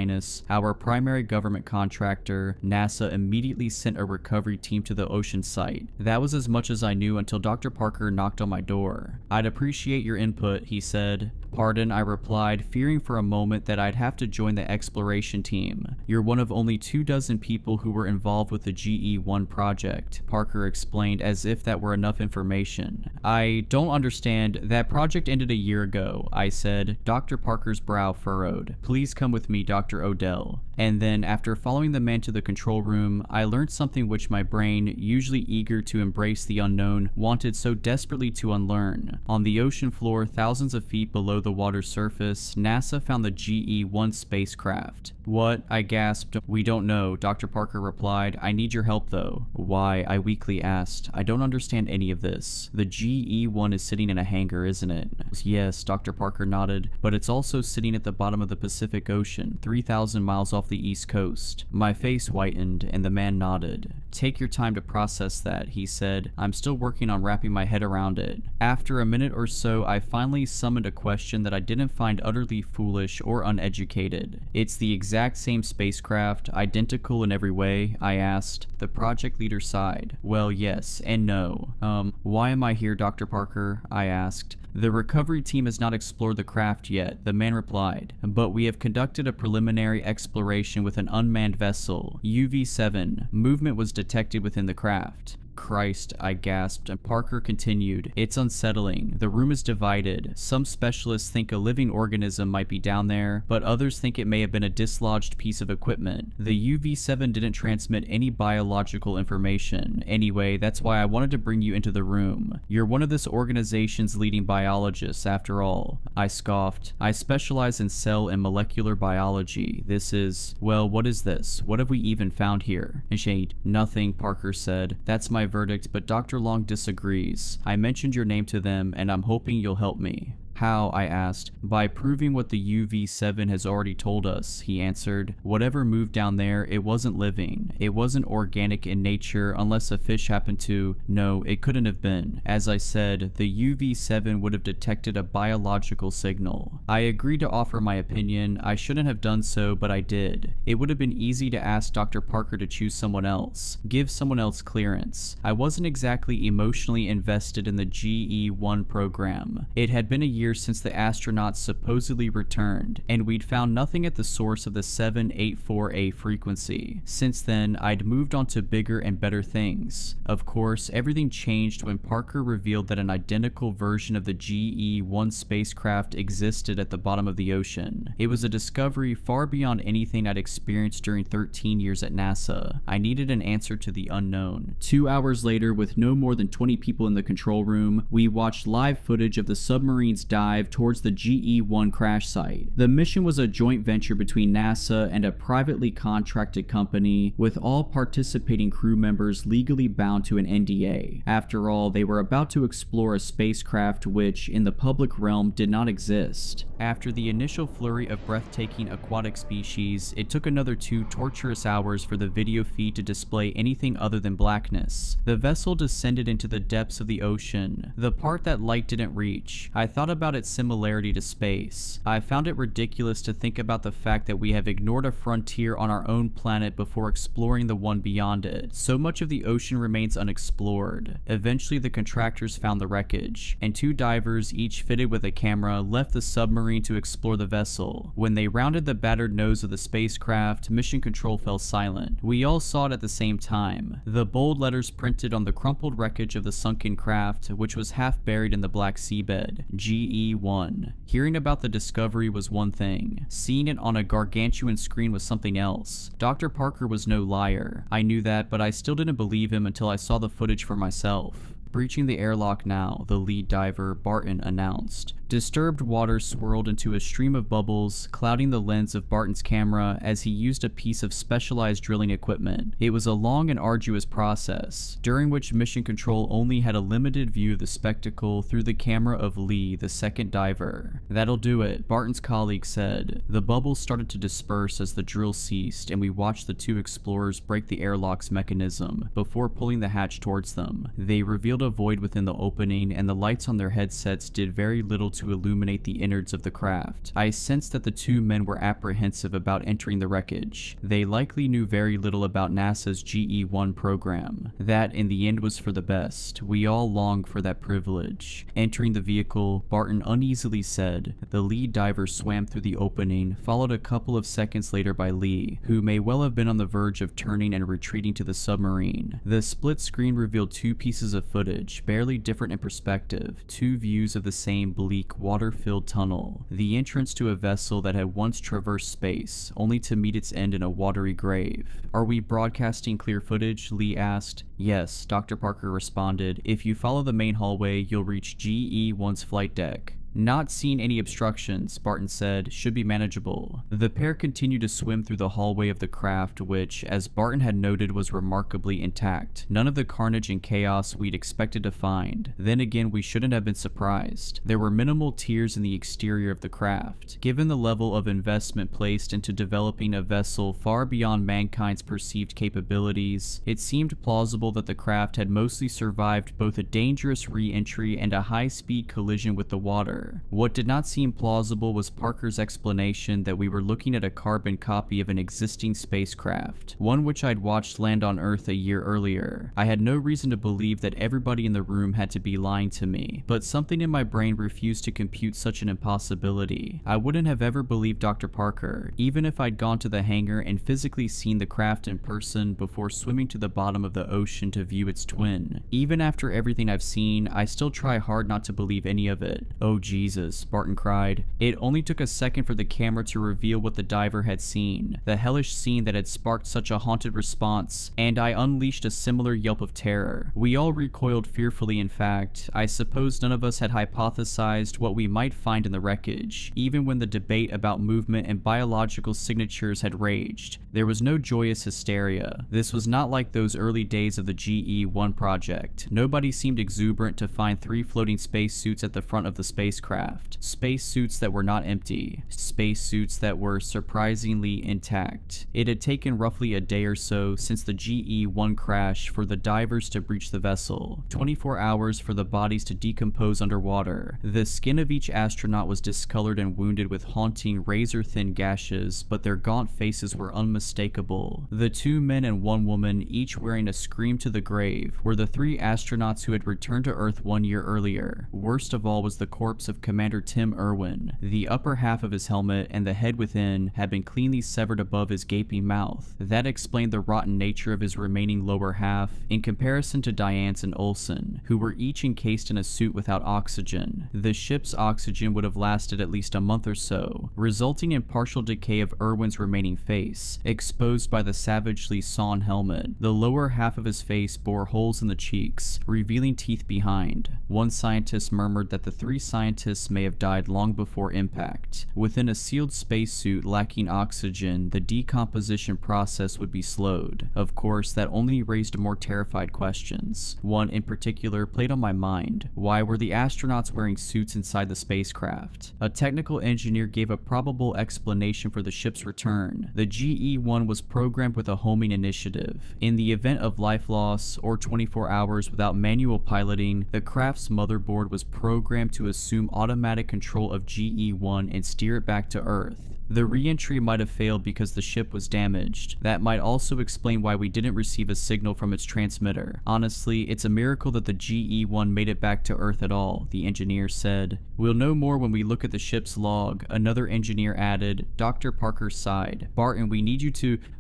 our primary government contractor, NASA immediately sent a recovery team to the ocean site. That was as much as I knew until Dr. Parker knocked on my door. I'd appreciate your input, he said. Pardon, I replied, fearing for a moment that I'd have to join the exploration team. You're one of only 24 people who were involved with the GE1 project, Parker explained as if that were enough information. I don't understand. That project ended a year ago, I said. Dr. Parker's brow furrowed. Please come with me, Dr. Odell. And then, after following the man to the control room, I learned something which my brain, usually eager to embrace the unknown, wanted so desperately to unlearn. On the ocean floor, thousands of feet below the water's surface, NASA found the GE1 spacecraft. What? I gasped. We don't know, Dr. Parker replied. I need your help though. Why? I weakly asked. I don't understand any of this. The GE1 is sitting in a hangar, isn't it? Yes, Dr. Parker nodded, but it's also sitting at the bottom of the Pacific Ocean, 3,000 miles off the East Coast. My face whitened, and the man nodded. Take your time to process that, he said. I'm still working on wrapping my head around it. After a minute or so, I finally summoned a question that I didn't find utterly foolish or uneducated. It's the exact same spacecraft, identical in every way, I asked. The project leader sighed. Well, yes and no. Why am I here, Dr. Parker? I asked. The recovery team has not explored the craft yet, the man replied, but we have conducted a preliminary exploration with an unmanned vessel, UV-7. Movement was detected within the craft. Christ, I gasped, and Parker continued. It's unsettling. The room is divided. Some specialists think a living organism might be down there, but others think it may have been a dislodged piece of equipment. The UV-7 didn't transmit any biological information. Anyway, that's why I wanted to bring you into the room. You're one of this organization's leading biologists, after all. I scoffed. I specialize in cell and molecular biology. This is... well, what is this? What have we even found here? Shade. Nothing, Parker said. That's my verdict, but Dr. Long disagrees. I mentioned your name to them, and I'm hoping you'll help me. How? I asked. By proving what the UV-7 has already told us, he answered. Whatever moved down there, it wasn't living. It wasn't organic in nature unless a fish happened to... No, it couldn't have been. As I said, the UV-7 would have detected a biological signal. I agreed to offer my opinion. I shouldn't have done so, but I did. It would have been easy to ask Dr. Parker to choose someone else. Give someone else clearance. I wasn't exactly emotionally invested in the GE1 program. It had been a year since the astronauts supposedly returned, and we'd found nothing at the source of the 784A frequency. Since then, I'd moved on to bigger and better things. Of course, everything changed when Parker revealed that an identical version of the GE1 spacecraft existed at the bottom of the ocean. It was a discovery far beyond anything I'd experienced during 13 years at NASA. I needed an answer to the unknown. 2 hours later, with no more than 20 people in the control room, we watched live footage of the submarine's dive towards the GE-1 crash site. The mission was a joint venture between NASA and a privately contracted company, with all participating crew members legally bound to an NDA. After all, they were about to explore a spacecraft which, in the public realm, did not exist. After the initial flurry of breathtaking aquatic species, it took another 2 torturous hours for the video feed to display anything other than blackness. The vessel descended into the depths of the ocean, the part that light didn't reach. I thought about its similarity to space. I found it ridiculous to think about the fact that we have ignored a frontier on our own planet before exploring the one beyond it. So much of the ocean remains unexplored. Eventually, the contractors found the wreckage, and 2 divers, each fitted with a camera, left the submarine to explore the vessel. When they rounded the battered nose of the spacecraft, mission control fell silent. We all saw it at the same time. The bold letters printed on the crumpled wreckage of the sunken craft, which was half buried in the black seabed: GE-1. Hearing about the discovery was one thing. Seeing it on a gargantuan screen was something else. Dr. Parker was no liar. I knew that, but I still didn't believe him until I saw the footage for myself. Breaching the airlock now, the lead diver, Barton, announced. Disturbed water swirled into a stream of bubbles, clouding the lens of Barton's camera as he used a piece of specialized drilling equipment. It was a long and arduous process, during which Mission Control only had a limited view of the spectacle through the camera of Lee, the second diver. "That'll do it," Barton's colleague said. The bubbles started to disperse as the drill ceased, and we watched the 2 explorers break the airlock's mechanism before pulling the hatch towards them. They revealed a void within the opening, and the lights on their headsets did very little to illuminate the innards of the craft. I sensed that the 2 men were apprehensive about entering the wreckage. They likely knew very little about NASA's GE-1 program. That, in the end, was for the best. We all longed for that privilege. Entering the vehicle, Barton uneasily said. The lead diver swam through the opening, followed a couple of seconds later by Lee, who may well have been on the verge of turning and retreating to the submarine. The split screen revealed 2 pieces of footage, barely different in perspective, 2 views of the same bleak, water-filled tunnel. The entrance to a vessel that had once traversed space, only to meet its end in a watery grave. "Are we broadcasting clear footage?" Lee asked. "Yes," Dr. Parker responded. "If you follow the main hallway, you'll reach GE-1's flight deck." "Not seeing any obstructions," Barton said. "Should be manageable." The pair continued to swim through the hallway of the craft, which, as Barton had noted, was remarkably intact. None of the carnage and chaos we'd expected to find. Then again, we shouldn't have been surprised. There were minimal tears in the exterior of the craft. Given the level of investment placed into developing a vessel far beyond mankind's perceived capabilities, it seemed plausible that the craft had mostly survived both a dangerous re-entry and a high-speed collision with the water. What did not seem plausible was Parker's explanation that we were looking at a carbon copy of an existing spacecraft, one which I'd watched land on Earth a year earlier. I had no reason to believe that everybody in the room had to be lying to me, but something in my brain refused to compute such an impossibility. I wouldn't have ever believed Dr. Parker, even if I'd gone to the hangar and physically seen the craft in person before swimming to the bottom of the ocean to view its twin. Even after everything I've seen, I still try hard not to believe any of it. "Oh, Jesus," Barton cried. It only took a second for the camera to reveal what the diver had seen, the hellish scene that had sparked such a haunted response, and I unleashed a similar yelp of terror. We all recoiled fearfully. In fact, I suppose none of us had hypothesized what we might find in the wreckage, even when the debate about movement and biological signatures had raged. There was no joyous hysteria. This was not like those early days of the GE-1 project. Nobody seemed exuberant to find 3 floating spacesuits at the front of the spacecraft. Spacesuits that were not empty. Spacesuits that were surprisingly intact. It had taken roughly a day or so since the GE-1 crash for the divers to breach the vessel. 24 hours for the bodies to decompose underwater. The skin of each astronaut was discolored and wounded with haunting, razor-thin gashes, but their gaunt faces were unmistakable. The 2 men and 1 woman, each wearing a scream to the grave, were the 3 astronauts who had returned to Earth 1 year earlier. Worst of all was the corpse of Commander Tim Irwin. The upper half of his helmet and the head within had been cleanly severed above his gaping mouth. That explained the rotten nature of his remaining lower half, in comparison to Diane's and Olsen, who were each encased in a suit without oxygen. The ship's oxygen would have lasted at least a month or so, resulting in partial decay of Irwin's remaining face, exposed by the savagely sawn helmet. The lower half of his face bore holes in the cheeks, revealing teeth behind. One scientist murmured that the 3 scientists scientists may have died long before impact. Within a sealed spacesuit lacking oxygen, the decomposition process would be slowed. Of course, that only raised more terrified questions. One in particular played on my mind. Why were the astronauts wearing suits inside the spacecraft? A technical engineer gave a probable explanation for the ship's return. The GE-1 was programmed with a homing initiative. In the event of life loss or 24 hours without manual piloting, the craft's motherboard was programmed to assume automatic control of GE-1 and steer it back to Earth. The re-entry might have failed because the ship was damaged. That might also explain why we didn't receive a signal from its transmitter. Honestly, it's a miracle that the GE-1 made it back to Earth at all, the engineer said. We'll know more when we look at the ship's log, another engineer added. Dr. Parker sighed. Barton,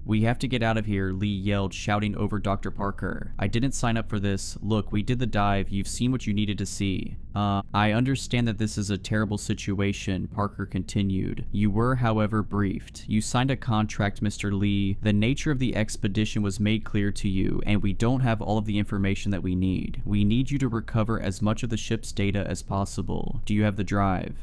we have to get out of here, Lee yelled, shouting over Dr. Parker. I didn't sign up for this. Look, we did the dive. You've seen what you needed to see. I understand that this is a terrible situation, Parker continued. You were, however, briefed. You signed a contract, Mr. Lee. The nature of the expedition was made clear to you, and we don't have all of the information that we need. We need you to recover as much of the ship's data as possible. Do you have the drive?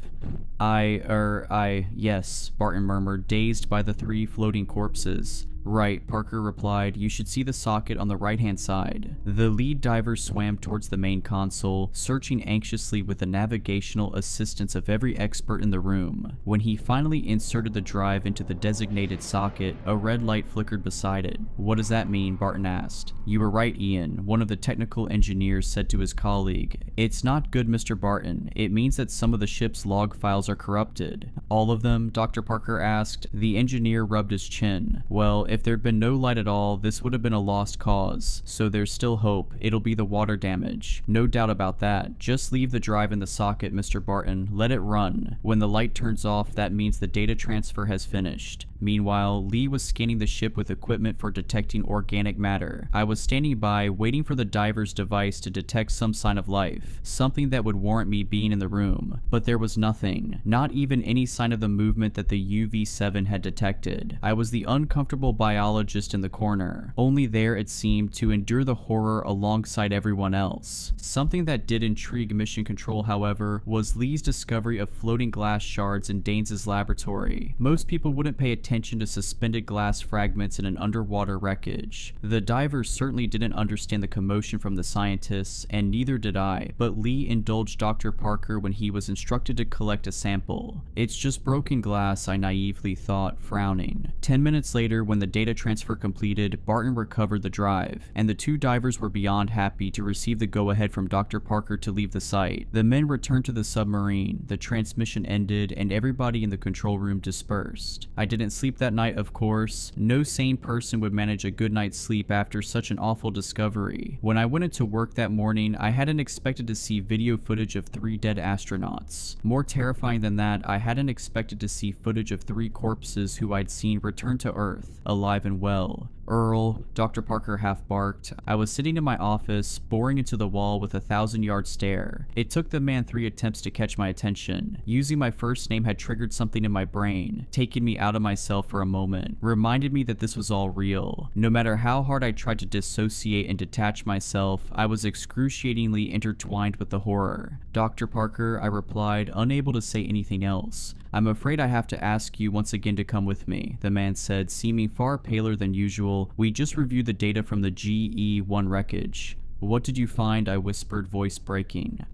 Yes, Barton murmured, dazed by the 3 floating corpses. Right, Parker replied. You should see the socket on the right-hand side. The lead diver swam towards the main console, searching anxiously with the navigational assistance of every expert in the room. When he finally inserted the drive into the designated socket, a red light flickered beside it. What does that mean? Barton asked. You were right, Ian, one of the technical engineers said to his colleague. It's not good, Mr. Barton. It means that some of the ship's log files are corrupted. All of them? Dr. Parker asked. The engineer rubbed his chin. Well, if there'd been no light at all, this would have been a lost cause. So there's still hope. It'll be the water damage. No doubt about that. Just leave the drive in the socket, Mr. Barton. Let it run. When the light turns off, that means the data transfer has finished. Meanwhile, Lee was scanning the ship with equipment for detecting organic matter. I was standing by, waiting for the diver's device to detect some sign of life, something that would warrant me being in the room. But there was nothing. Not even any sign of the movement that the UV-7 had detected. I was the uncomfortable biologist in the corner, only there, it seemed, to endure the horror alongside everyone else. Something that did intrigue Mission Control, however, was Lee's discovery of floating glass shards in Danes' laboratory. Most people wouldn't pay attention to suspended glass fragments in an underwater wreckage. The divers certainly didn't understand the commotion from the scientists, and neither did I, but Lee indulged Dr. Parker when he was instructed to collect a sample. It's just broken glass, I naively thought, frowning. 10 minutes later, when the data transfer completed, Barton recovered the drive, and the 2 divers were beyond happy to receive the go-ahead from Dr. Parker to leave the site. The men returned to the submarine, the transmission ended, and everybody in the control room dispersed. I didn't sleep that night, of course. No sane person would manage a good night's sleep after such an awful discovery. When I went into work that morning, I hadn't expected to see video footage of 3 dead astronauts. More terrifying than that, I hadn't expected to see footage of 3 corpses who I'd seen return to Earth, alive and well. Earl, Dr. Parker half barked. I was sitting in my office, boring into the wall with a 1,000-yard stare. It took the man 3 attempts to catch my attention. Using my first name had triggered something in my brain, taken me out of myself for a moment, reminded me that this was all real. No matter how hard I tried to dissociate and detach myself, I was excruciatingly intertwined with the horror. Dr. Parker, I replied, unable to say anything else. I'm afraid I have to ask you once again to come with me, the man said, seeming far paler than usual. We just reviewed the data from the GE-1 wreckage. What did you find? I whispered, voice breaking.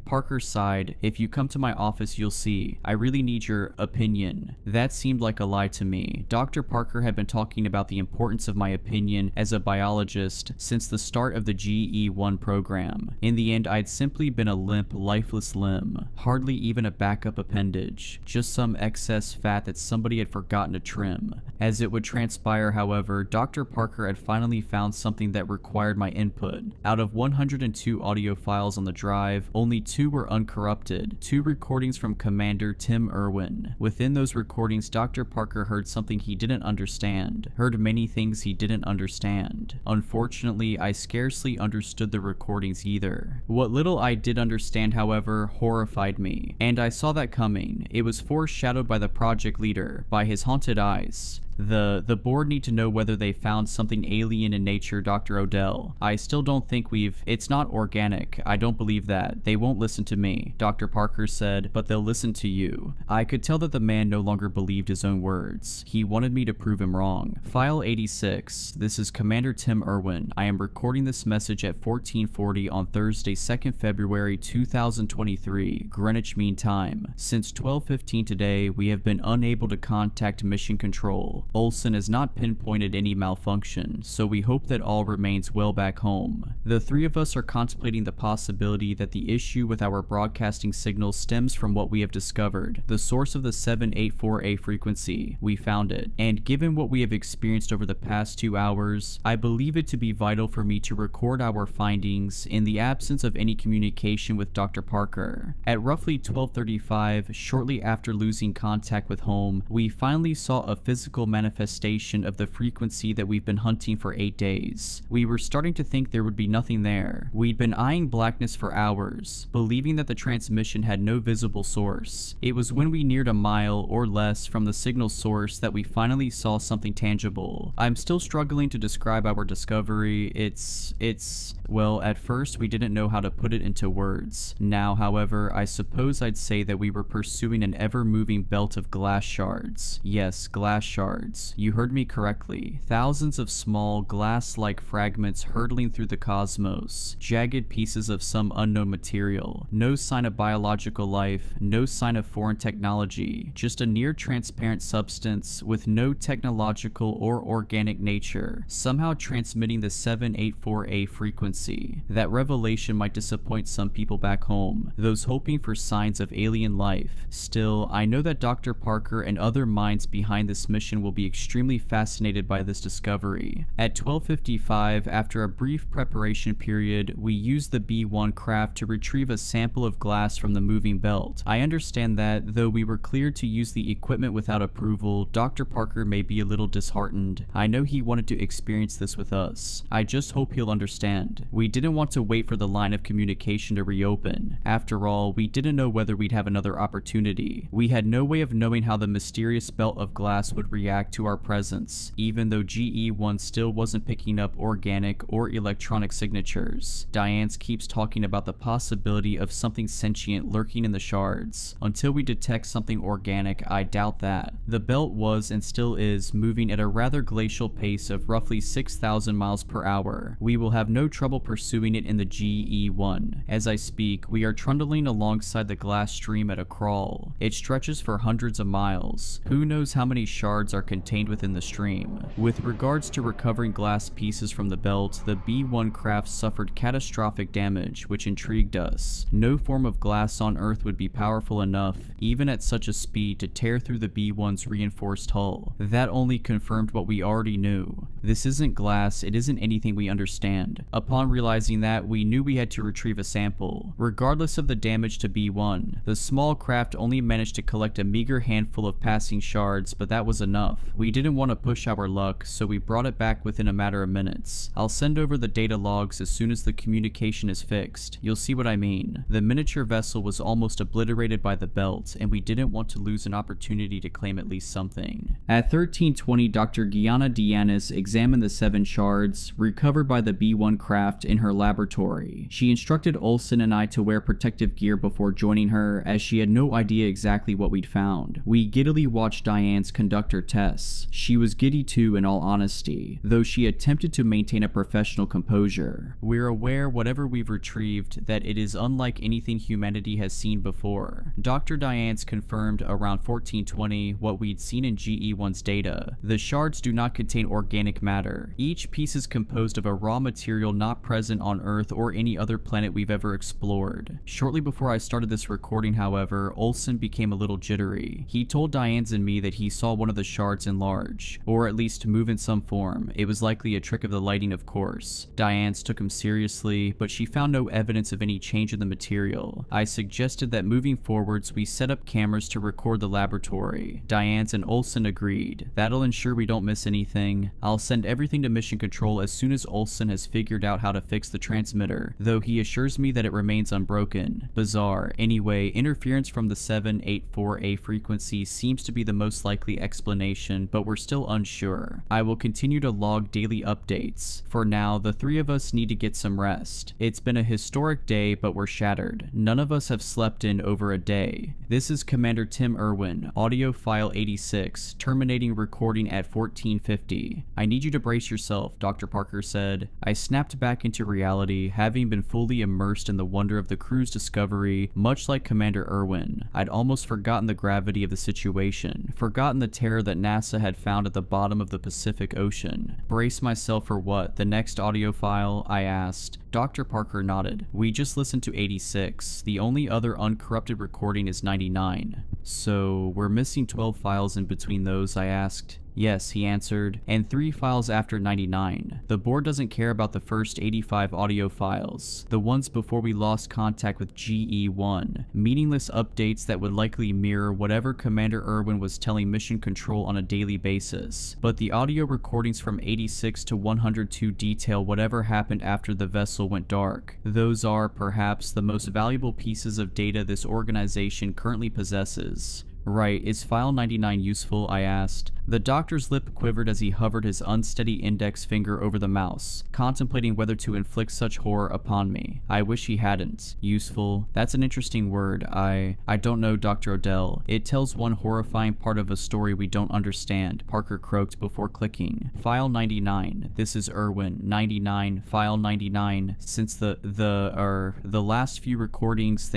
Parker sighed. If you come to my office, you'll see. I really need your opinion. That seemed like a lie to me. Dr. Parker had been talking about the importance of my opinion as a biologist since the start of the GE-1 program. In the end, I'd simply been a limp, lifeless limb. Hardly even a backup appendage. Just some excess fat that somebody had forgotten to trim. As it would transpire, however, Dr. Parker had finally found something that required my input. Out of 102 audio files on the drive, only 2 were uncorrupted, 2 recordings from Commander Tim Irwin. Within those recordings, Dr. Parker heard something he didn't understand, heard many things he didn't understand. Unfortunately, I scarcely understood the recordings either. What little I did understand, however, horrified me, and I saw that coming. It was foreshadowed by the project leader, by his haunted eyes. The board need to know whether they found something alien in nature, Dr. Odell. I still don't think it's not organic. I don't believe that. They won't listen to me, Dr. Parker said, but they'll listen to you. I could tell that the man no longer believed his own words. He wanted me to prove him wrong. File 86. This is Commander Tim Irwin. I am recording this message at 1440 on Thursday, 2nd February 2023, Greenwich Mean Time. Since 12:15 today, we have been unable to contact Mission Control. Olsen has not pinpointed any malfunction, so we hope that all remains well back home. The three of us are contemplating the possibility that the issue with our broadcasting signal stems from what we have discovered, the source of the 784A frequency. We found it, and given what we have experienced over the past 2 hours, I believe it to be vital for me to record our findings in the absence of any communication with Dr. Parker. At roughly 12:35, shortly after losing contact with home, we finally saw a physical manifestation of the frequency that we've been hunting for 8 days. We were starting to think there would be nothing there. We'd been eyeing blackness for hours, believing that the transmission had no visible source. It was when we neared a mile or less from the signal source that we finally saw something tangible. I'm still struggling to describe our discovery. Well, at first we didn't know how to put it into words. Now, however, I suppose I'd say that we were pursuing an ever-moving belt of glass shards. Yes, glass shards. You heard me correctly. Thousands of small, glass-like fragments hurtling through the cosmos. Jagged pieces of some unknown material. No sign of biological life, no sign of foreign technology. Just a near-transparent substance with no technological or organic nature, somehow transmitting the 784A frequency. That revelation might disappoint some people back home, those hoping for signs of alien life. Still, I know that Dr. Parker and other minds behind this mission will be extremely fascinated by this discovery. At 12:55, after a brief preparation period, we used the B-1 craft to retrieve a sample of glass from the moving belt. I understand that, though we were cleared to use the equipment without approval, Dr. Parker may be a little disheartened. I know he wanted to experience this with us. I just hope he'll understand. We didn't want to wait for the line of communication to reopen. After all, we didn't know whether we'd have another opportunity. We had no way of knowing how the mysterious belt of glass would react to our presence, even though GE-1 still wasn't picking up organic or electronic signatures. Diane keeps talking about the possibility of something sentient lurking in the shards. Until we detect something organic, I doubt that. The belt was and still is moving at a rather glacial pace of roughly 6,000 miles per hour. We will have no trouble pursuing it in the GE-1. As I speak, we are trundling alongside the glass stream at a crawl. It stretches for hundreds of miles. Who knows how many shards are contained within the stream? With regards to recovering glass pieces from the belt, the B-1 craft suffered catastrophic damage, which intrigued us. No form of glass on Earth would be powerful enough, even at such a speed, to tear through the B-1's reinforced hull. That only confirmed what we already knew. This isn't glass, it isn't anything we understand. Upon realizing that, we knew we had to retrieve a sample. Regardless of the damage to B-1, the small craft only managed to collect a meager handful of passing shards, but that was enough. We didn't want to push our luck, so we brought it back within a matter of minutes. I'll send over the data logs as soon as the communication is fixed. You'll see what I mean. The miniature vessel was almost obliterated by the belt, and we didn't want to lose an opportunity to claim at least something. At 13:20, Dr. Gianna Dianis examined the 7 shards recovered by the B-1 craft in her laboratory. She instructed Olsen and I to wear protective gear before joining her, as she had no idea exactly what we'd found. We giddily watched Diane's conduct her tests. She was giddy too, in all honesty, though she attempted to maintain a professional composure. We're aware, whatever we've retrieved, that it is unlike anything humanity has seen before. Dr. Diane's confirmed around 1420 what we'd seen in GE-1's data. The shards do not contain organic matter. Each piece is composed of a raw material not present on Earth or any other planet we've ever explored. Shortly before I started this recording, however, Olsen became a little jittery. He told Diane's and me that he saw one of the shards enlarge, or at least move in some form. It was likely a trick of the lighting, of course. Diane's took him seriously, but she found no evidence of any change in the material. I suggested that moving forwards we set up cameras to record the laboratory. Diane's and Olsen agreed. That'll ensure we don't miss anything. I'll send everything to Mission Control as soon as Olsen has figured out how to fix the transmitter, though he assures me that it remains unbroken. Bizarre. Anyway, interference from the 784A frequency seems to be the most likely explanation information, but we're still unsure. I will continue to log daily updates. For now, the three of us need to get some rest. It's been a historic day, but we're shattered. None of us have slept in over a day. This is Commander Tim Irwin, audio file 86, terminating recording at 1450. I need you to brace yourself, Dr. Parker said. I snapped back into reality, having been fully immersed in the wonder of the crew's discovery, much like Commander Irwin. I'd almost forgotten the gravity of the situation, forgotten the terror that NASA had found at the bottom of the Pacific Ocean. Brace myself for what? The next audio file? I asked. Dr. Parker nodded. We just listened to 86. The only other uncorrupted recording is 99. So, we're missing 12 files in between those, I asked. Yes, he answered, and 3 files after 99. The board doesn't care about the first 85 audio files, the ones before we lost contact with GE-1, meaningless updates that would likely mirror whatever Commander Irwin was telling Mission Control on a daily basis. But the audio recordings from 86 to 102 detail whatever happened after the vessel went dark. Those are, perhaps, the most valuable pieces of data this organization currently possesses. Right, is file 99 useful? I asked. The doctor's lip quivered as he hovered his unsteady index finger over the mouse, contemplating whether to inflict such horror upon me. I wish he hadn't. Useful? That's an interesting word. I don't know, Dr. Odell. It tells one horrifying part of a story we don't understand, Parker croaked before clicking. File 99. This is Irwin. 99. File 99. Since the last few recordings,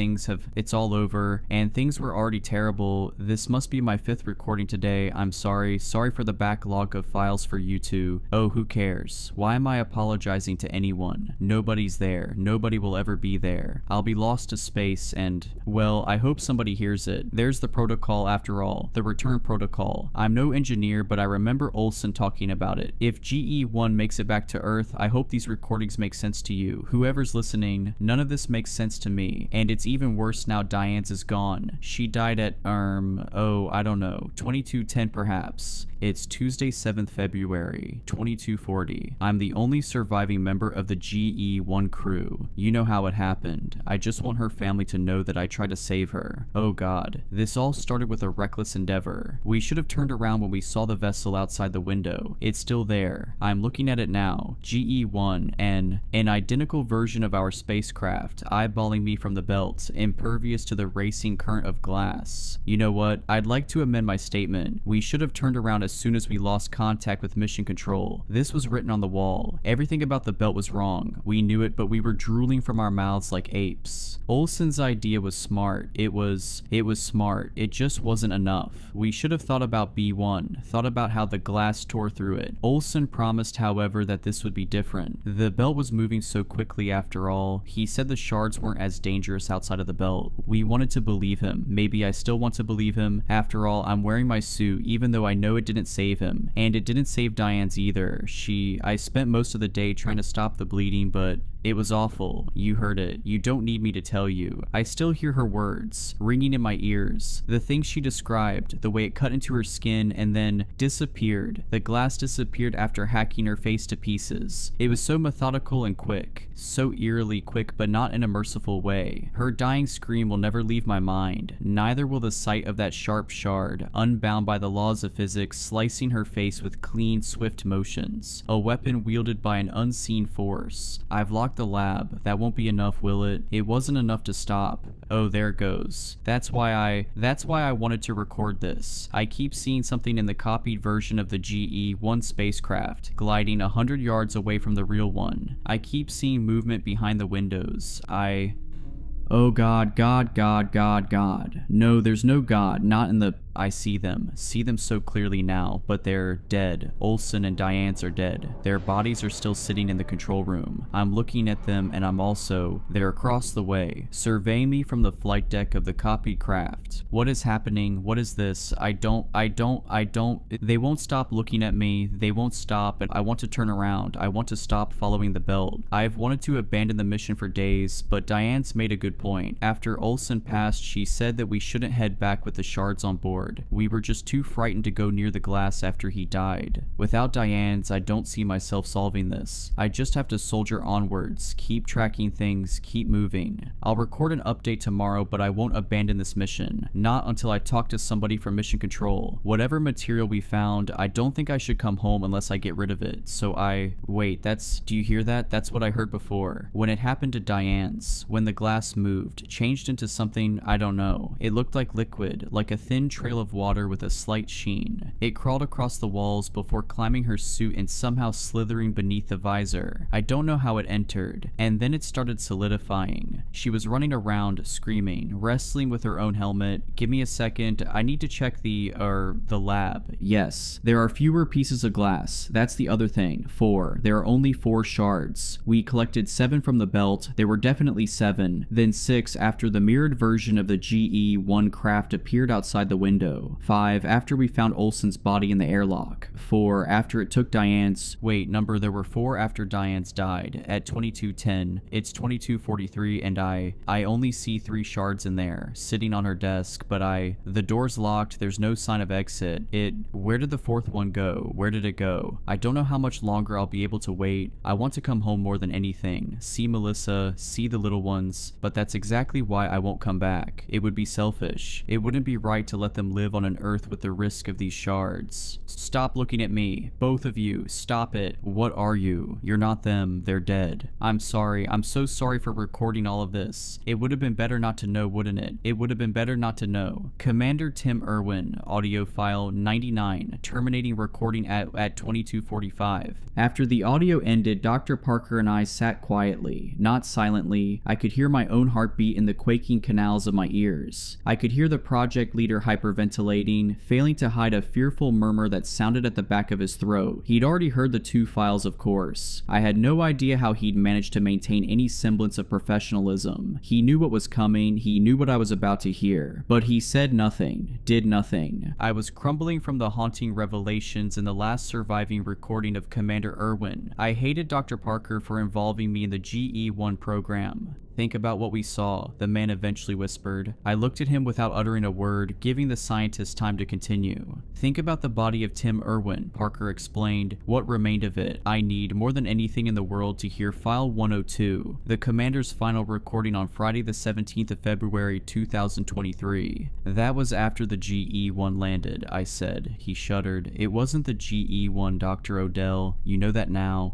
it's all over, and things were already terrible. This must be my 5th recording today. I'm sorry. Sorry for the backlog of files for you two. Oh, who cares? Why am I apologizing to anyone? Nobody's there. Nobody will ever be there. I'll be lost to space and, well, I hope somebody hears it. There's the protocol after all. The return protocol. I'm no engineer, but I remember Olsen talking about it. If GE-1 makes it back to Earth, I hope these recordings make sense to you. Whoever's listening, none of this makes sense to me. And it's even worse now Diane's is gone. She died at, I don't know, 2210 perhaps. It's Tuesday, 7th February, 2240. I'm the only surviving member of the GE-1 crew. You know how it happened. I just want her family to know that I tried to save her. Oh god. This all started with a reckless endeavor. We should have turned around when we saw the vessel outside the window. It's still there. I'm looking at it now. GE-1, an identical version of our spacecraft, eyeballing me from the belt, impervious to the racing current of glass. You know what? I'd like to amend my statement. We should have turned around as soon as we lost contact with Mission Control. This was written on the wall. Everything about the belt was wrong. We knew it, but we were drooling from our mouths like apes. Olsen's idea was smart. It was smart. It just wasn't enough. We should have thought about B1, thought about how the glass tore through it. Olsen promised, however, that this would be different. The belt was moving so quickly after all. He said the shards weren't as dangerous outside of the belt. We wanted to believe him. Maybe I still want to believe him. After all, I'm wearing my suit, even though I know it didn't save him. And it didn't save Diane's either. I spent most of the day trying to stop the bleeding, but it was awful. You heard it. You don't need me to tell you. I still hear her words, ringing in my ears. The things she described, the way it cut into her skin and then disappeared. The glass disappeared after hacking her face to pieces. It was so methodical and quick. So eerily quick, but not in a merciful way. Her dying scream will never leave my mind. Neither will the sight of that sharp shard, unbound by the laws of physics, slicing her face with clean, swift motions. A weapon wielded by an unseen force. I've locked the lab. That won't be enough, will it? It wasn't enough to stop. Oh, there it goes. That's why I wanted to record this. I keep seeing something in the copied version of the GE-1 spacecraft, gliding 100 yards away from the real one. I keep seeing movement behind the windows. Oh God, God, God, God, God. No, there's no God, not in the... I see them so clearly now, but they're dead. Olsen and Diane's are dead. Their bodies are still sitting in the control room. I'm looking at them and they're across the way, surveying me from the flight deck of the copied craft. What is happening? What is this? They won't stop looking at me. They won't stop, and I want to turn around. I want to stop following the belt. I've wanted to abandon the mission for days, but Diane's made a good point. After Olsen passed, she said that we shouldn't head back with the shards on board. board. We were just too frightened to go near the glass after he died. Without Diane's, I don't see myself solving this. I just have to soldier onwards, keep tracking things, keep moving. I'll record an update tomorrow, but I won't abandon this mission. Not until I talk to somebody from Mission Control. Whatever material we found, I don't think I should come home unless I get rid of it. Wait, do you hear that? That's what I heard before. When it happened to Diane's, when the glass moved, changed into something, I don't know. It looked like liquid, like a thin trail of water with a slight sheen. It crawled across the walls before climbing her suit and somehow slithering beneath the visor. I don't know how it entered, and then it started solidifying. She was running around, screaming, wrestling with her own helmet. Give me a second, I need to check the lab. Yes, there are fewer pieces of glass. That's the other thing. 4. There are only 4 shards. We collected 7 from the belt. There were definitely 7. Then 6 after the mirrored version of the GE-1 craft appeared outside the window. 5 after we found Olsen's body in the airlock. 4 after it took Diane's... Wait, there were 4 after Diane's died. At 22:10, it's 22:43 and I only see 3 shards in there, sitting on her desk, but the door's locked, there's no sign of exit. Where did the 4th one go? Where did it go? I don't know how much longer I'll be able to wait. I want to come home more than anything. See Melissa, see the little ones, but that's exactly why I won't come back. It would be selfish. It wouldn't be right to let them live on an Earth with the risk of these shards. Stop looking at me. Both of you, stop it. What are you? You're not them. They're dead. I'm sorry. I'm so sorry for recording all of this. It would have been better not to know, wouldn't it? It would have been better not to know. Commander Tim Irwin, audio file 99, terminating recording at 22:45. After the audio ended, Dr. Parker and I sat quietly, not silently. I could hear my own heartbeat in the quaking canals of my ears. I could hear the project leader hyperventilating, failing to hide a fearful murmur that sounded at the back of his throat. He'd already heard the 2 files, of course. I had no idea how he'd managed to maintain any semblance of professionalism. He knew what was coming, he knew what I was about to hear, but he said nothing, did nothing. I was crumbling from the haunting revelations in the last surviving recording of Commander Irwin. I hated Dr. Parker for involving me in the GE-1 program. Think about what we saw, the man eventually whispered. I looked at him without uttering a word, giving the scientist time to continue. Think about the body of Tim Irwin, Parker explained. What remained of it? I need, more than anything in the world, to hear File 102, the commander's final recording on Friday the 17th of February 2023. That was after the GE-1 landed, I said. He shuddered. It wasn't the GE-1, Dr. Odell. You know that now.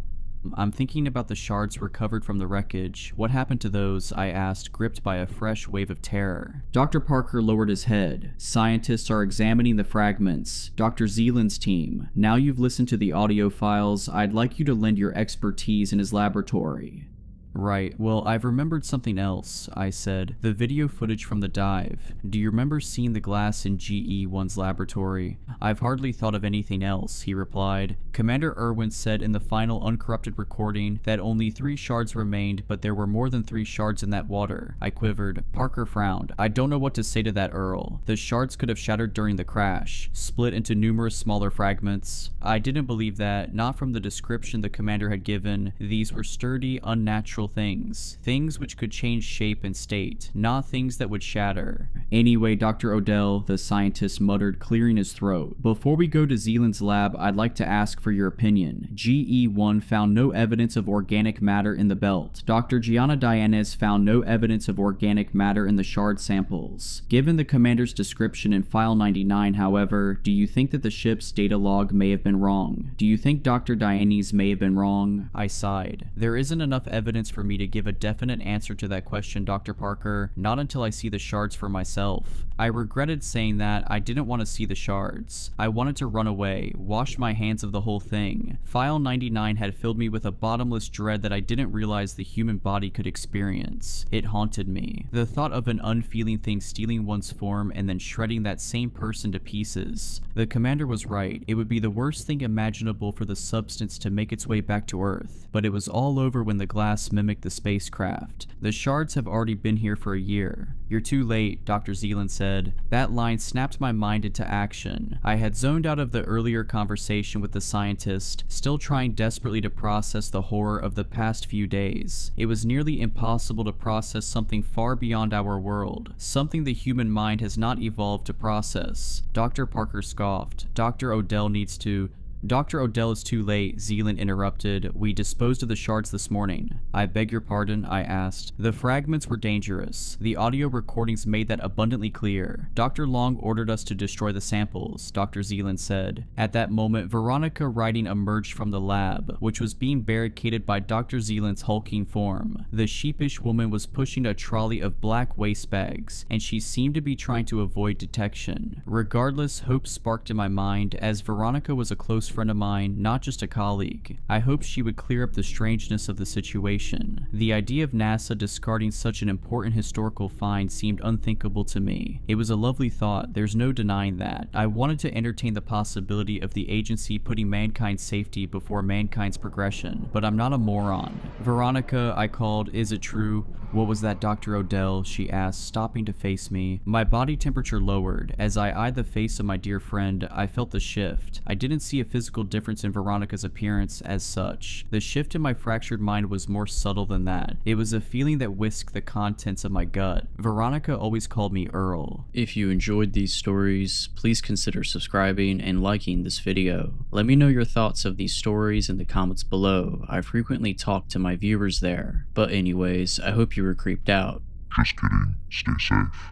I'm thinking about the shards recovered from the wreckage. What happened to those? I asked, gripped by a fresh wave of terror. Dr. Parker lowered his head. Scientists are examining the fragments. Dr. Zeeland's team. Now you've listened to the audio files, I'd like you to lend your expertise in his laboratory. Right, well, I've remembered something else, I said. The video footage from the dive. Do you remember seeing the glass in GE-1's laboratory? I've hardly thought of anything else, he replied. Commander Irwin said in the final uncorrupted recording that only 3 shards remained, but there were more than 3 shards in that water. I quivered. Parker frowned. I don't know what to say to that, Earl. The shards could have shattered during the crash, split into numerous smaller fragments. I didn't believe that, not from the description the commander had given. These were sturdy, unnatural things which could change shape and state, not things that would shatter. Anyway, Dr. Odell, the scientist muttered, clearing his throat. Before we go to Zeeland's lab, I'd like to ask for your opinion. GE-1 found no evidence of organic matter in the belt. Dr. Gianna Dianes found no evidence of organic matter in the shard samples. Given the commander's description in File 99, however, do you think that the ship's data log may have been wrong? Do you think Dr. Dianes may have been wrong? I sighed. There isn't enough evidence for me to give a definite answer to that question, Dr. Parker, not until I see the shards for myself. I regretted saying that. I didn't want to see the shards. I wanted to run away, wash my hands of the whole thing. File 99 had filled me with a bottomless dread that I didn't realize the human body could experience. It haunted me. The thought of an unfeeling thing stealing one's form and then shredding that same person to pieces. The commander was right. It would be the worst thing imaginable for the substance to make its way back to Earth, but it was all over when the glass mimic the spacecraft. The shards have already been here for a year. You're too late, Dr. Zealand said. That line snapped my mind into action. I had zoned out of the earlier conversation with the scientist, still trying desperately to process the horror of the past few days. It was nearly impossible to process something far beyond our world, something the human mind has not evolved to process. Dr. Parker scoffed. Dr. Odell needs to... Dr. Odell is too late, Zealand interrupted. We disposed of the shards this morning. I beg your pardon, I asked. The fragments were dangerous. The audio recordings made that abundantly clear. Dr. Long ordered us to destroy the samples, Dr. Zealand said. At that moment, Veronica Riding emerged from the lab, which was being barricaded by Dr. Zealand's hulking form. The sheepish woman was pushing a trolley of black waste bags, and she seemed to be trying to avoid detection. Regardless, hope sparked in my mind, as Veronica was a close friend of mine, not just a colleague. I hoped she would clear up the strangeness of the situation. The idea of NASA discarding such an important historical find seemed unthinkable to me. It was a lovely thought, there's no denying that. I wanted to entertain the possibility of the agency putting mankind's safety before mankind's progression, but I'm not a moron. Veronica, I called, is it true? What was that, Dr. Odell? She asked, stopping to face me. My body temperature lowered. As I eyed the face of my dear friend, I felt the shift. I didn't see a physical difference in Veronica's appearance as such. The shift in my fractured mind was more subtle than that. It was a feeling that whisked the contents of my gut. Veronica always called me Earl. If you enjoyed these stories, please consider subscribing and liking this video. Let me know your thoughts of these stories in the comments below. I frequently talk to my viewers there. But anyways, I hope you were creeped out. Just kidding. Stay safe.